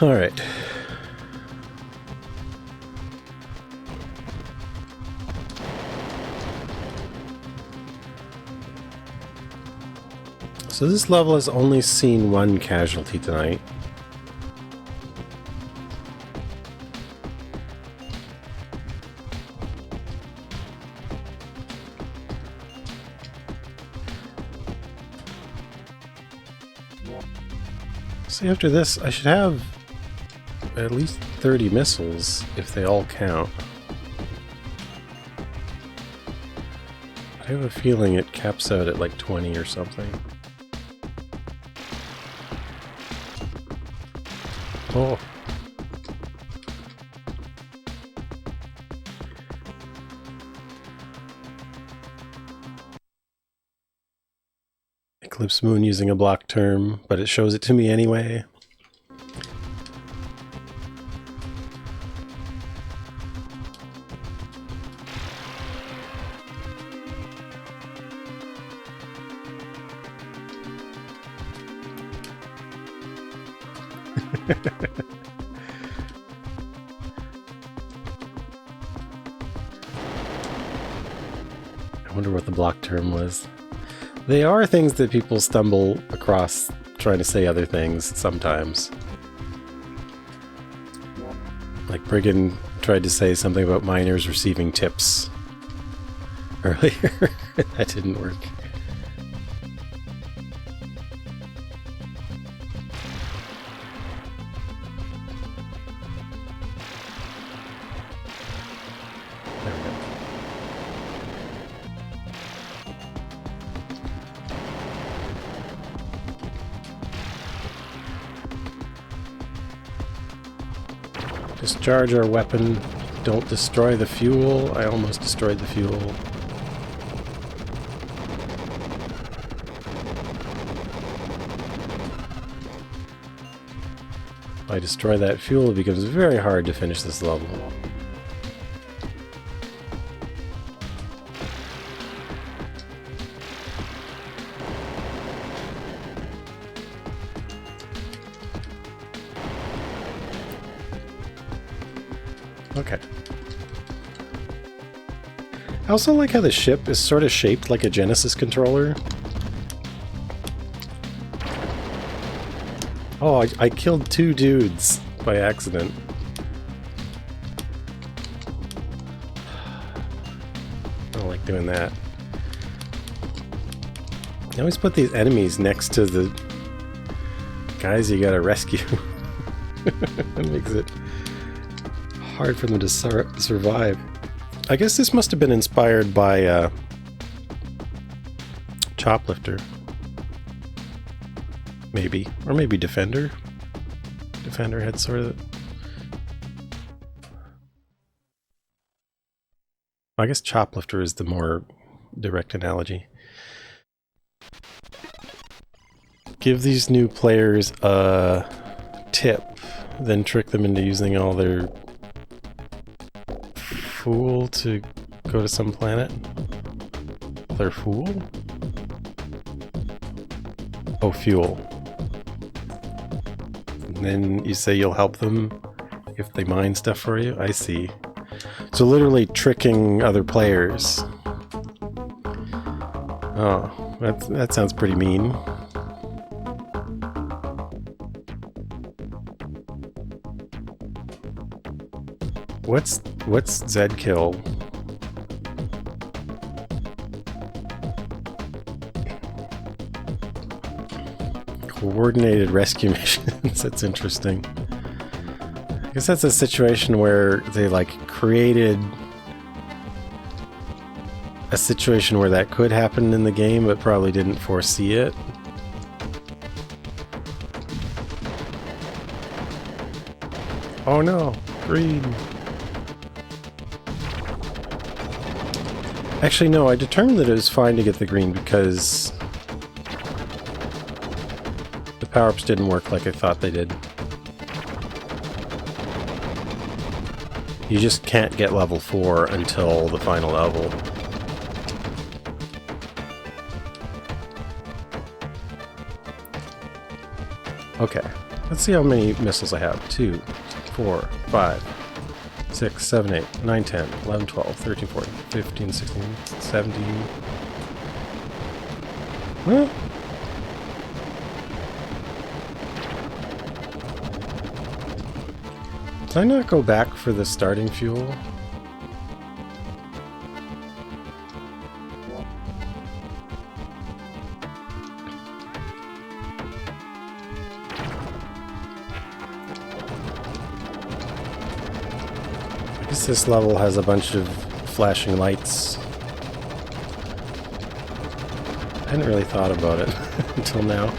All right. So this level has only seen one casualty tonight. See, after this, I should have at least 30 missiles, if they all count. I have a feeling it caps out at like 20 or something. Oh. Eclipse Moon using a block term, but it shows it to me anyway. I wonder what the block term was. They are things that people stumble across trying to say other things sometimes. Like Brigand tried to say something about miners receiving tips earlier. That didn't work. Discharge our weapon. Don't destroy the fuel. I almost destroyed the fuel. If I destroy that fuel, it becomes very hard to finish this level. Okay. I also like how the ship is sort of shaped like a Genesis controller. Oh, I killed 2 dudes by accident. I don't like doing that. I always put these enemies next to the guys you gotta rescue. That makes it hard for them to survive. I guess this must have been inspired by Choplifter. Maybe. Or maybe Defender. Defender had sort of... I guess Choplifter is the more direct analogy. Give these new players a tip, then trick them into using all their fool to go to some planet? Their fool? Oh, fuel. And then you say you'll help them if they mine stuff for you? I see. So literally tricking other players. Oh, that sounds pretty mean. What's Zed kill? Coordinated rescue missions. That's interesting. I guess that's a situation where they like created a situation where that could happen in the game, but probably didn't foresee it. Oh no, green. Actually, no, I determined that it was fine to get the green because the power-ups didn't work like I thought they did. You just can't get level 4 until the final level. Okay, let's see how many missiles I have. 2, 4, 5, 6, 7, 8, 9, 10, 11, 12, 13, 14, 15, 16, 17. Well, did I not go back for the starting fuel? I guess this level has a bunch of flashing lights. I hadn't really thought about it until now.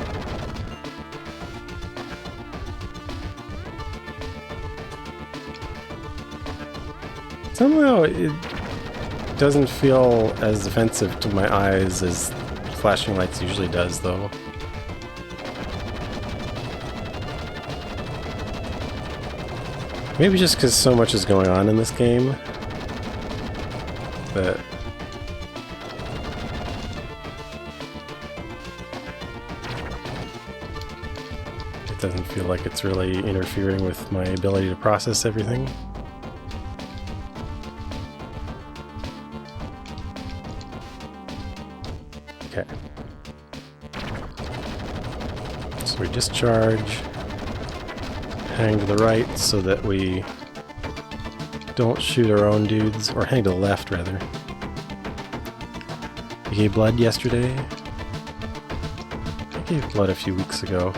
Somehow it doesn't feel as offensive to my eyes as flashing lights usually does, though. Maybe just because so much is going on in this game that it doesn't feel like it's really interfering with my ability to process everything. Okay. So we discharge. Hang to the right so that we don't shoot our own dudes, or hang to the left rather. You gave blood yesterday? I gave blood a few weeks ago.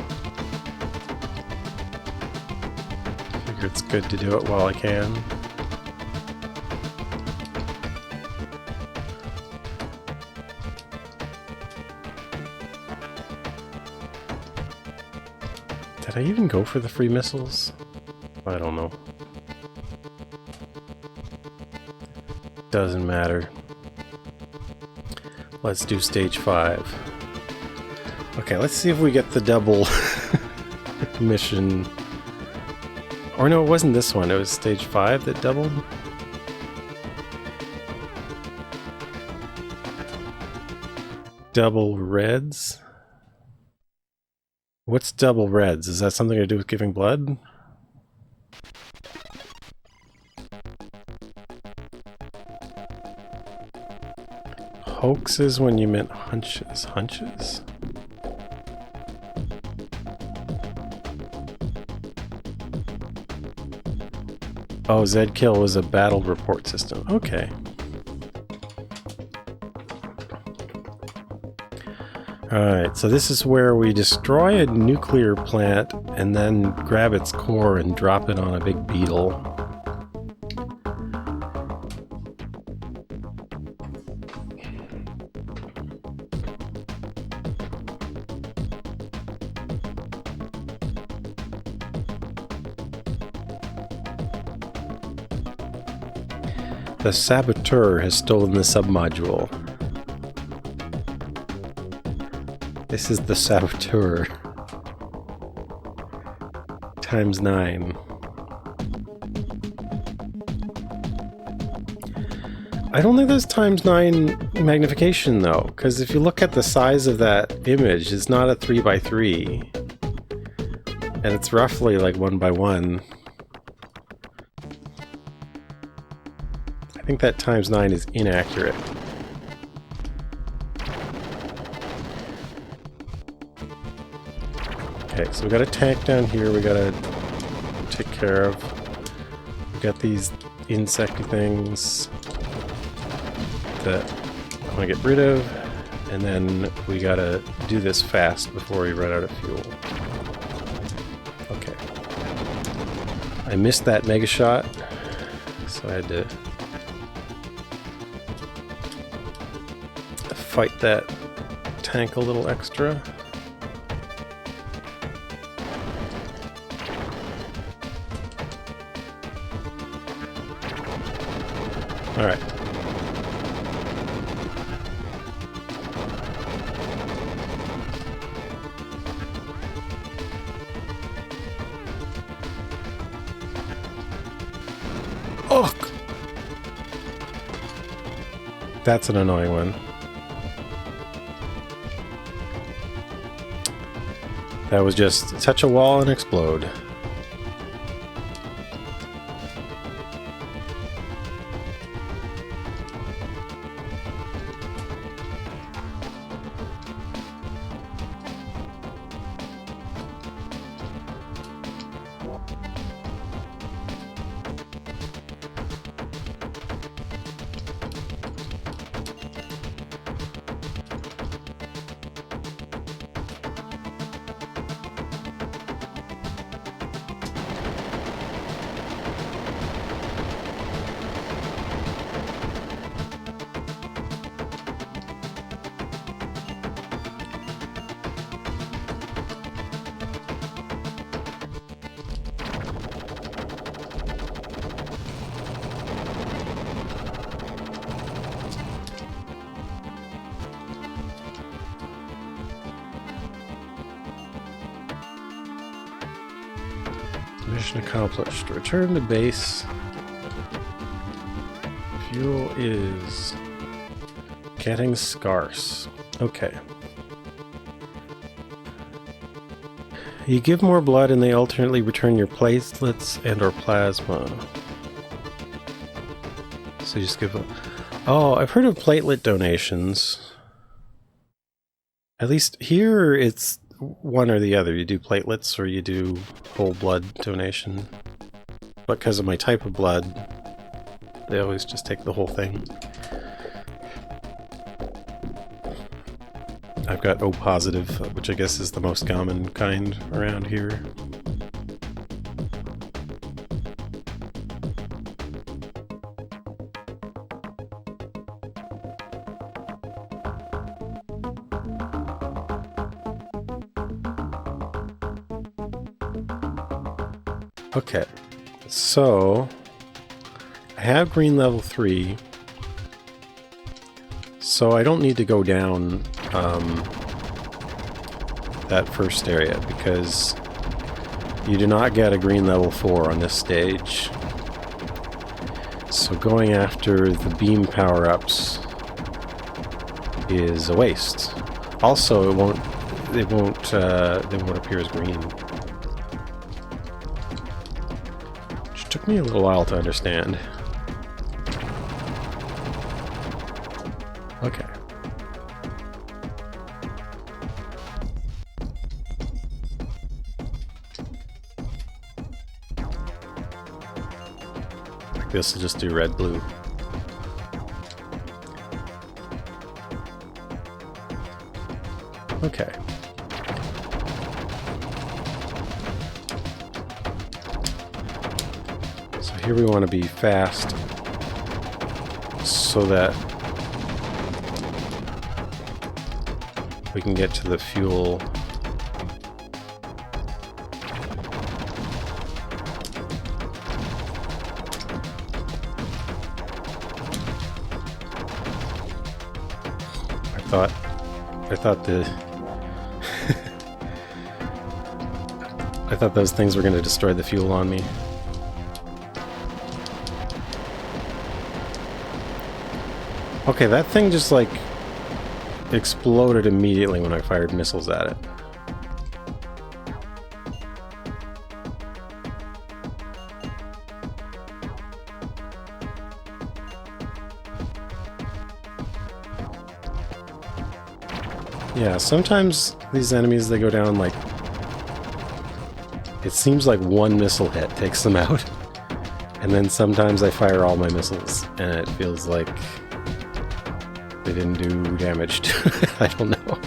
Figure it's good to do it while I can. Did I even go for the free missiles? I don't know. Doesn't matter. Let's do stage 5. Okay, let's see if we get the double mission. Or no, it wasn't this one. It was stage 5 that doubled. Double reds. What's double reds? Is that something to do with giving blood? Hoaxes when you meant hunches. Hunches? Oh, Zed Kill was a battle report system. Okay. Alright, so this is where we destroy a nuclear plant and then grab its core and drop it on a big beetle. The saboteur has stolen the submodule. This is the saboteur. Times 9. I don't think there's times 9 magnification though, because if you look at the size of that image, it's not a 3x3. And it's roughly like 1x1. I think that times 9 is inaccurate. Okay, so we got a tank down here we gotta take care of. We got these insecty things that I want to get rid of, and then we gotta do this fast before we run out of fuel. Okay. I missed that mega shot, so I had to fight that tank a little extra. Alright. Oh! That's an annoying one. That was just touch a wall and explode. Mission accomplished. Return to base. Fuel is getting scarce. Okay. You give more blood and they alternately return your platelets and or plasma. So you just give a... Oh, I've heard of platelet donations. At least here it's one or the other. You do platelets or you do whole blood donation. But because of my type of blood, they always just take the whole thing. I've got O positive, which I guess is the most common kind around here. Okay, so I have green level 3, so I don't need to go down that first area because you do not get a green level 4 on this stage. So going after the beam power-ups is a waste. Also, they won't appear as green. Took me a little while to understand. Okay. This will just do red, blue. Okay. Here we want to be fast so that we can get to the fuel. I thought the I thought those things were going to destroy the fuel on me. Okay, that thing just, like, exploded immediately when I fired missiles at it. Yeah, sometimes these enemies, they go down, like... It seems like one missile hit takes them out. And then sometimes I fire all my missiles, and it feels like they didn't do damage to it. I don't know.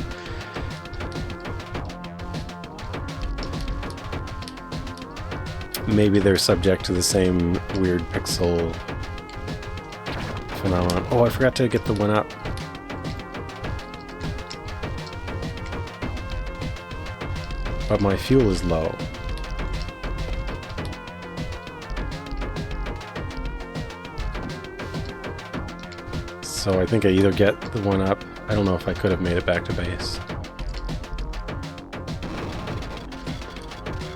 Maybe they're subject to the same weird pixel phenomenon. Oh, I forgot to get the one up. But my fuel is low. So I think I either get the one up. I don't know if I could have made it back to base.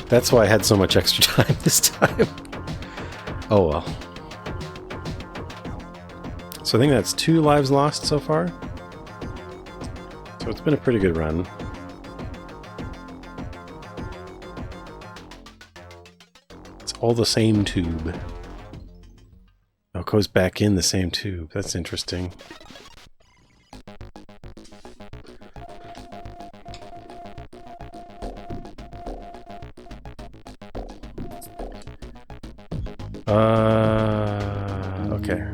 That's why I had so much extra time this time. Oh well. So I think that's 2 lives lost so far. So it's been a pretty good run. It's all the same tube. Oh, it goes back in the same tube. That's interesting. Okay.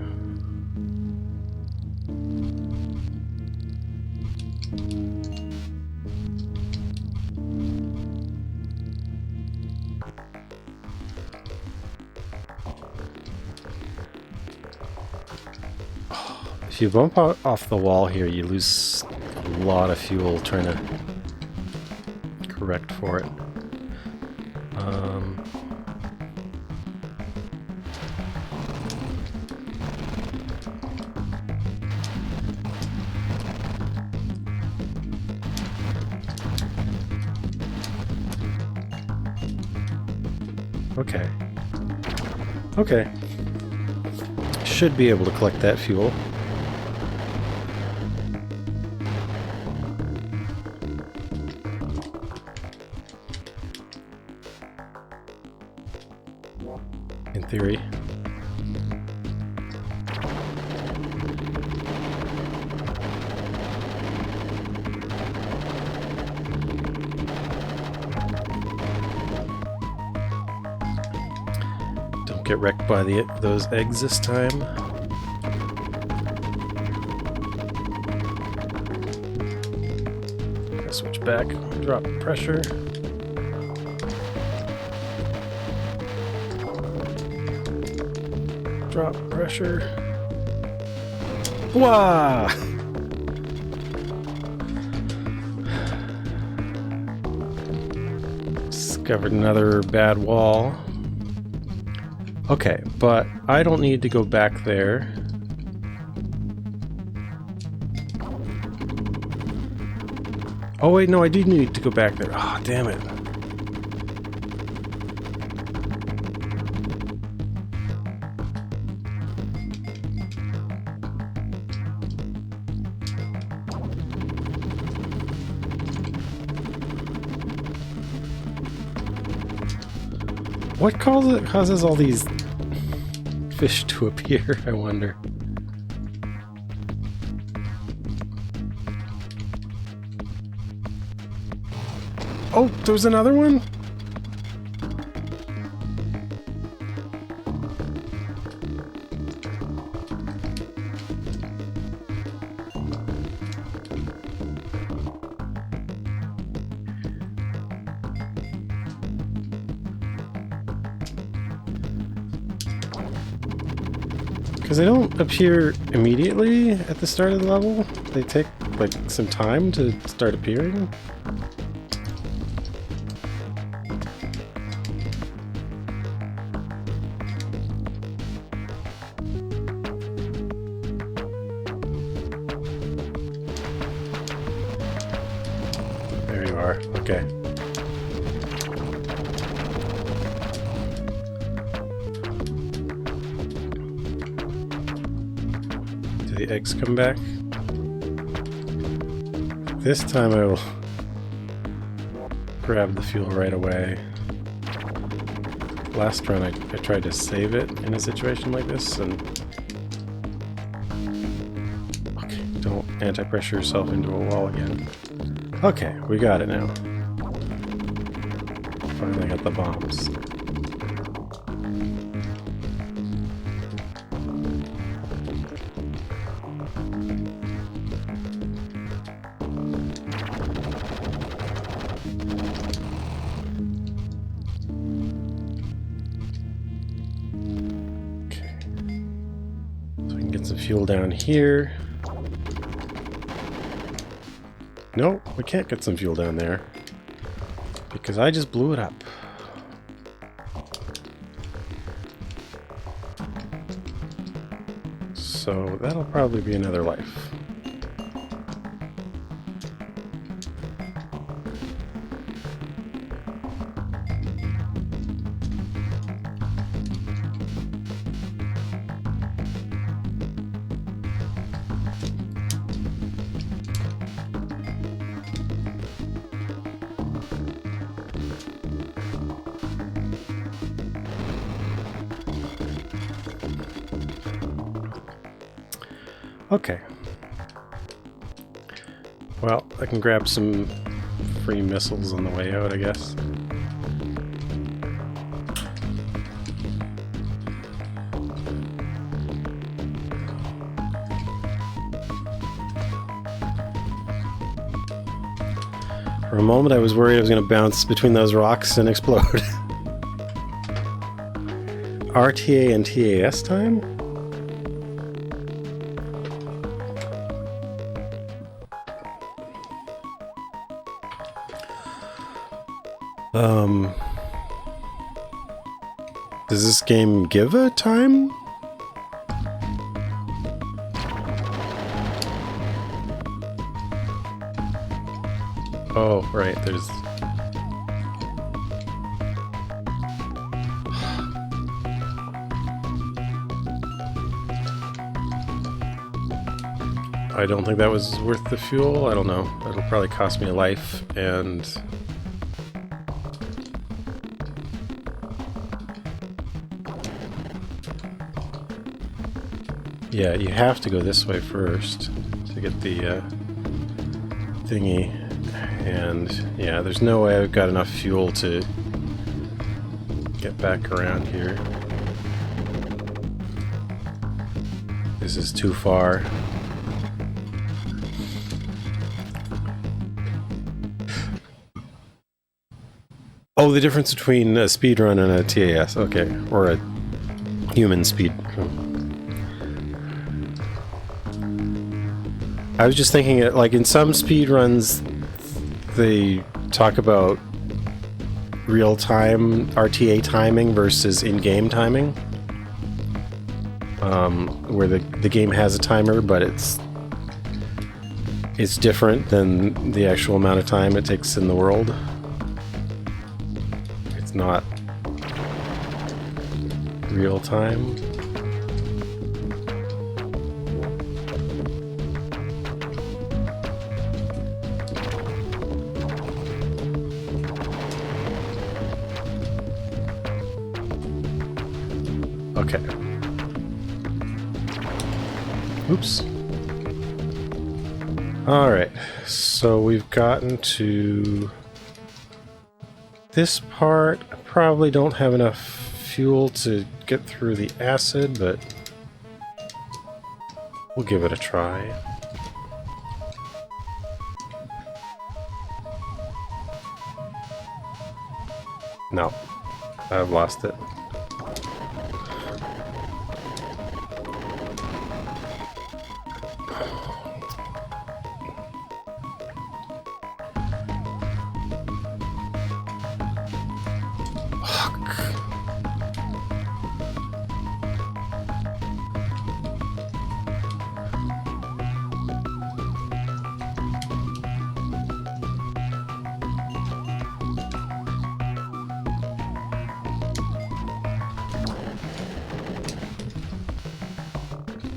If you bump off the wall here, you lose a lot of fuel trying to correct for it. Okay. Okay. Should be able to collect that fuel. In theory. Don't get wrecked by those eggs this time. Gotta switch back, drop pressure. Drop pressure. Wah! Discovered another bad wall. Okay, but I don't need to go back there. Oh wait, no, I do need to go back there. Ah, oh, damn it. What causes all these fish to appear, I wonder? Oh, there's another one? Because they don't appear immediately at the start of the level. They take, like, some time to start appearing. There you are. Okay. The eggs come back. This time I will grab the fuel right away. Last run I tried to save it in a situation like this, and okay, don't anti-pressure yourself into a wall again. Okay, we got it now. Finally got the bombs. fuel down here. No, we can't get some fuel down there because I just blew it up. So that'll probably be another life. Okay. Well, I can grab some free missiles on the way out, I guess. For a moment I was worried I was going to bounce between those rocks and explode. RTA and TAS time? Does this game give a time? Oh, right, there's... I don't think that was worth the fuel. I don't know. It'll probably cost me a life, and... yeah, you have to go this way first to get the thingy. And yeah, there's no way I've got enough fuel to get back around here. This is too far. Oh, the difference between a speedrun and a TAS. Okay, or a human speed. I was just thinking, like, in some speedruns, they talk about real-time RTA timing versus in-game timing, where the game has a timer, but it's different than the actual amount of time it takes in the world. It's not real-time. Okay. Oops. Alright, so we've gotten to this part. I probably don't have enough fuel to get through the acid, but we'll give it a try. No, I've lost it.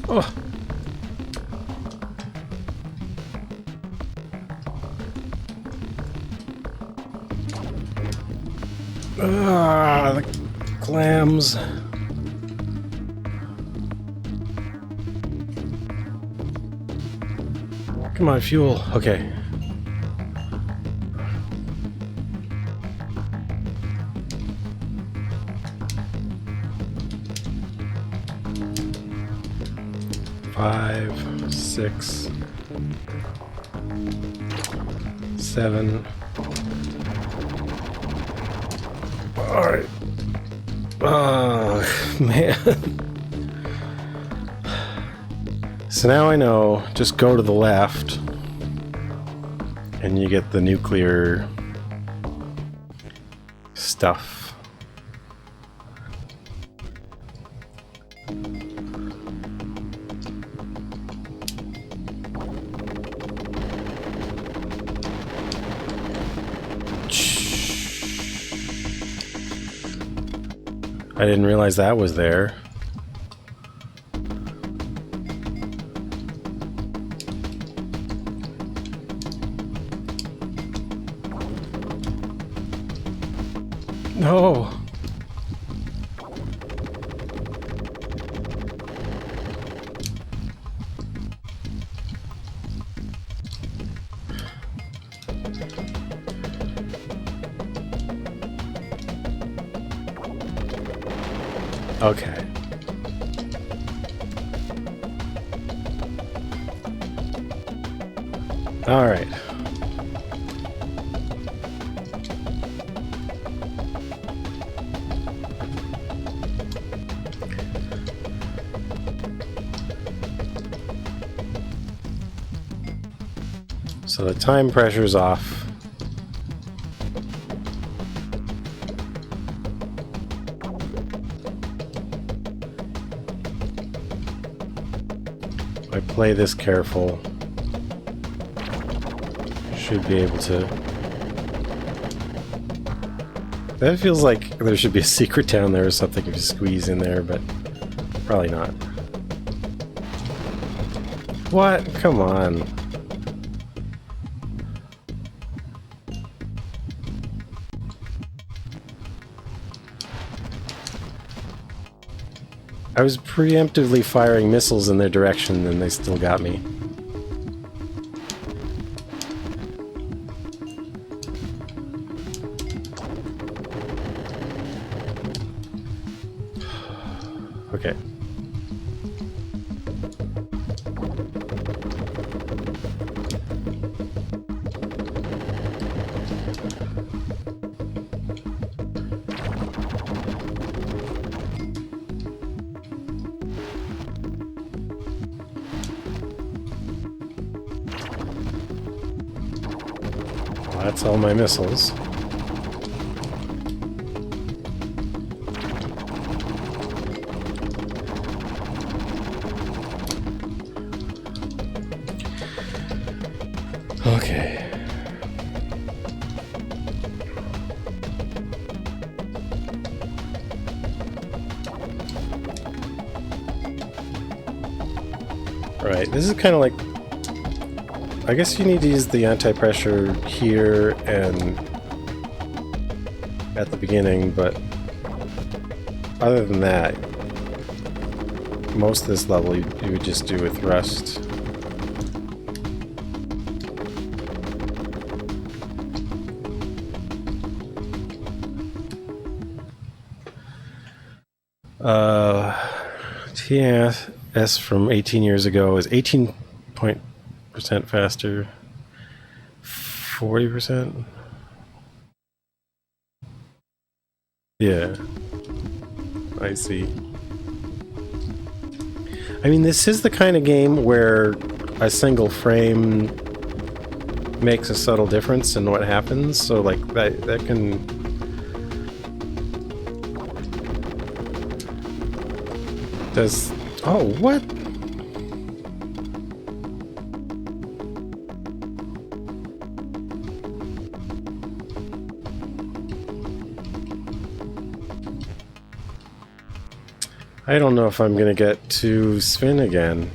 Oh. Ah, the clams. Come on, fuel. Okay. Five, 6, 7. All right. Oh, man. So now I know, just go to the left and you get the nuclear stuff. I didn't realize that was there. No. Okay. All right. So the time pressure's off. If I play this careful, should be able to. That feels like there should be a secret down there or something if you squeeze in there, but probably not. What? Come on. I was preemptively firing missiles in their direction and they still got me. Okay. Well, that's all my missiles. Okay. Right, this is kind of like... I guess you need to use the anti-pressure here and at the beginning, but other than that, most of this level you would just do with thrust. TS from 18 years ago is 18% faster. 40%? Yeah. I see. I mean, this is the kind of game where a single frame makes a subtle difference in what happens, so like that can... Does... Oh, what? I don't know if I'm gonna get to spin again.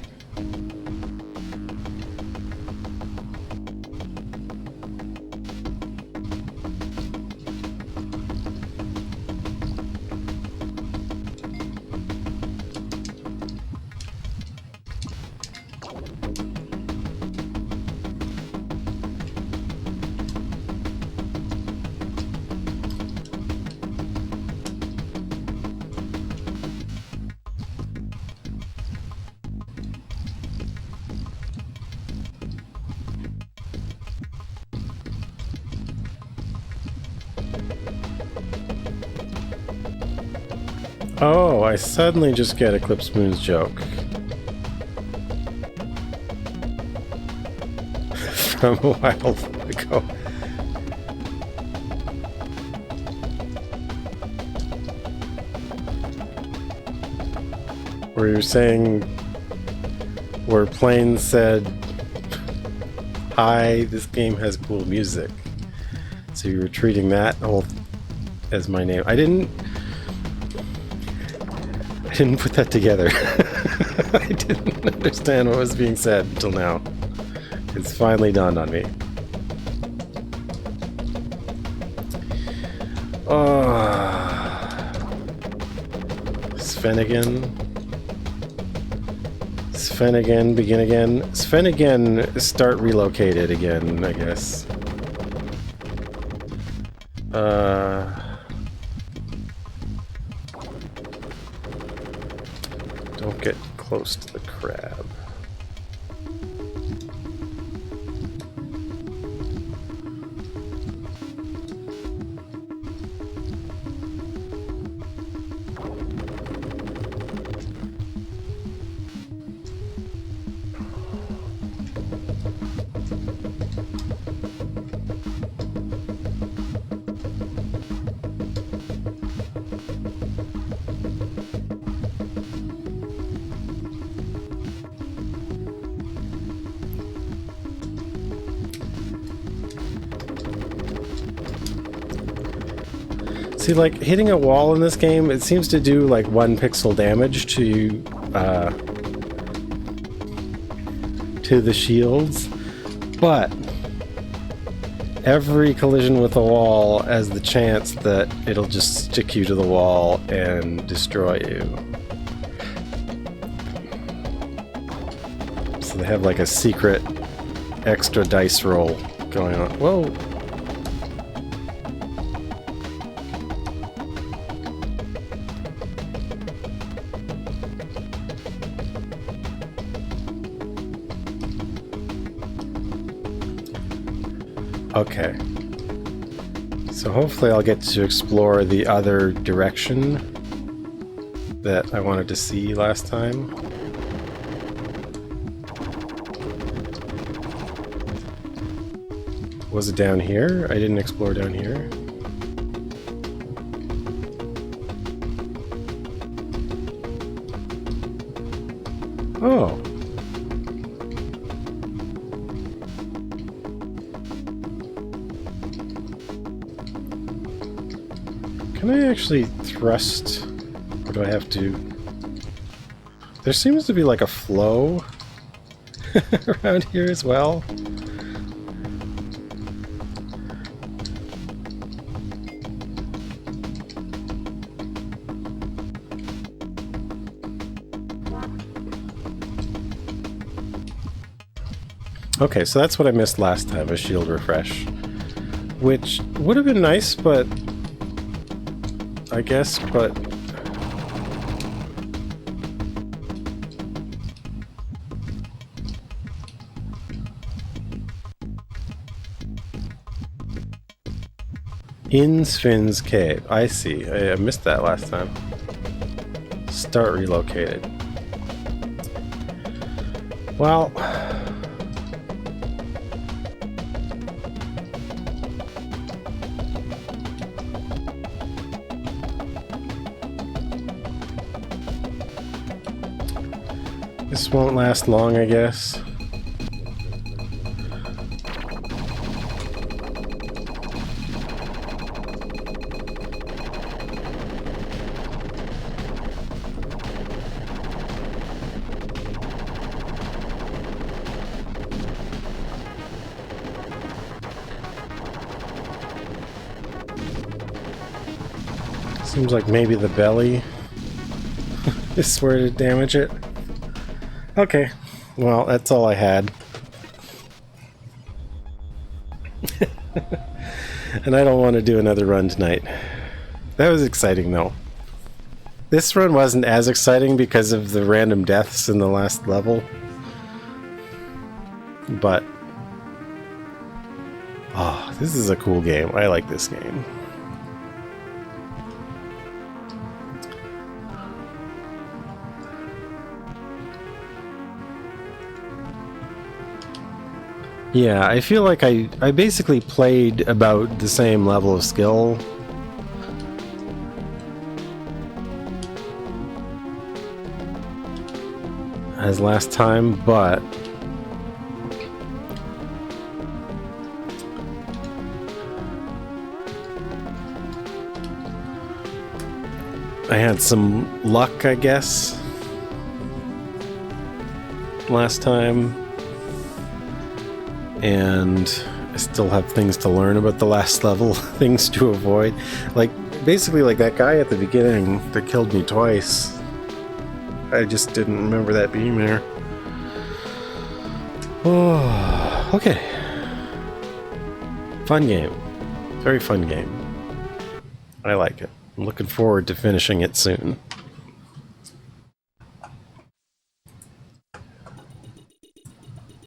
Oh, I suddenly just get Eclipse Moon's joke. from a while ago. Where you're saying, where Plane said, "Hi, this game has cool music." So you were treating that whole as my name. I didn't put that together. I didn't understand what was being said until now. It's finally dawned on me. Sven again. Sven again, begin again. Sven again, start relocated again, I guess. Don't get close to the crab. See, like, hitting a wall in this game, it seems to do, like, 1 pixel damage to the shields, but every collision with a wall has the chance that it'll just stick you to the wall and destroy you. So they have, like, a secret extra dice roll going on. Whoa! Okay. So hopefully I'll get to explore the other direction that I wanted to see last time. Was it down here? I didn't explore down here. Oh. Can I actually thrust, or do I have to? There seems to be like a flow around here as well. Okay, so that's what I missed last time, a shield refresh. Which would have been nice, but I guess, but in Sven's cave. I see. I missed that last time. Start relocated. Well, this won't last long, I guess. Seems like maybe the belly is where to damage it. Okay, well, that's all I had. And I don't want to do another run tonight. That was exciting, though. This run wasn't as exciting because of the random deaths in the last level. But oh, this is a cool game. I like this game. Yeah, I feel like I basically played about the same level of skill. As last time, but I had some luck, I guess, last time, and I still have things to learn about the last level, things to avoid. Like, basically like that guy at the beginning that killed me twice. I just didn't remember that being there. Oh, okay. Fun game. Very fun game. I like it. I'm looking forward to finishing it soon.